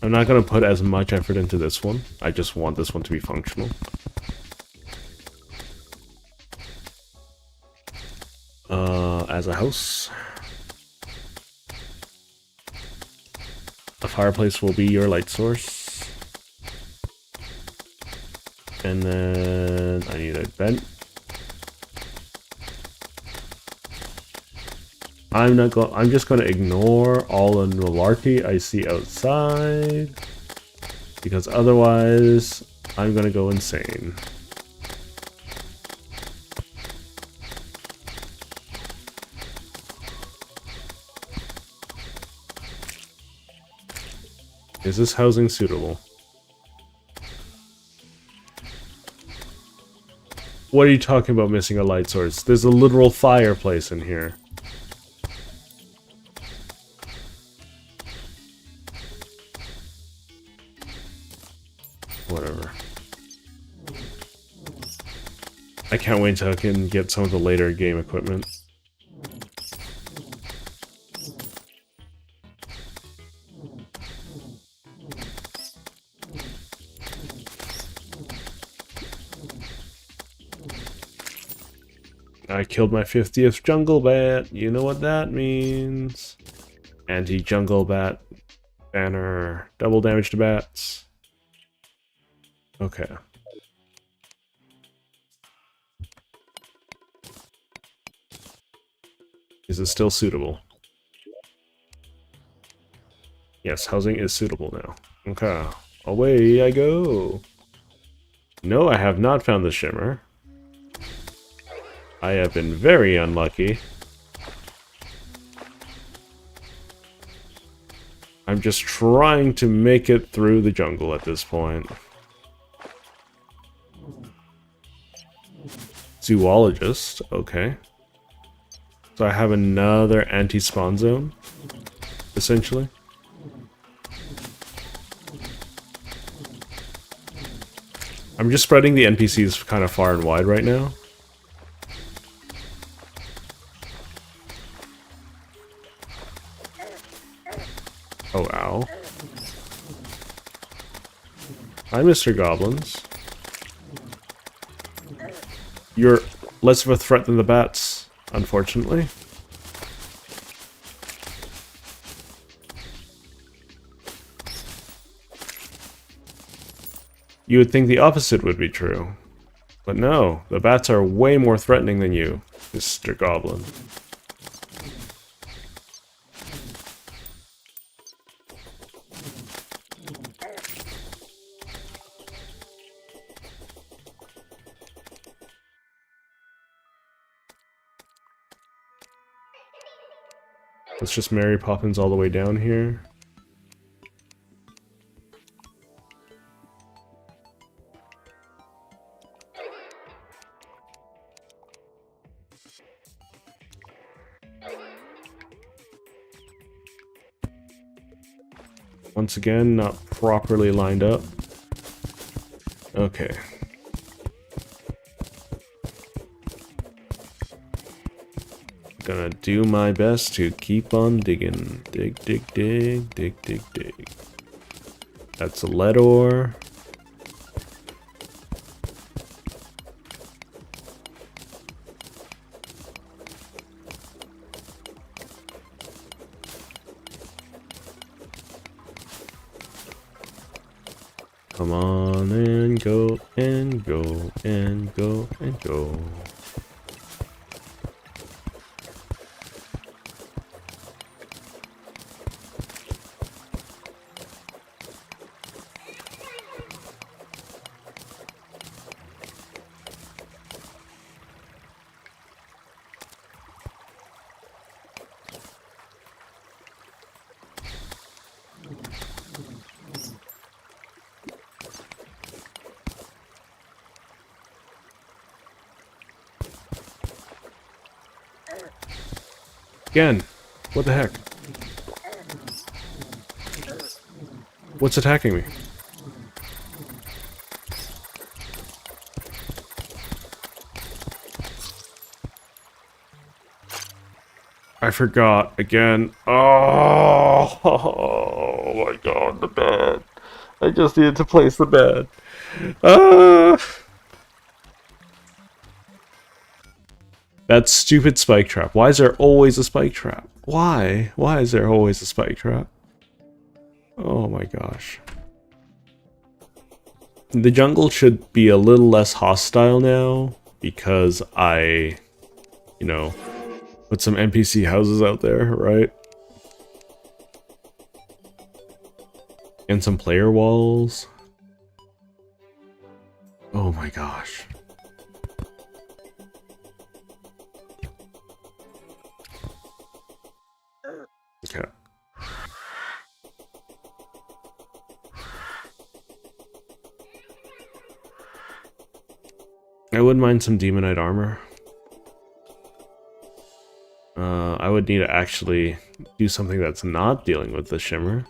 I'm not gonna put as much effort into this one. I just want this one to be functional. As a house. fireplace will be your light source. And then I need a vent. I'm just gonna ignore all the malarkey I see outside, because otherwise I'm gonna go insane. Is this housing suitable? What are you talking about missing a light source? There's a literal fireplace in here. Whatever. I can't wait till I can get some of the later game equipment. I killed my 50th jungle bat. You know what that means. Anti-jungle bat banner. Double damage to bats. Okay. Is it still suitable? Yes, housing is suitable now. Okay. Away I go. No, I have not found the shimmer. I have been very unlucky. I'm just trying to make it through the jungle at this point. Zoologist, okay. So I have another anti-spawn zone, essentially. I'm just spreading the NPCs kind of far and wide right now. Oh, ow. Hi, Mr. Goblins. You're less of a threat than the bats, unfortunately. You would think the opposite would be true. But no, the bats are way more threatening than you, Mr. Goblin. Let's just Mary Poppins all the way down here. Once again, not properly lined up. Okay. Gonna do my best to keep on digging. Dig, dig, dig, dig, dig, dig. That's a lead ore. Come on and go and go and go and go. Again, what the heck? What's attacking me? I forgot again. Oh, oh my god, the bed. I just needed to place the bed. That stupid spike trap. Why is there always a spike trap? Why? Why is there always a spike trap? Oh my gosh. The jungle should be a little less hostile now because I, you know, put some NPC houses out there, right? And some player walls. Oh my gosh. Okay. I wouldn't mind some Demonite armor. I would need to actually do something that's not dealing with the shimmer.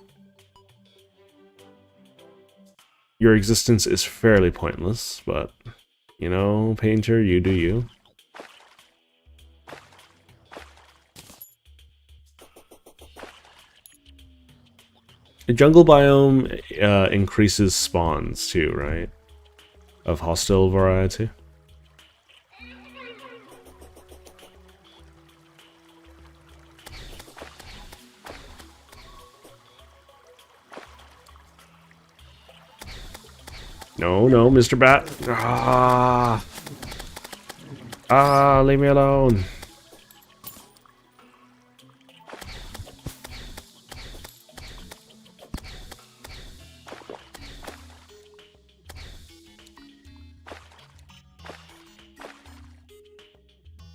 Your existence is fairly pointless, but, you know, Painter, you do you. The jungle biome increases spawns too, right? Of hostile variety. No, no, Mr. Bat. Ah. Ah, leave me alone.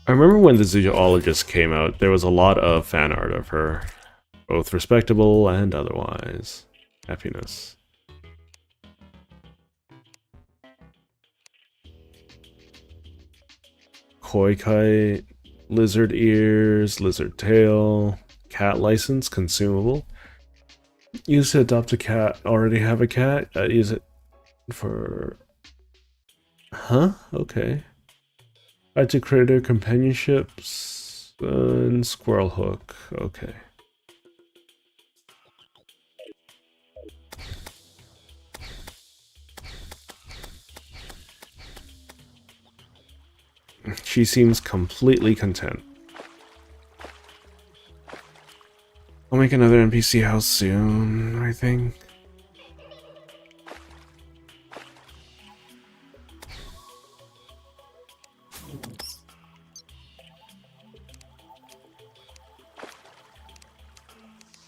I remember when the zoologist came out, there was a lot of fan art of her. Both respectable and otherwise. Happiness. Koi kite, lizard ears, lizard tail, cat license, consumable. Use to adopt a cat. Already have a cat? Use it for... Huh? Okay. Add to critter companionships and squirrel hook. Okay. She seems completely content. I'll make another NPC house soon, I think.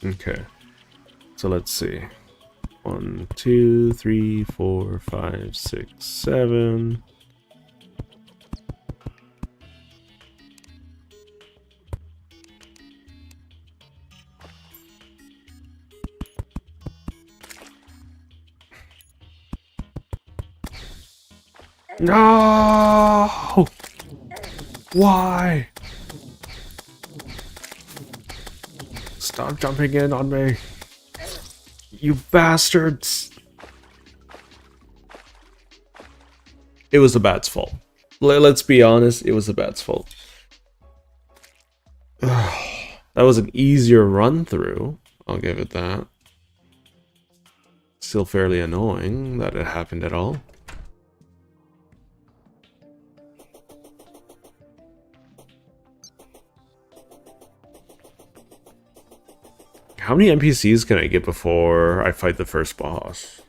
Okay. So let's see. 1, 2, 3, 4, 5, 6, 7. No! Why? Stop jumping in on me. You bastards. It was the bat's fault. Let's be honest, it was the bat's fault. That was an easier run through. I'll give it that. Still fairly annoying that it happened at all. How many NPCs can I get before I fight the first boss?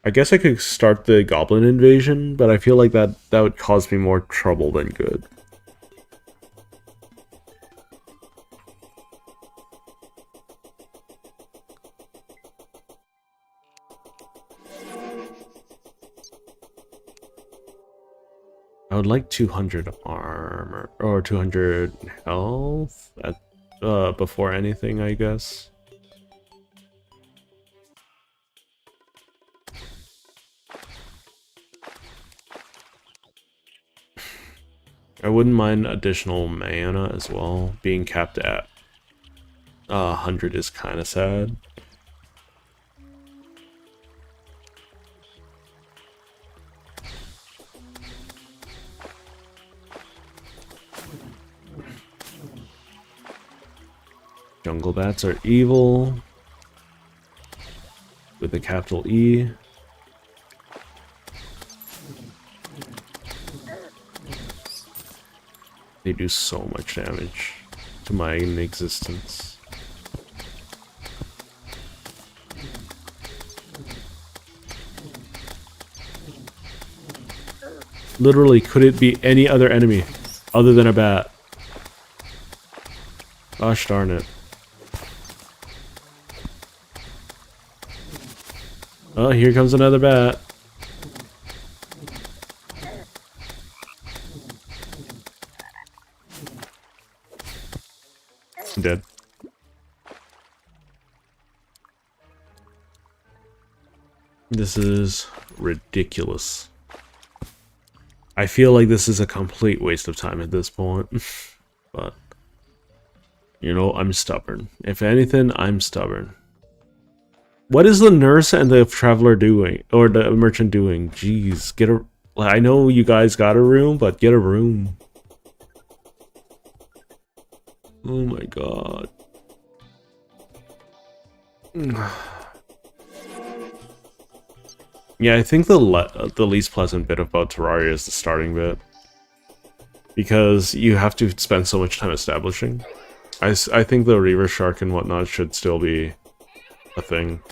I guess I could start the goblin invasion, but I feel like that would cause me more trouble than good. I would like 200 armor, or 200 health at before anything, I guess. I wouldn't mind additional mana as well. Being capped at 100 is kind of sad. Jungle bats are evil. With a capital E. They do so much damage to my existence. Literally, could it be any other enemy other than a bat? Gosh darn it. Oh, here comes another bat. I'm dead. This is ridiculous. I feel like this is a complete waste of time at this point. But, you know, I'm stubborn. If anything, I'm stubborn. What is the nurse and the traveler doing? Or the merchant doing? Jeez, get a... I know you guys got a room, but get a room. Oh my god. Yeah, I think the least pleasant bit about Terraria is the starting bit. Because you have to spend so much time establishing. I think the Reaver Shark and whatnot should still be a thing.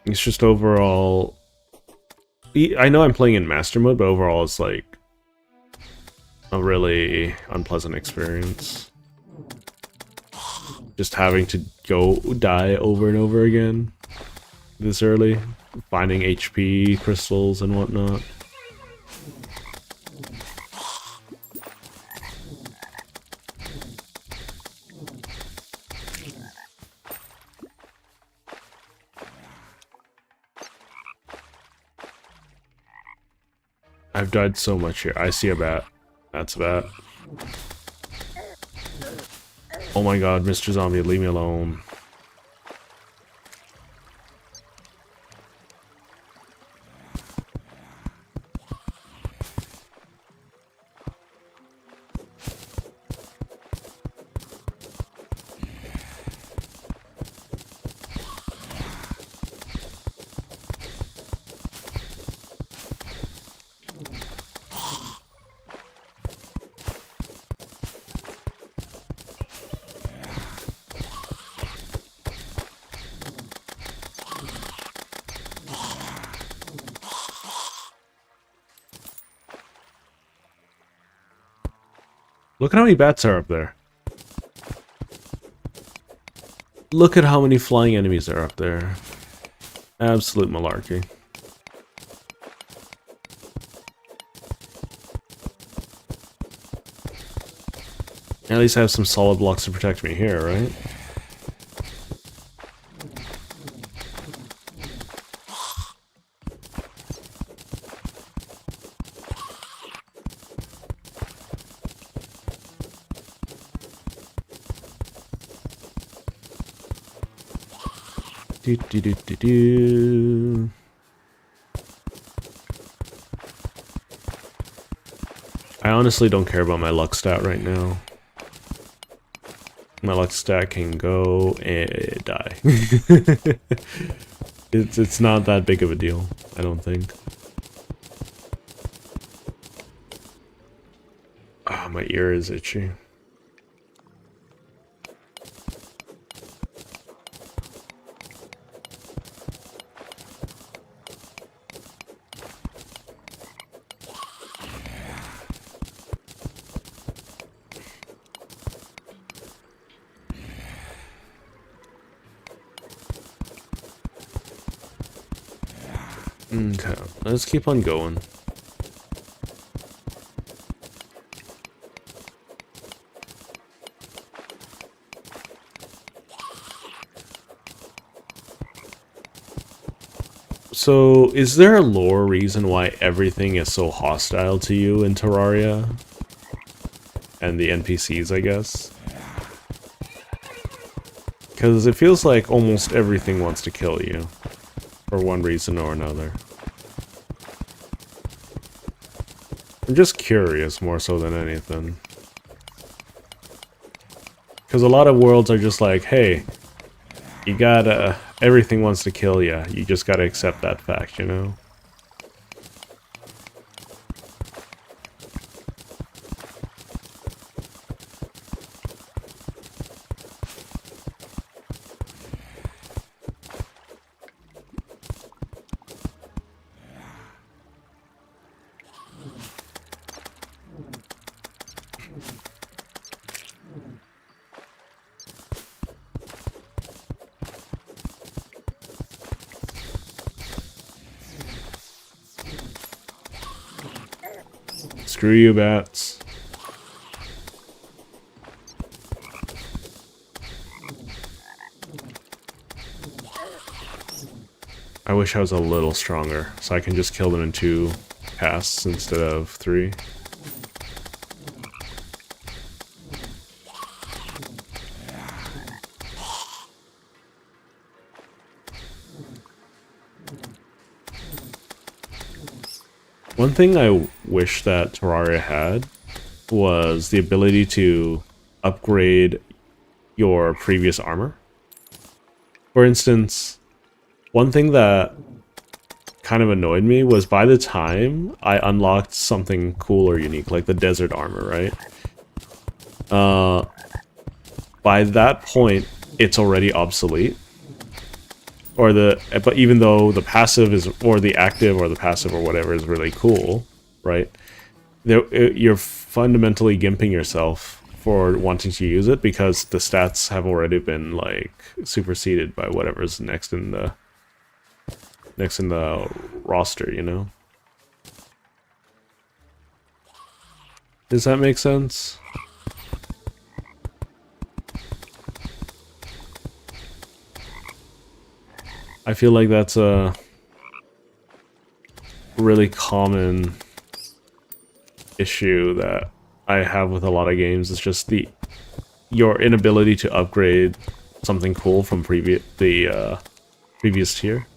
It's just overall... I know I'm playing in Master Mode, but overall it's like a really unpleasant experience. Just having to go die over and over again this early. Finding HP crystals and whatnot. I've died so much here. I see a bat. That's a bat. Oh my god, Mr. Zombie, leave me alone. Look at how many bats are up there. Look at how many flying enemies are up there. Absolute malarkey. At least I have some solid blocks to protect me here, right? Do, do, do, do, do. I honestly don't care about my luck stat right now. My luck stat can go and die. It's not that big of a deal, I don't think. Ah, my ear is itchy. Okay, let's keep on going. So, is there a lore reason why everything is so hostile to you in Terraria? And the NPCs, I guess? Because it feels like almost everything wants to kill you. For one reason or another. I'm just curious more so than anything. Because a lot of worlds are just like, hey, you gotta... everything wants to kill you. You just gotta accept that fact, you know? Screw you, bats. I wish I was a little stronger, so I can just kill them in 2 casts instead of 3. One thing I wish that Terraria had was the ability to upgrade your previous armor. For instance, one thing that kind of annoyed me was by the time I unlocked something cool or unique, like the desert armor, right? By that point, it's already obsolete. But even though the passive is, or the active or the passive or whatever is really cool, right? You're fundamentally gimping yourself for wanting to use it because the stats have already been like superseded by whatever's next in the roster, you know? Does that make sense? I feel like that's a really common issue that I have with a lot of games. It's just your inability to upgrade something cool from previous tier.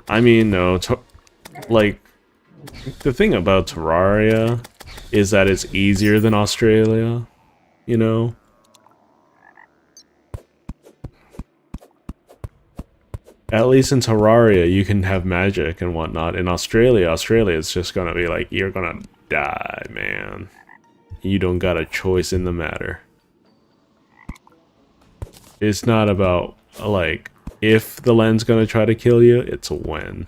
I mean, no, like, the thing about Terraria is that it's easier than Australia, you know? At least in Terraria, you can have magic and whatnot. In Australia, it's just gonna be like, you're gonna die, man. You don't got a choice in the matter. It's not about, like, if the land's gonna try to kill you, it's when.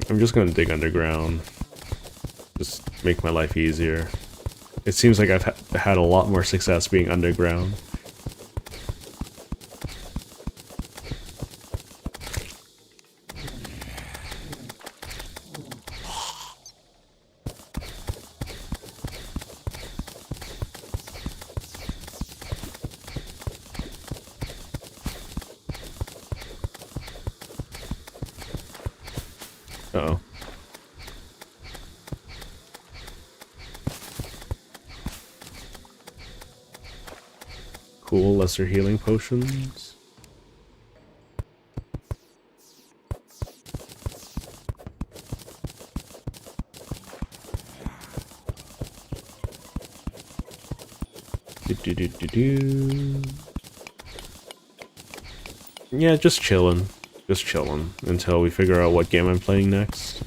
I'm just gonna dig underground. Just make my life easier. It seems like I've had a lot more success being underground. Uh-oh. Cool, lesser healing potions. Yeah, just chilling. Just chilling until we figure out what game I'm playing next.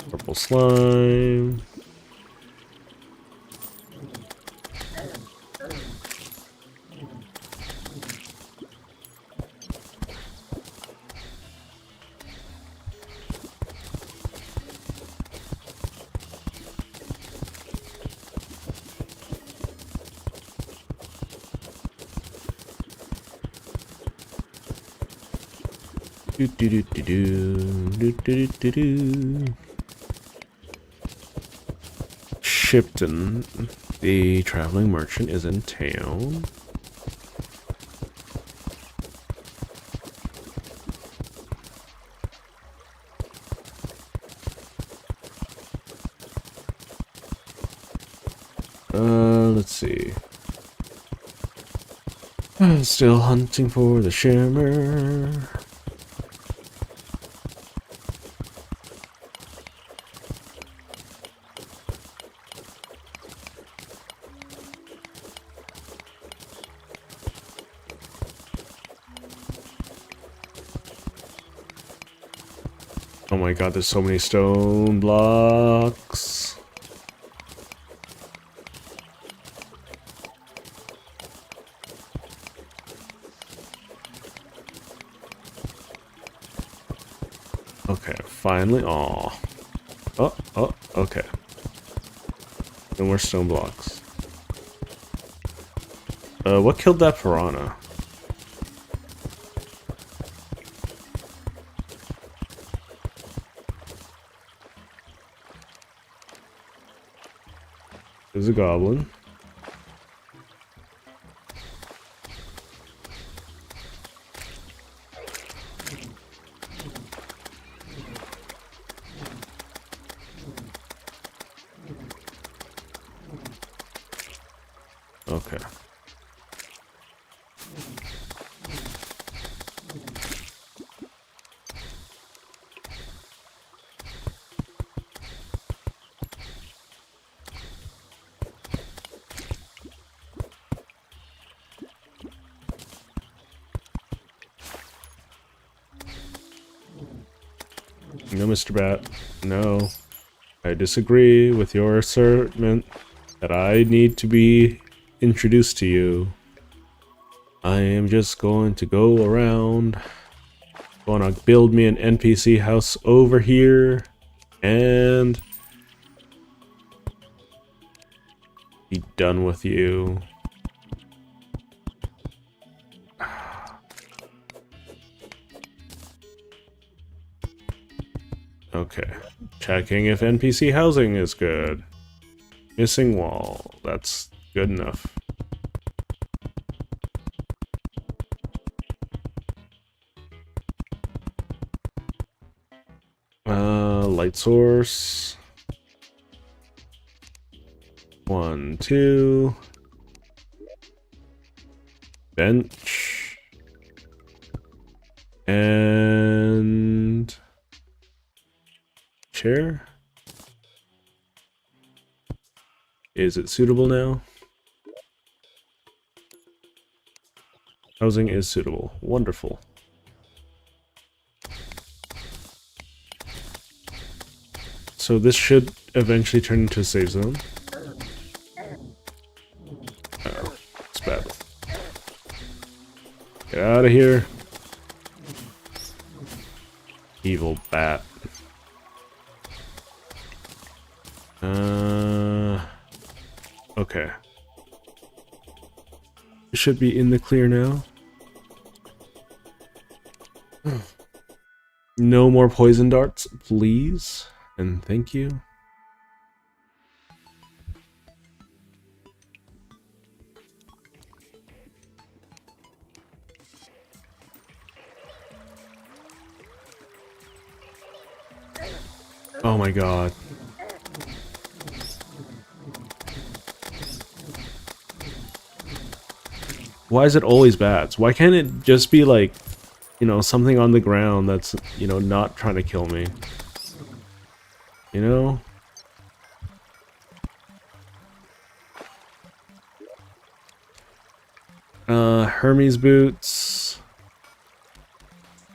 Purple slime. Do do do do do do do do do. Shipton, the traveling merchant, is in town. Let's see. Still hunting for the shimmer. Oh my god, there's so many stone blocks. Okay, finally. Aw. Oh, okay. No more stone blocks. What killed that piranha? There's a goblin. Okay. No, Mr. Bat. No. I disagree with your assertion that I need to be introduced to you. I am just going to go around. Gonna build me an NPC house over here. And be done with you. Okay. Checking if NPC housing is good. Missing wall. That's good enough. Light source. 1, 2. Bench. And chair. Is it suitable now? Housing is suitable. Wonderful. So this should eventually turn into a save zone. Uh-oh. It's bad. Get out of here. Evil bat. Okay. It should be in the clear now. No more poison darts, please. And thank you. Oh my god. Why is it always bats? Why can't it just be like, you know, something on the ground that's, you know, not trying to kill me? You know? Hermes boots.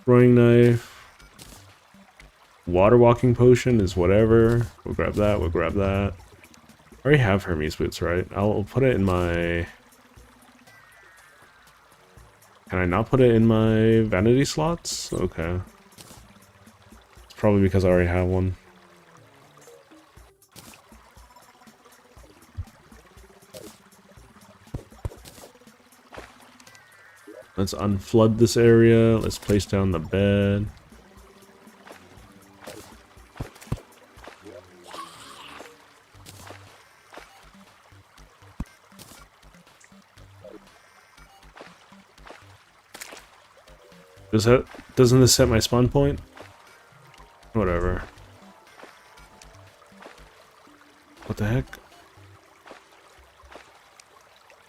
Throwing knife. Water walking potion is whatever. We'll grab that, we'll grab that. I already have Hermes boots, right? I'll put it in my... Can I not put it in my vanity slots? Okay. It's probably because I already have one. Let's unflood this area. Let's place down the bed. Doesn't this set my spawn point? Whatever. What the heck?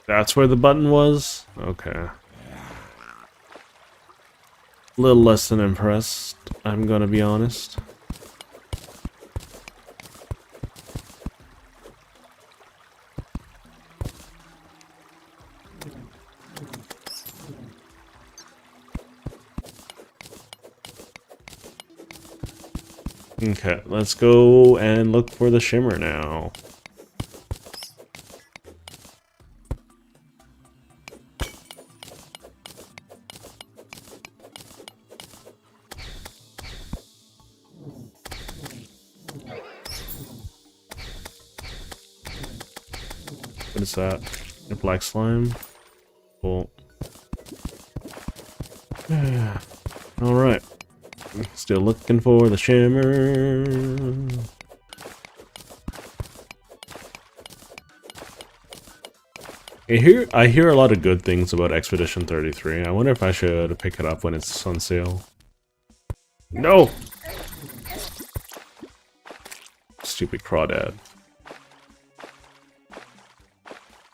That's where the button was? Okay. A little less than impressed, I'm gonna be honest. Okay, let's go and look for the shimmer now. What is that? A black slime? Cool. Alright. Still looking for the shimmer. I hear a lot of good things about Expedition 33. I wonder if I should pick it up when it's on sale. No! Stupid crawdad.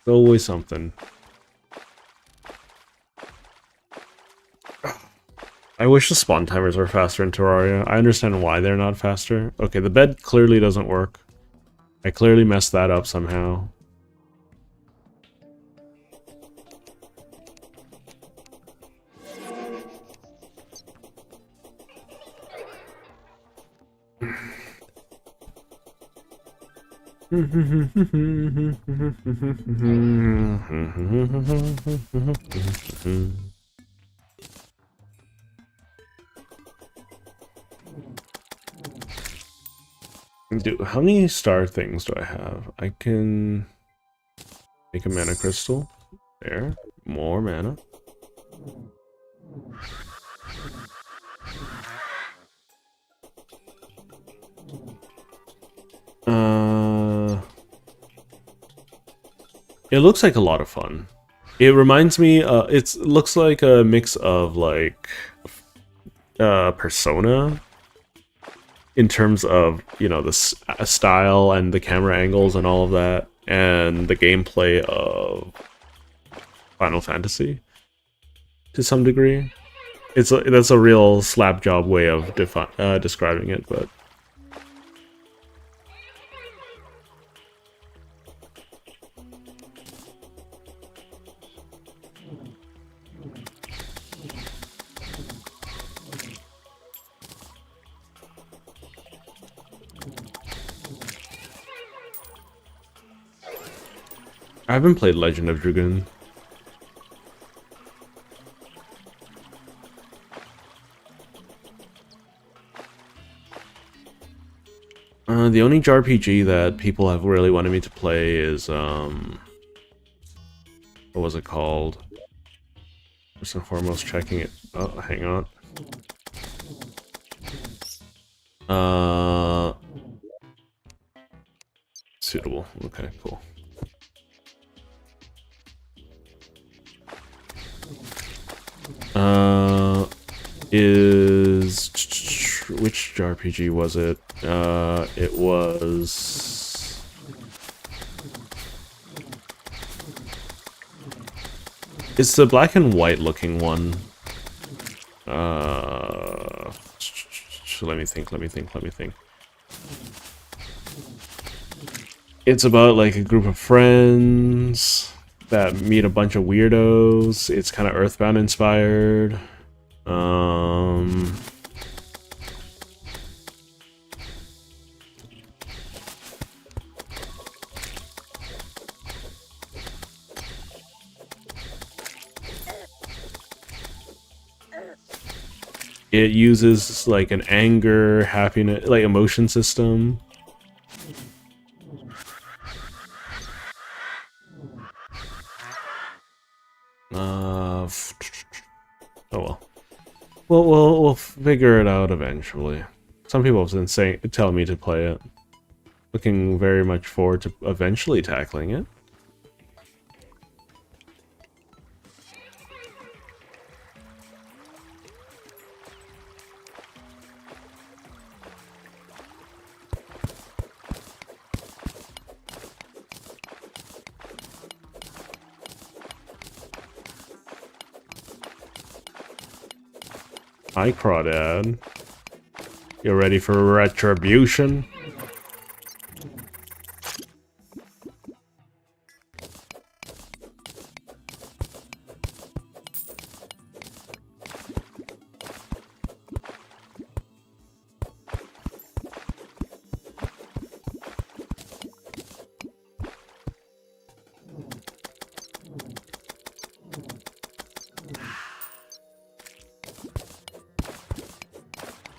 There's always something. I wish the spawn timers were faster in Terraria. I understand why they're not faster. Okay, the bed clearly doesn't work. I clearly messed that up somehow. Dude, how many star things do I have? I can make a mana crystal. There. More mana. It looks like a lot of fun. It reminds me, it looks like a mix of like Persona in terms of, you know, the style and the camera angles and all of that, and the gameplay of Final Fantasy to some degree. That's a real slap job way of describing it, but I haven't played Legend of Dragoon. The only JRPG that people have really wanted me to play is, what was it called? First and foremost, checking it. Oh, hang on. Suitable. Okay, cool. Which JRPG was it? It was... It's the black and white looking one. Let me think. It's about like a group of friends that meet a bunch of weirdos. It's kind of Earthbound inspired. It uses like an anger, happiness, like emotion system. Oh well. We'll figure it out eventually. Some people have been telling me to play it. Looking very much forward to eventually tackling it. Hi, Crawdad. You ready for retribution?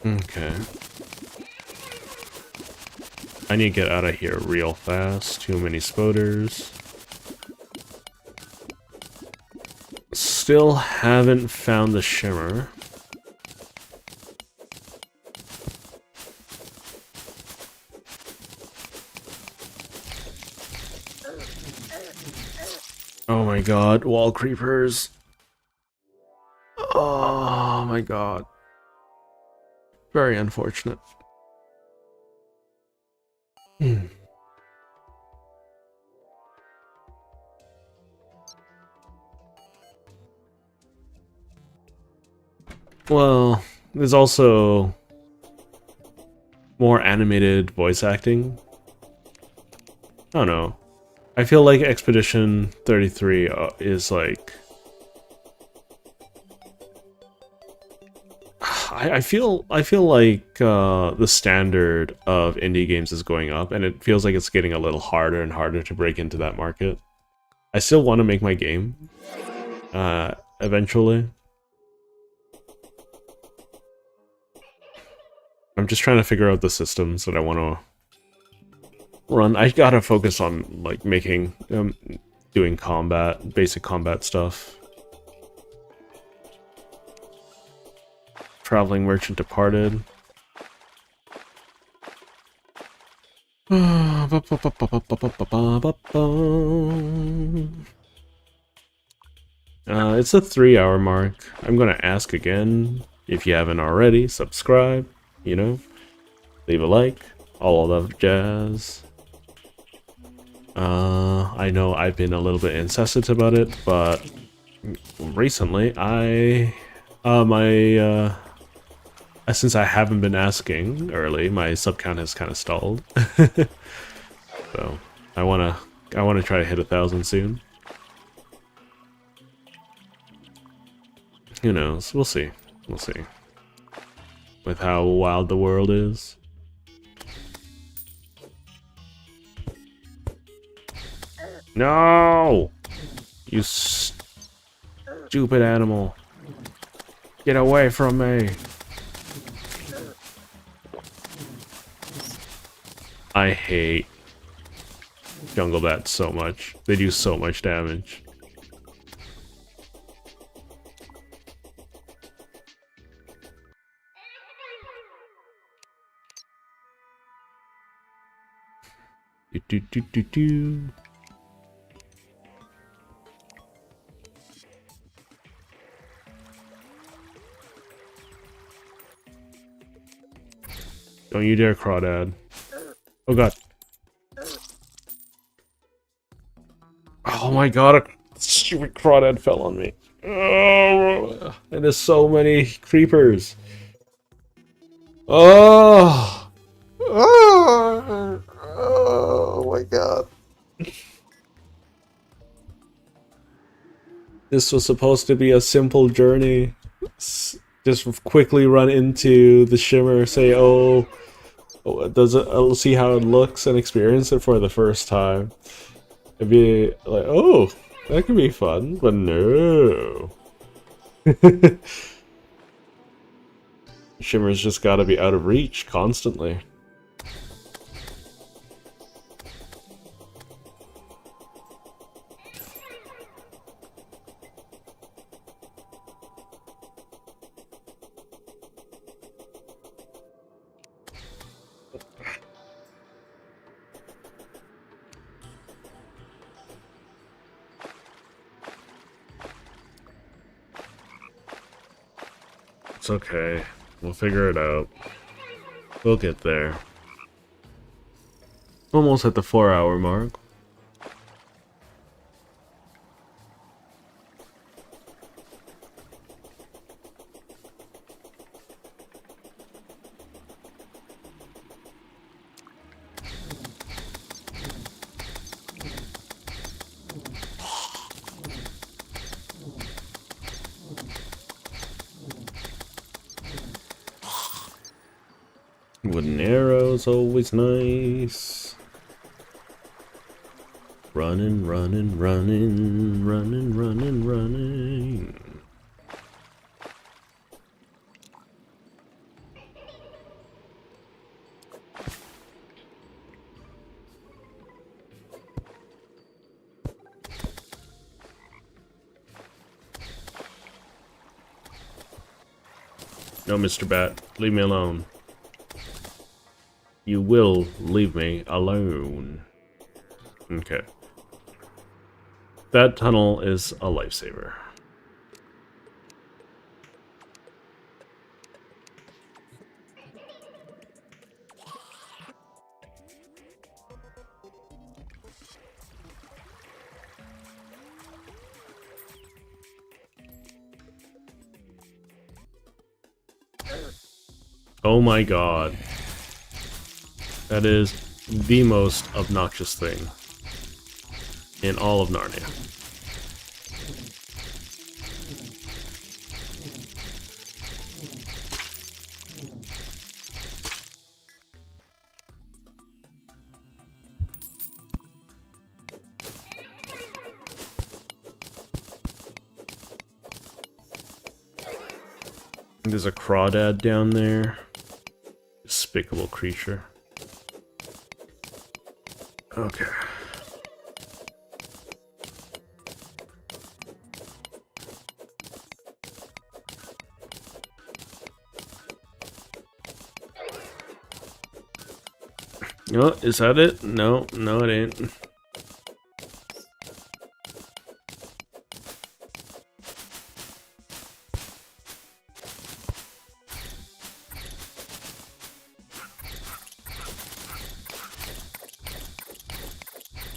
Okay. I need to get out of here real fast. Too many spoders. Still haven't found the shimmer. Oh my god, wall creepers. Oh my god. Very unfortunate. Well, there's also more animated voice acting. I don't know. I feel like Expedition 33 is like... I feel like the standard of indie games is going up, and it feels like it's getting a little harder and harder to break into that market. I still want to make my game, eventually. I'm just trying to figure out the systems that I want to run. I gotta focus on like making, doing combat, basic combat stuff. Traveling Merchant departed. It's a 3-hour mark. I'm gonna ask again, if you haven't already, subscribe, you know, leave a like, all of that jazz. I know I've been a little bit incessant about it, but recently since I haven't been asking early, my sub count has kind of stalled. So I wanna try to hit 1,000 soon. Who knows? We'll see. We'll see. With how wild the world is. No! You stupid animal. Get away from me. I hate jungle bats so much. They do so much damage. Do do do do do. Don't you dare crawdad. Oh god. Oh my god, a stupid crawdad fell on me. Oh, and there's so many creepers. Oh, oh my god. This was supposed to be a simple journey. Just quickly run into the shimmer, say, oh, does it? I'll see how it looks and experience it for the first time. It'd be like, oh, that could be fun, but no. Shimmer's just gotta be out of reach constantly. It's okay. We'll figure it out. We'll get there. Almost at the 4-hour mark. Wooden arrows, always nice. Running, running, running, running, running, running. No, Mr. Bat. Leave me alone. You will leave me alone. Okay. That tunnel is a lifesaver. Oh my god. That is the most obnoxious thing in all of Narnia. There's a crawdad down there. Despicable creature. Okay. Oh, is that it? No, no it ain't.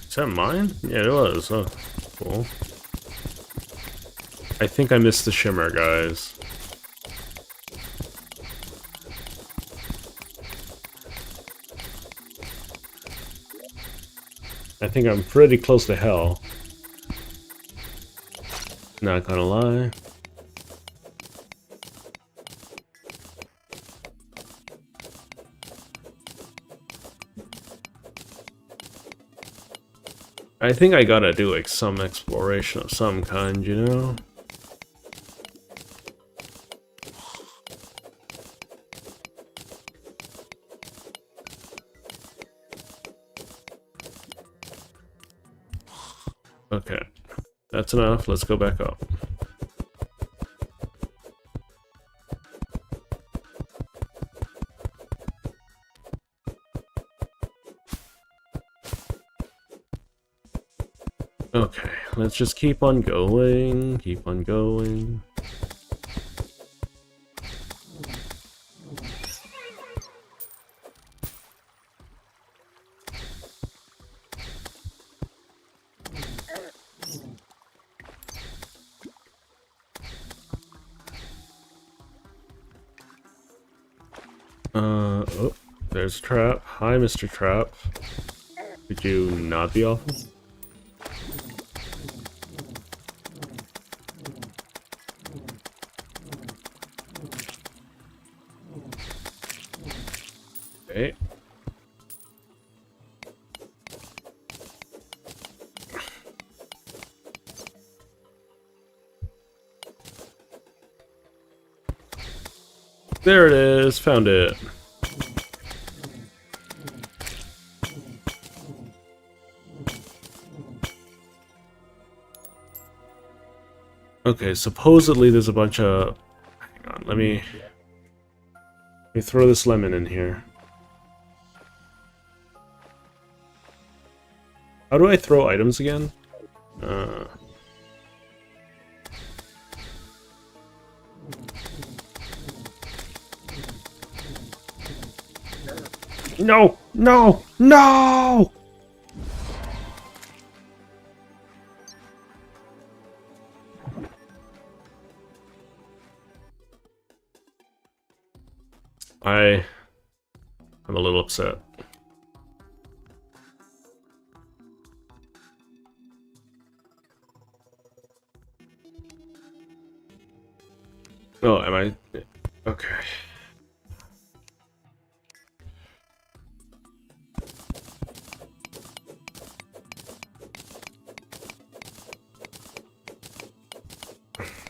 Is that mine? Yeah, it was. Oh, cool. I think I missed the shimmer, guys. I think I'm pretty close to hell. Not gonna lie. I think I gotta do like some exploration of some kind, you know? Okay, that's enough. Let's go back up. Okay, let's just keep on going, keep on going. Oh, there's a trap. Hi, Mr. Trap. Could you not be awful? Okay. There it is, found it. Okay, supposedly there's a bunch of... Hang on, let me throw this lemon in here. How do I throw items again? No! No! No! I'm a little upset. Oh, am I? Okay.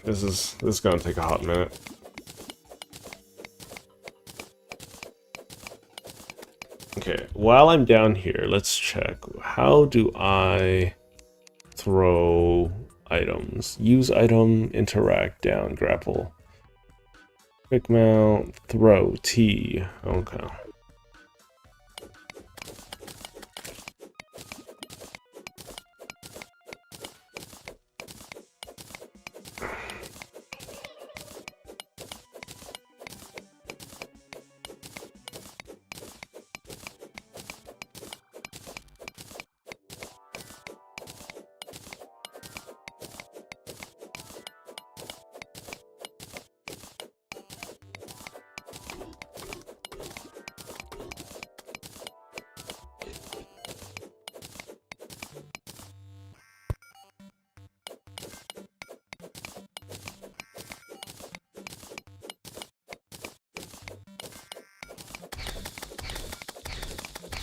This is gonna take a hot minute. Okay, while I'm down here, let's check. How do I throw items? Use item, interact, down, grapple. Quick mount, throw, T. Okay.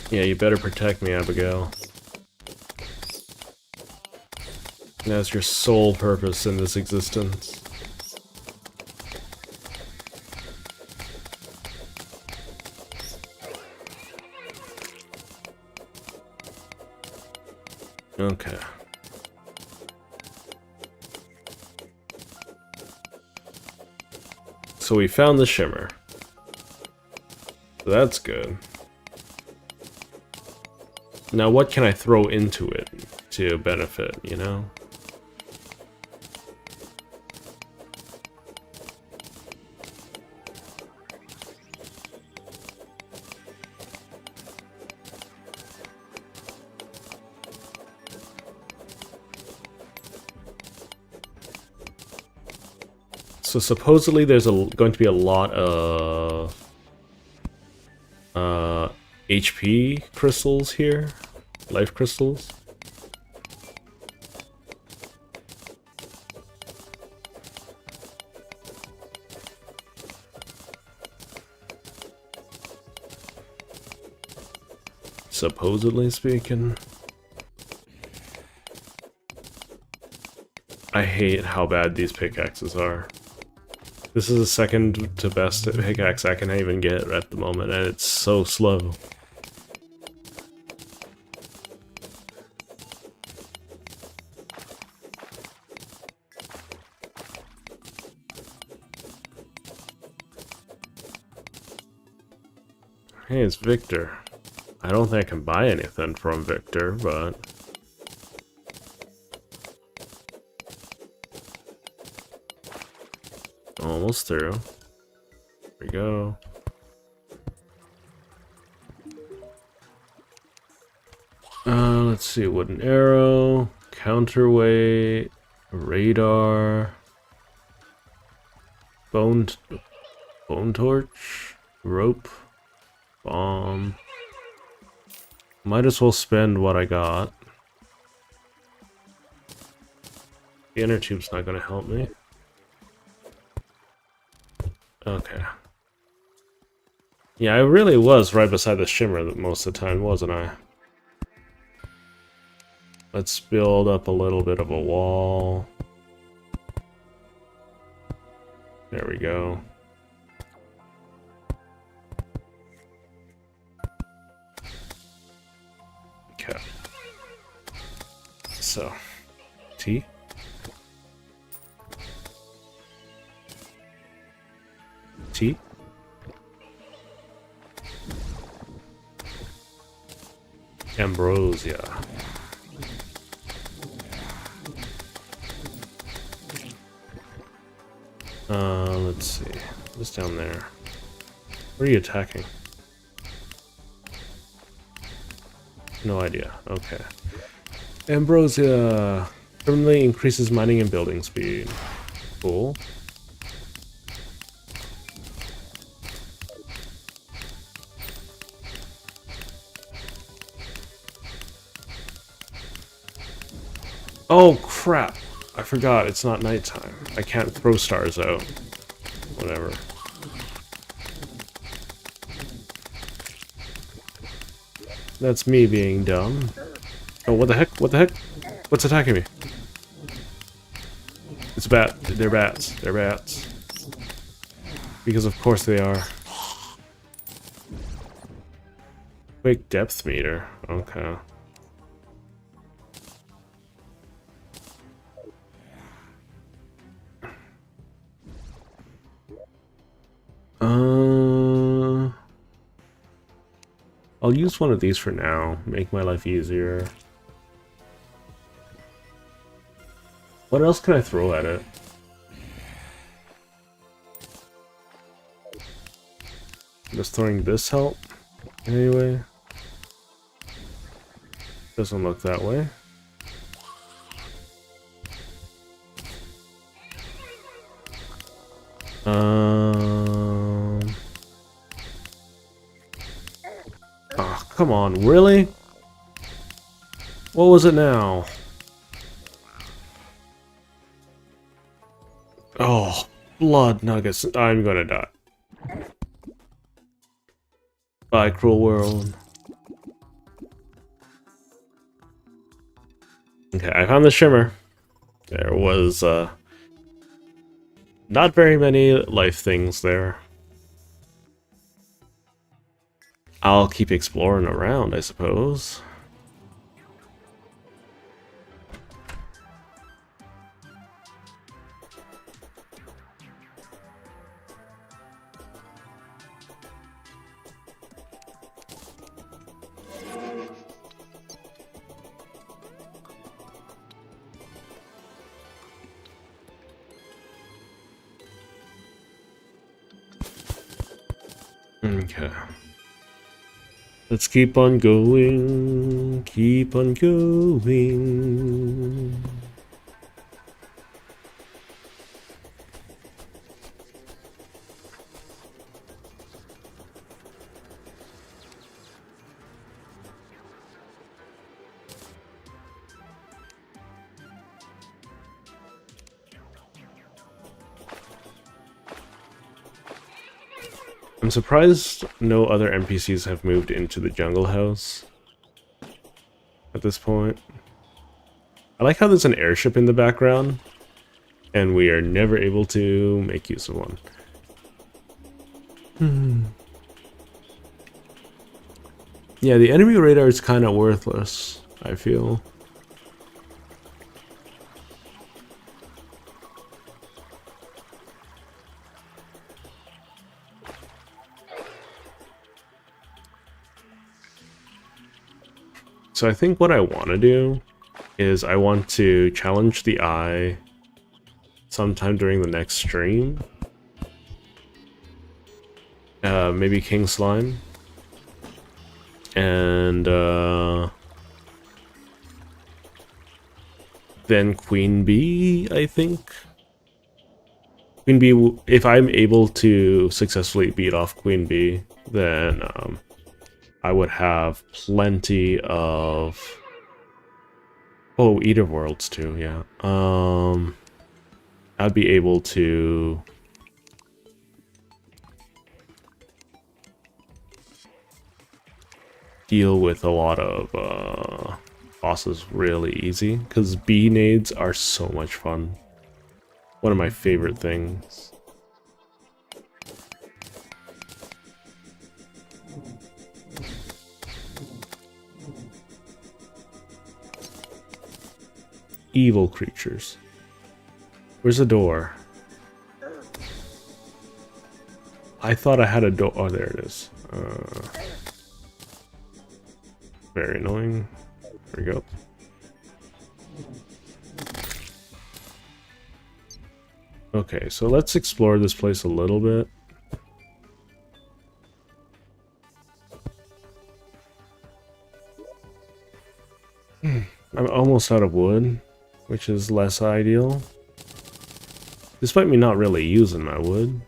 Yeah, you better protect me, Abigail. That's your sole purpose in this existence. Okay. So we found the shimmer. So that's good. Now what can I throw into it to benefit, you know? So supposedly there's going to be a lot of HP crystals here, life crystals. Supposedly speaking. I hate how bad these pickaxes are. This is the second to best pickaxe I can even get at the moment, and it's so slow. Hey, it's Victor. I don't think I can buy anything from Victor, but... Almost through. There we go. Let's see, wooden arrow, counterweight, radar, bone torch, rope, bomb. Might as well spend what I got. The inner tube's not gonna help me. Okay. Yeah, I really was right beside the shimmer most of the time, wasn't I? Let's build up a little bit of a wall. There we go. Okay. So, T. T. Ambrosia. Let's see. What's down there? Where are you attacking? No idea. Okay. Ambrosia permanently increases mining and building speed. Cool. Oh crap! I forgot, it's not nighttime. I can't throw stars out. Whatever. That's me being dumb. Oh, what the heck? What the heck? What's attacking me? It's a bat. They're bats. They're bats. Because of course they are. Quick depth meter. Okay. I'll use one of these for now, make my life easier. What else can I throw at it? Does throwing this help? Anyway. Doesn't look that way. Oh, come on, really? What was it now? Oh, blood nuggets. I'm gonna die. Bye, cruel world. Okay, I found the shimmer. There was, not very many life things there. I'll keep exploring around, I suppose. Okay. Let's keep on going, keep on going. I'm surprised no other NPCs have moved into the jungle house at this point. I like how there's an airship in the background, and we are never able to make use of one. Yeah, the enemy radar is kind of worthless, I feel. So I think what I want to do is I want to challenge the eye sometime during the next stream. Maybe King Slime. And then Queen Bee, I think. Queen Bee, if I'm able to successfully beat off Queen Bee, then I would have plenty of... Oh, Eater Worlds too, yeah. I'd be able to... deal with a lot of bosses really easy, because bee nades are so much fun. One of my favorite things. Evil creatures. Where's the door? I thought I had a door. Oh, there it is. Very annoying. There we go. Okay, so let's explore this place a little bit. I'm almost out of wood, which is less ideal. Despite me not really using my wood.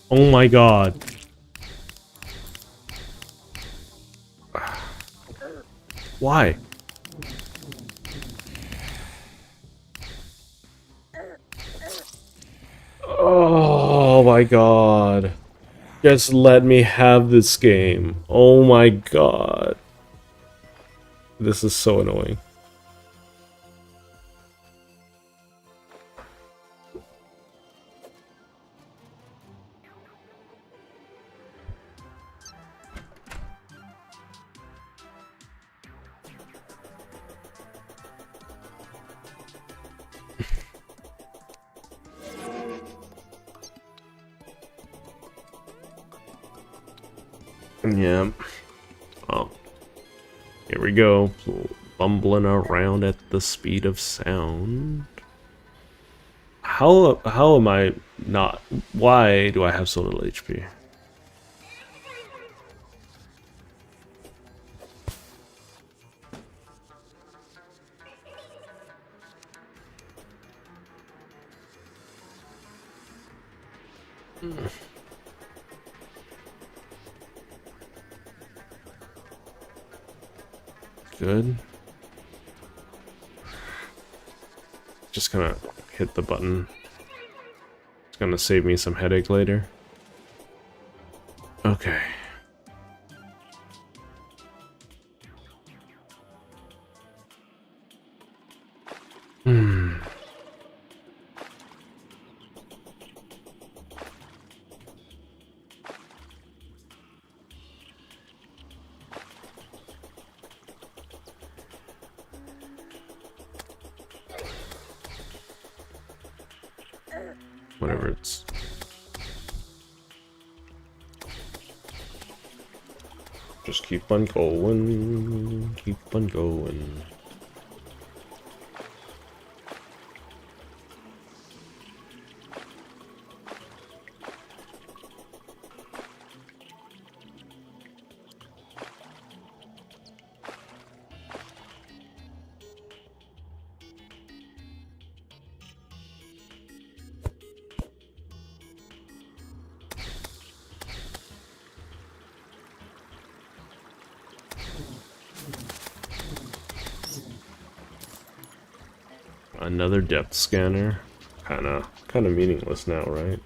Oh my god. Why? Oh my god. Just let me have this game. Oh my god. This is so annoying. Yeah. Oh, here we go. Bumbling around at the speed of sound. How am I not? Why do I have so little HP? Good. Just gonna hit the button. It's gonna save me some headache later. Okay. Whatever it's... Just keep on going, keep on going. Another depth scanner. Kinda meaningless now, right?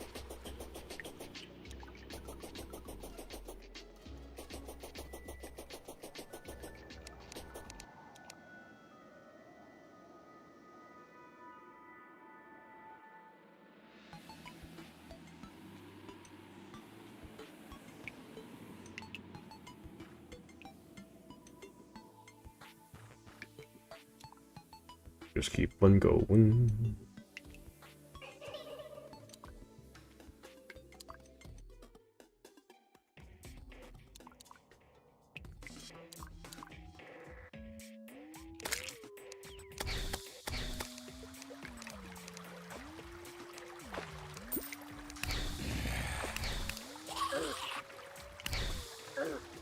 Just keep on going.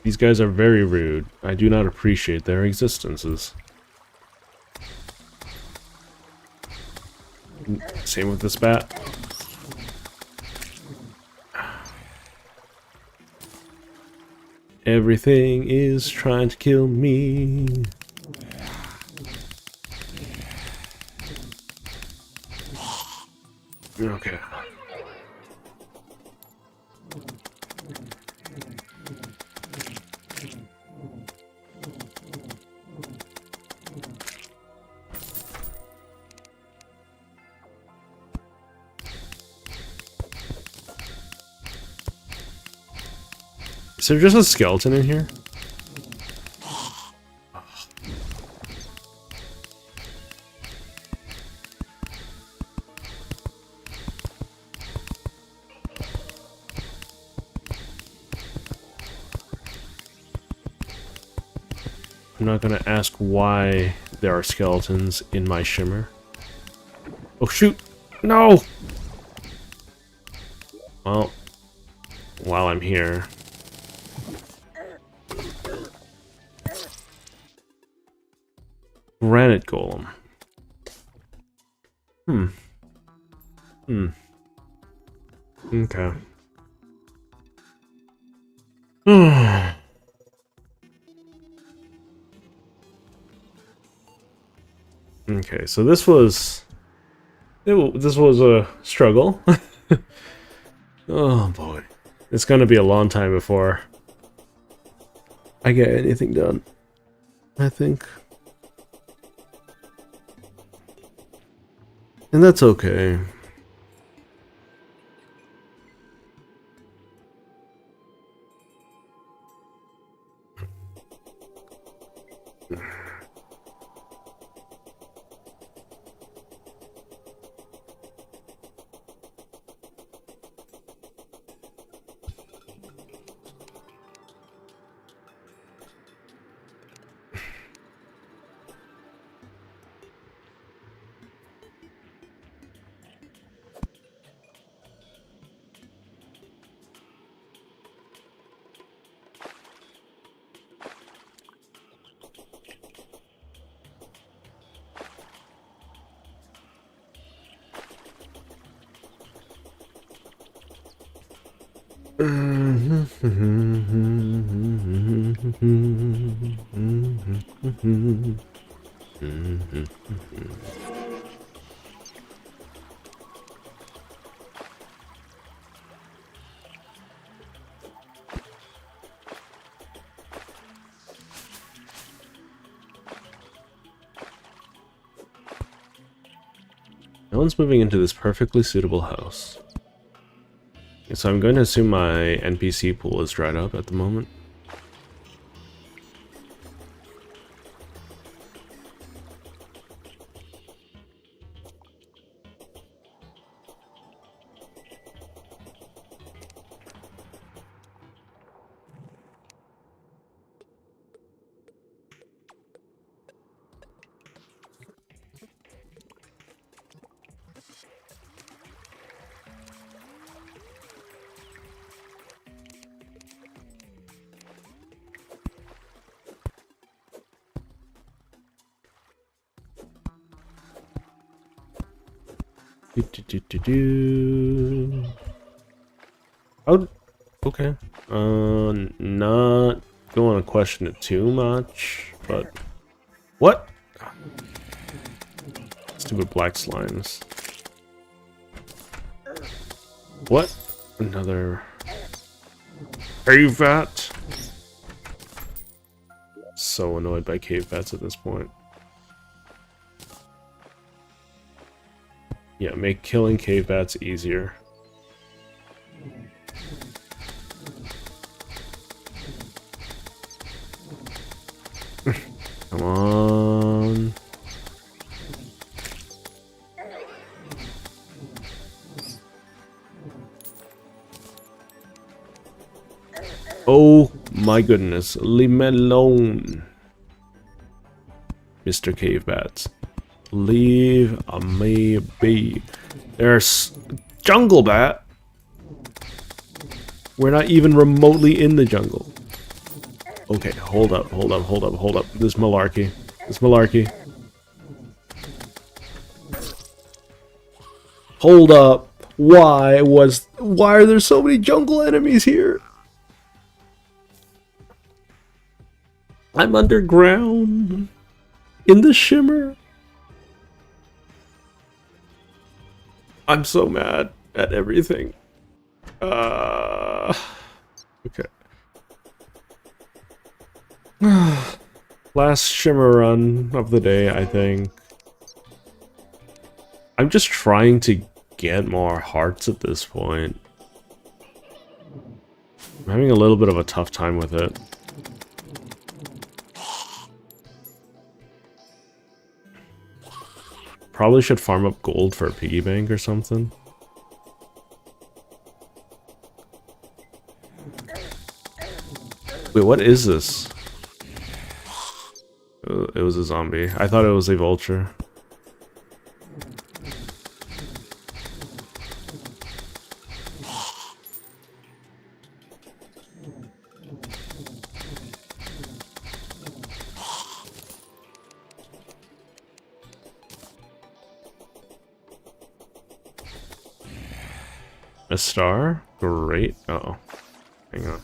These guys are very rude. I do not appreciate their existences. Same with this bat. Everything is trying to kill me. Okay. Is there just a skeleton in here? I'm not gonna ask why there are skeletons in my shimmer. Oh shoot! No! Well, while I'm here... Granite golem. Okay. Okay, so this was a struggle. Oh boy. It's gonna be a long time before I get anything done, I think. And that's okay. No one's moving into this perfectly suitable house. So I'm going to assume my NPC pool is dried up at the moment. Oh, okay. Not going to question it too much, but what? Stupid black slimes. What? Another cave vat? So annoyed by cave vats at this point. Yeah, make killing cave bats easier. Come on. Oh my goodness, leave me alone, Mr. Cave Bats. Leave me be. There's jungle bat. We're not even remotely in the jungle. Okay, hold up. This malarkey. Hold up. Why are there so many jungle enemies here? I'm underground. In the shimmer. I'm so mad at everything. Okay. Last shimmer run of the day, I think. I'm just trying to get more hearts at this point. I'm having a little bit of a tough time with it. Probably should farm up gold for a piggy bank or something. Wait, what is this? It was a zombie. I thought it was a vulture. A star? Great. Uh-oh. Hang on.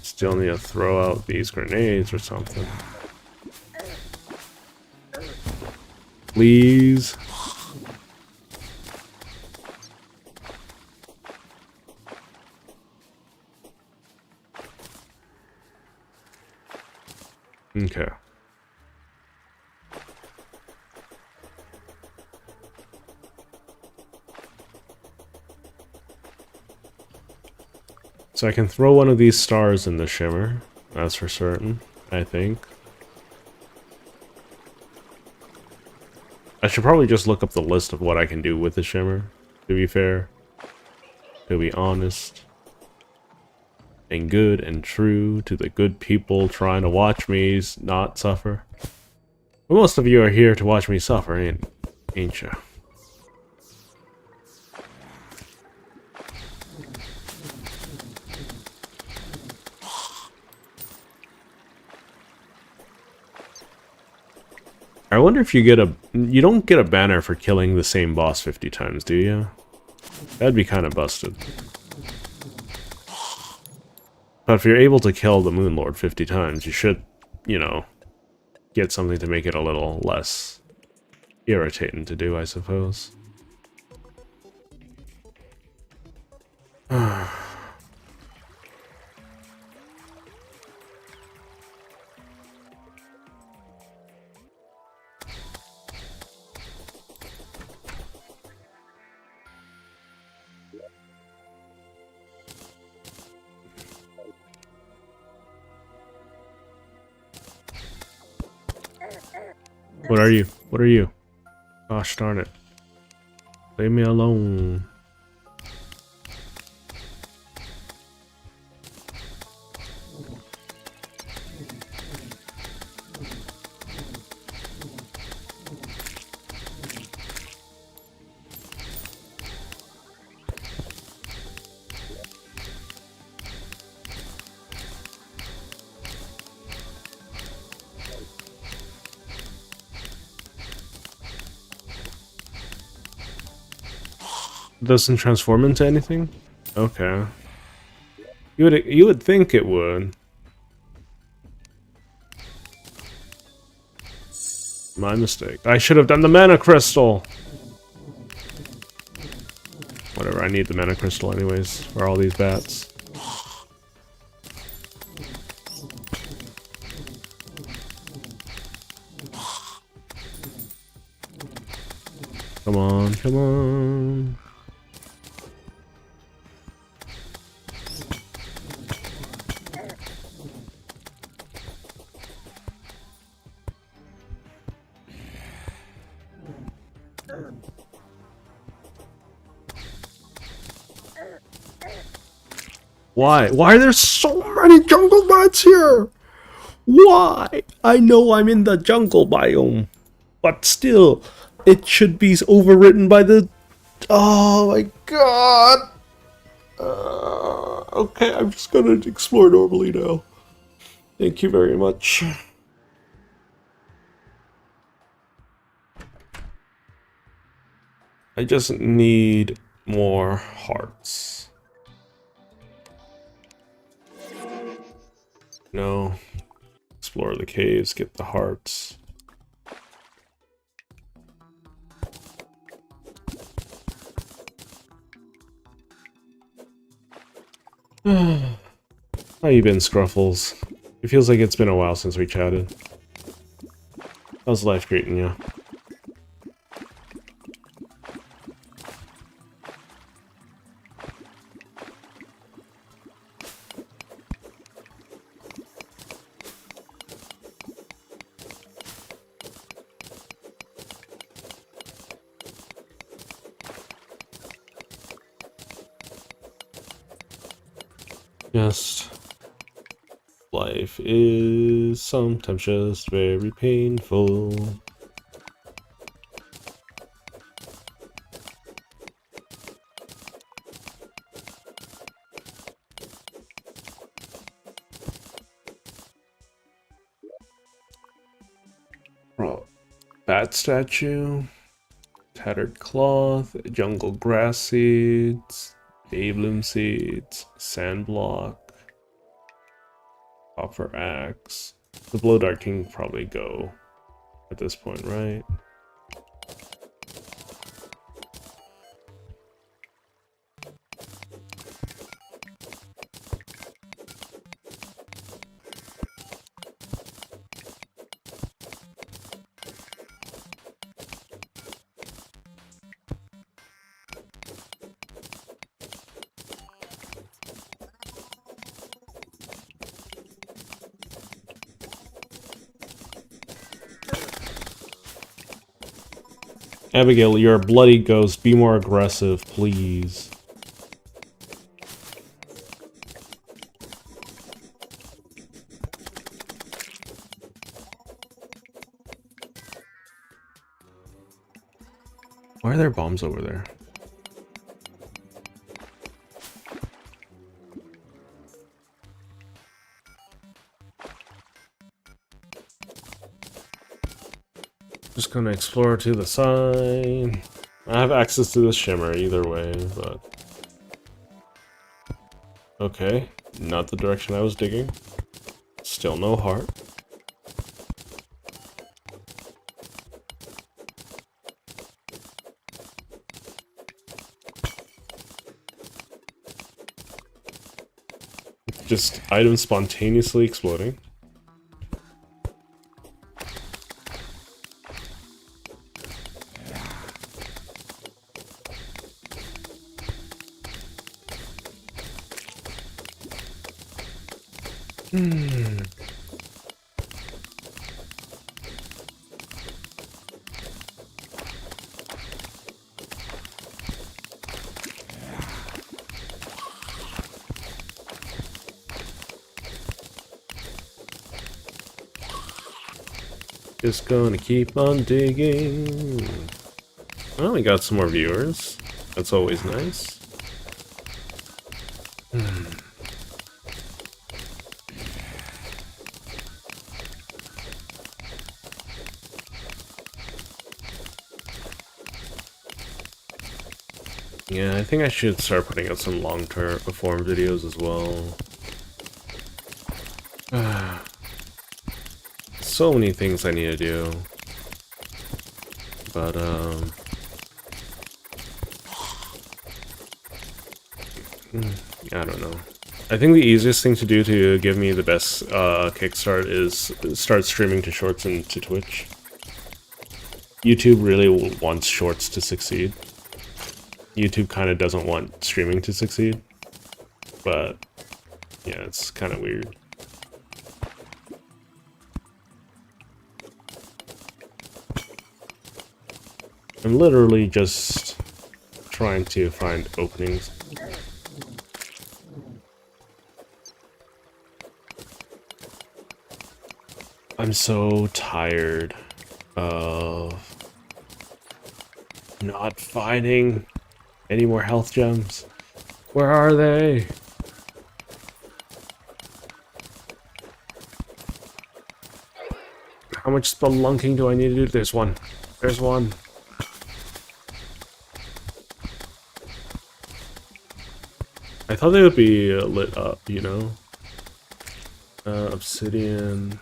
Still need to throw out these grenades or something. Please. Okay. So I can throw one of these stars in the shimmer, that's for certain, I think. I should probably just look up the list of what I can do with the shimmer, to be fair. To be honest. And good and true to the good people trying to watch me not suffer. But most of you are here to watch me suffer, ain't you? I wonder if you get you don't get a banner for killing the same boss 50 times, do you? That'd be kind of busted. But if you're able to kill the Moon Lord 50 times, you should, you know, get something to make it a little less irritating to do, I suppose. What are you? What are you? Gosh darn it. Leave me alone. Doesn't transform into anything? Okay. You would think it would. My mistake. I should have done the mana crystal. Whatever, I need the mana crystal anyways for all these bats. Come on, come on. Why? Why are there so many jungle bats here? Why? I know I'm in the jungle biome, but still, it should be overwritten by the... Oh my god! Okay, I'm just gonna explore normally now. Thank you very much. I just need more hearts. No. Explore the caves, get the hearts. How you been, Scruffles? It feels like it's been a while since we chatted. How's life treating you? Just... life is sometimes just very painful. Oh, bat statue, tattered cloth, jungle grass seeds, daybloom seeds, sand block, copper axe. The blow dart can probably go at this point, right? Abigail, you're a bloody ghost. Be more aggressive, please. Why are there bombs over there? Just gonna explore to the side. I have access to the shimmer either way, but... Okay, not the direction I was digging. Still no heart. Just items spontaneously exploding. Just gonna keep on digging. Well, we got some more viewers. That's always nice. Yeah, I think I should start putting out some long-term form videos as well. So many things I need to do. But, I don't know. I think the easiest thing to do to give me the best kickstart is start streaming to shorts and to Twitch. YouTube really wants shorts to succeed. YouTube kind of doesn't want streaming to succeed. But, yeah, it's kind of weird. I'm literally just trying to find openings. I'm so tired of not finding any more health gems. Where are they? How much spelunking do I need to do? There's one. There's one. I thought they would be lit up, you know? Obsidian.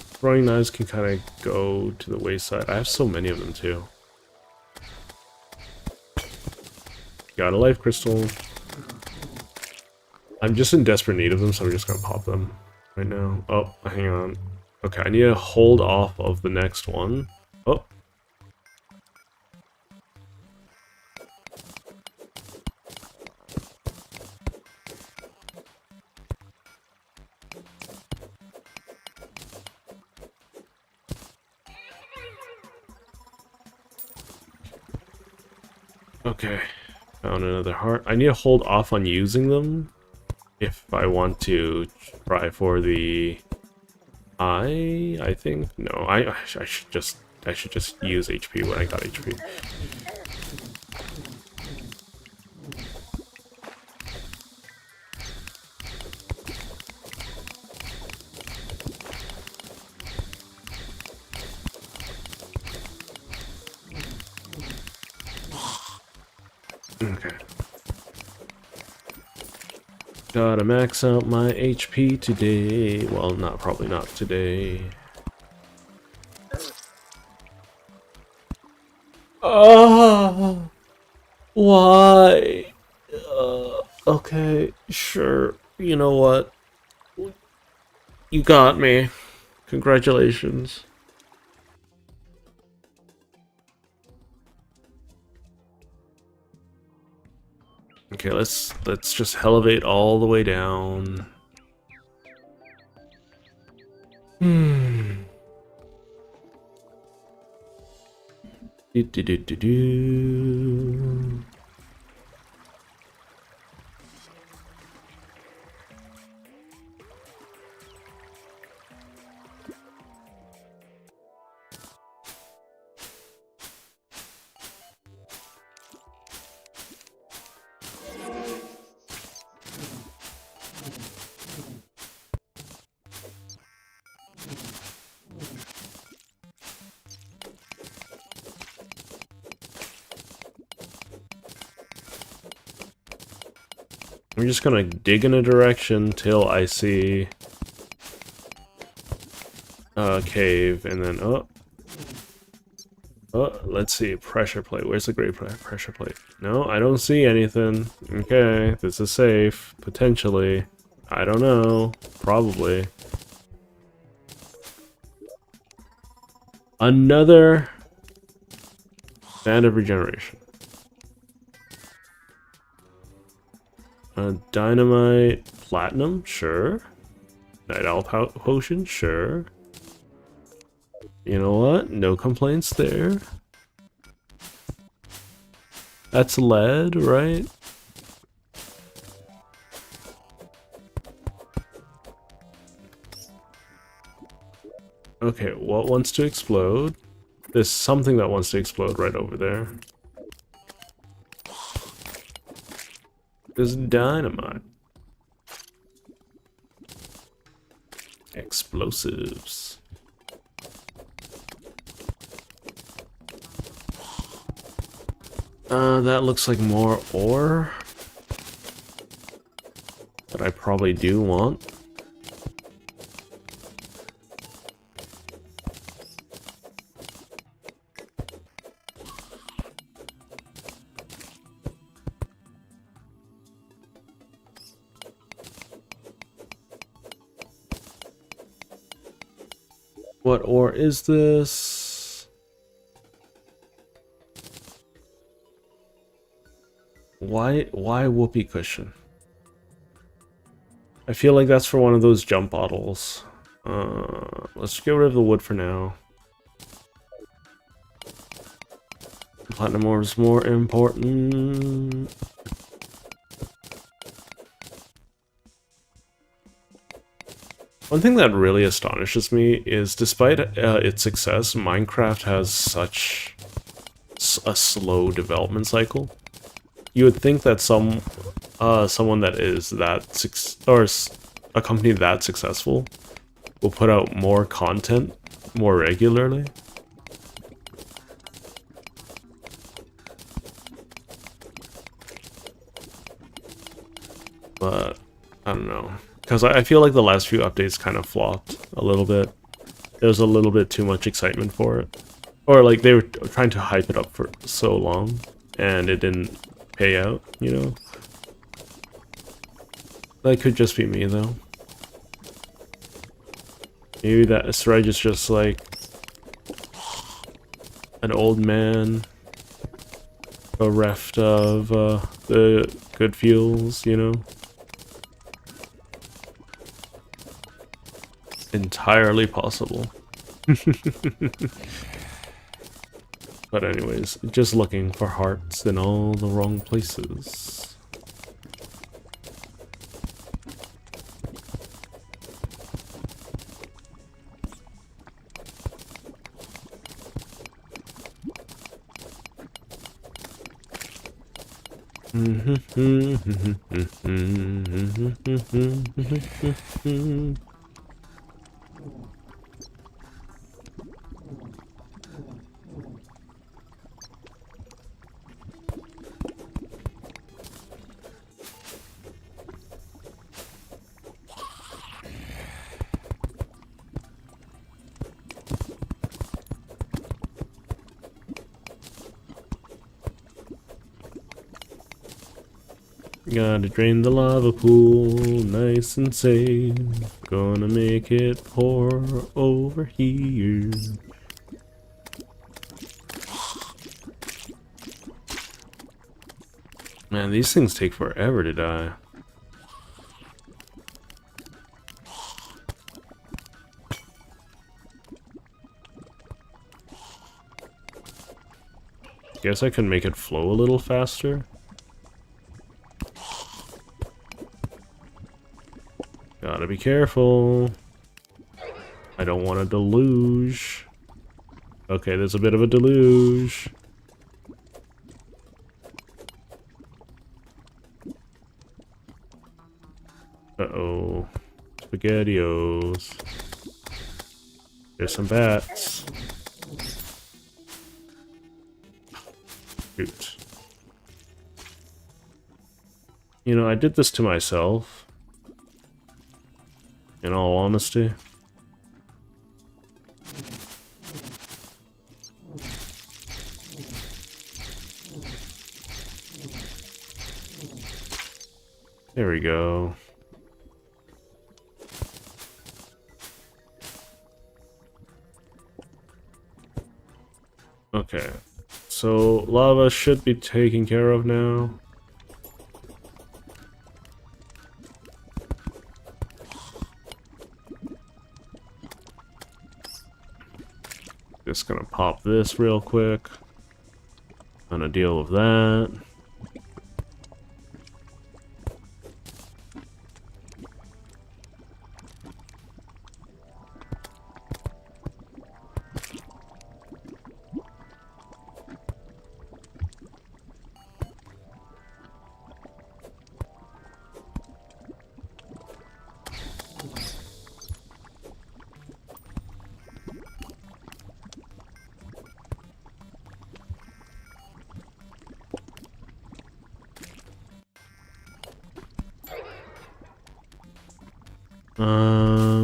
Throwing knives can kind of go to the wayside. I have so many of them, too. Got a life crystal. I'm just in desperate need of them, so I'm just gonna pop them right now. Oh, hang on. Okay, I need to hold off of the next one. Oh. Okay, found another heart. I need to hold off on using them if I want to try for the eye, I think. No, I should just use HP when I got HP. Okay. Gotta max out my HP today. Well, probably not today. Oh, why? Okay, sure. You know what? You got me. Congratulations. Okay, let's just elevate all the way down. Do. I'm just gonna dig in a direction till I see a cave, and then let's see, pressure plate. Where's the great pressure plate? No, I don't see anything. Okay, this is safe, potentially. I don't know, probably. Another band of regeneration. Dynamite, platinum, sure. Night owl potion, sure. You know what? No complaints there. That's lead, right? Okay, what wants to explode? There's something that wants to explode right over there. There's dynamite. Explosives. That looks like more ore. That I probably do want. What ore is this? Why whoopee cushion? I feel like that's for one of those jump bottles. Let's get rid of the wood for now. Platinum ore is more important. One thing that really astonishes me is, despite its success, Minecraft has such a slow development cycle. You would think that someone that is that a company that successful will put out more content more regularly. But I don't know. Because I feel like the last few updates kind of flopped a little bit. There was a little bit too much excitement for it. Or like they were trying to hype it up for so long and it didn't pay out, you know? That could just be me though. Maybe that Sreg is just like an old man bereft of the good feels, you know? Entirely possible. But anyways, just looking for hearts in all the wrong places. Gotta drain the lava pool nice and safe. Gonna make it pour over here. Man, these things take forever to die. Guess I can make it flow a little faster. Gotta be careful. I don't want a deluge. Okay, there's a bit of a deluge. Uh-oh. SpaghettiOs. There's some bats. Shoot. You know, I did this to myself. In all honesty. There we go. Okay. So, lava should be taken care of now. Just gonna pop this real quick. Gonna deal with that.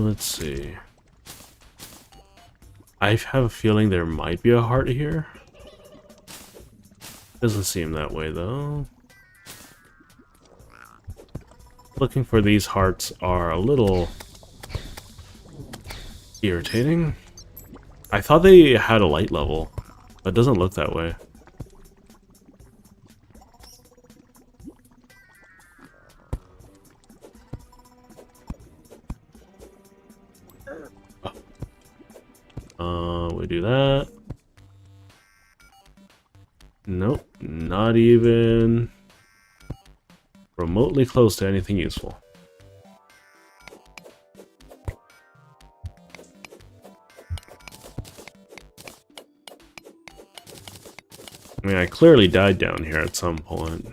Let's see. I have a feeling there might be a heart here. Doesn't seem that way though. Looking for these hearts are a little irritating. I thought they had a light level, but it doesn't look that way. We do that. Nope, not even remotely close to anything useful. I mean, I clearly died down here at some point.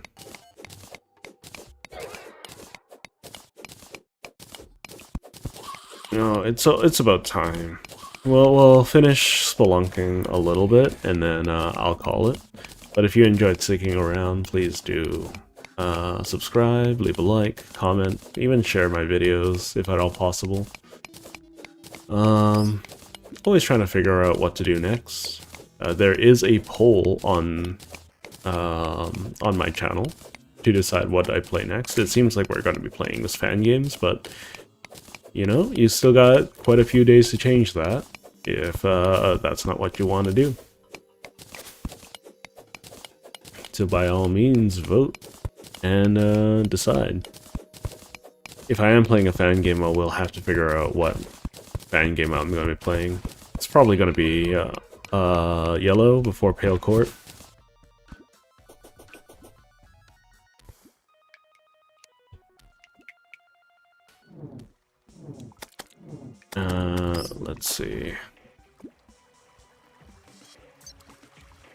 No, it's about time. Well, we'll finish spelunking a little bit, and then I'll call it. But if you enjoyed sticking around, please do subscribe, leave a like, comment, even share my videos if at all possible. Always trying to figure out what to do next. There is a poll on my channel to decide what I play next. It seems like we're going to be playing this fan games, but you know, you still got quite a few days to change that, if that's not what you want to do. So by all means, vote and decide. If I am playing a fan game, I will have to figure out what fan game I'm going to be playing. It's probably going to be Yellow before Pale Court. Let's see.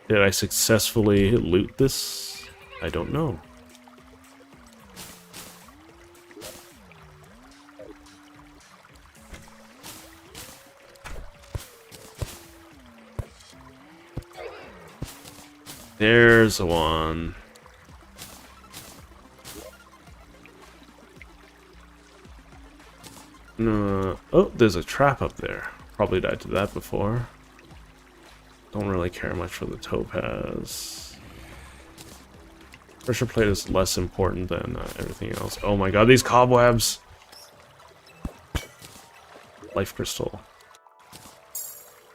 Did I successfully loot this? I don't know. There's one. Oh, there's a trap up there. Probably died to that before. Don't really care much for the topaz. Pressure plate is less important than everything else. Oh my god, these cobwebs! Life crystal.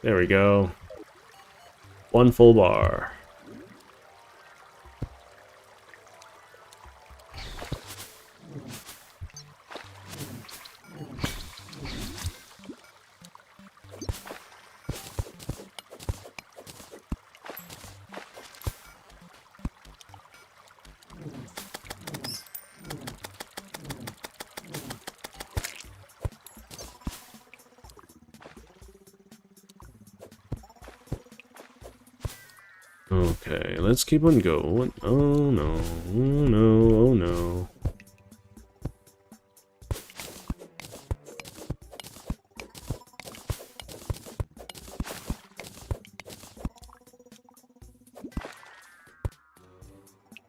There we go. One full bar. Okay, let's keep on going. Oh no, oh no, oh no.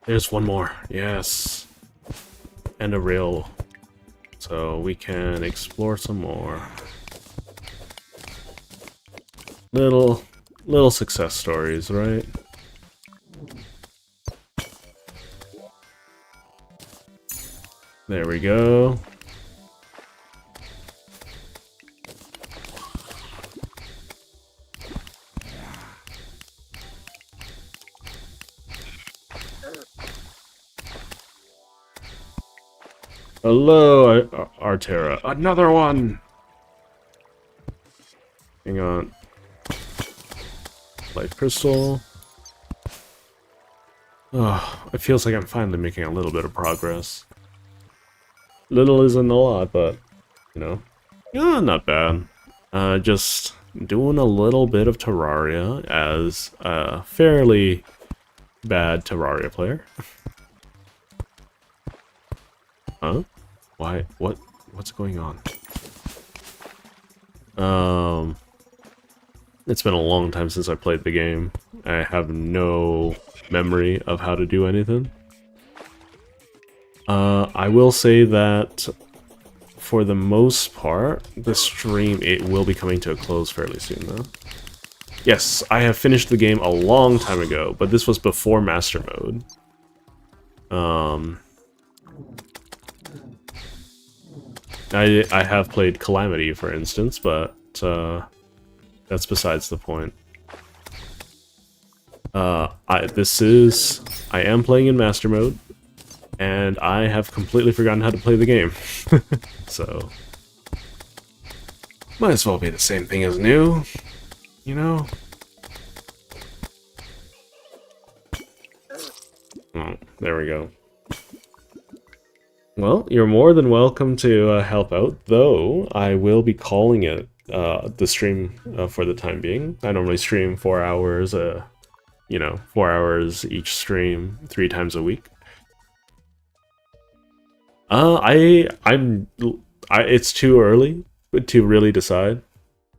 There's one more, yes. and a rail, so we can explore some more. Little success stories, right? There we go. Hello, Artera. Another one! Hang on. Life crystal. Oh, it feels like I'm finally making a little bit of progress. Little isn't a lot, but, you know. Yeah, not bad. Just doing a little bit of Terraria as a fairly bad Terraria player. Huh? Why? What's going on? It's been a long time since I played the game. I have no memory of how to do anything. I will say that for the most part, the stream, it will be coming to a close fairly soon, though. Yes, I have finished the game a long time ago, but this was before Master Mode. I have played Calamity, for instance, but that's besides the point. I am playing in Master Mode, and I have completely forgotten how to play the game. So, might as well be the same thing as new, you know? Oh, there we go. Well, you're more than welcome to help out, though I will be calling it the stream for the time being. I normally stream 4 hours, 4 hours each stream 3 times a week. It's too early to really decide.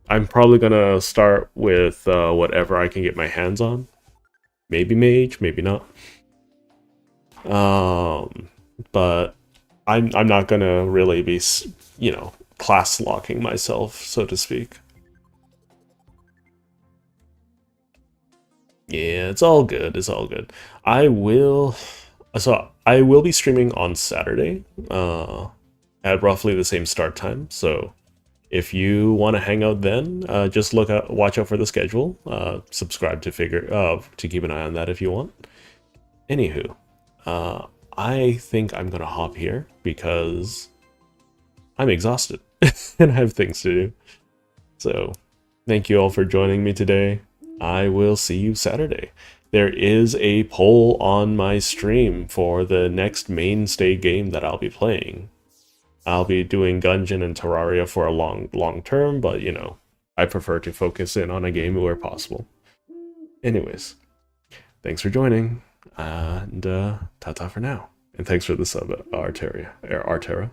I'm probably gonna start with whatever I can get my hands on. Maybe mage, maybe not. But I'm not gonna really be, class locking myself, so to speak. Yeah, it's all good. It's all good. I will be streaming on Saturday, at roughly the same start time. So if you want to hang out then, just watch out for the schedule. Subscribe to keep an eye on that if you want. Anywho, I think I'm gonna hop here because I'm exhausted and I have things to do. So thank you all for joining me today. I will see you Saturday. There is a poll on my stream for the next mainstay game that I'll be playing. I'll be doing Gungeon and Terraria for a long term, but I prefer to focus in on a game where possible. Anyways, thanks for joining, and ta-ta for now. And thanks for the sub, Artera.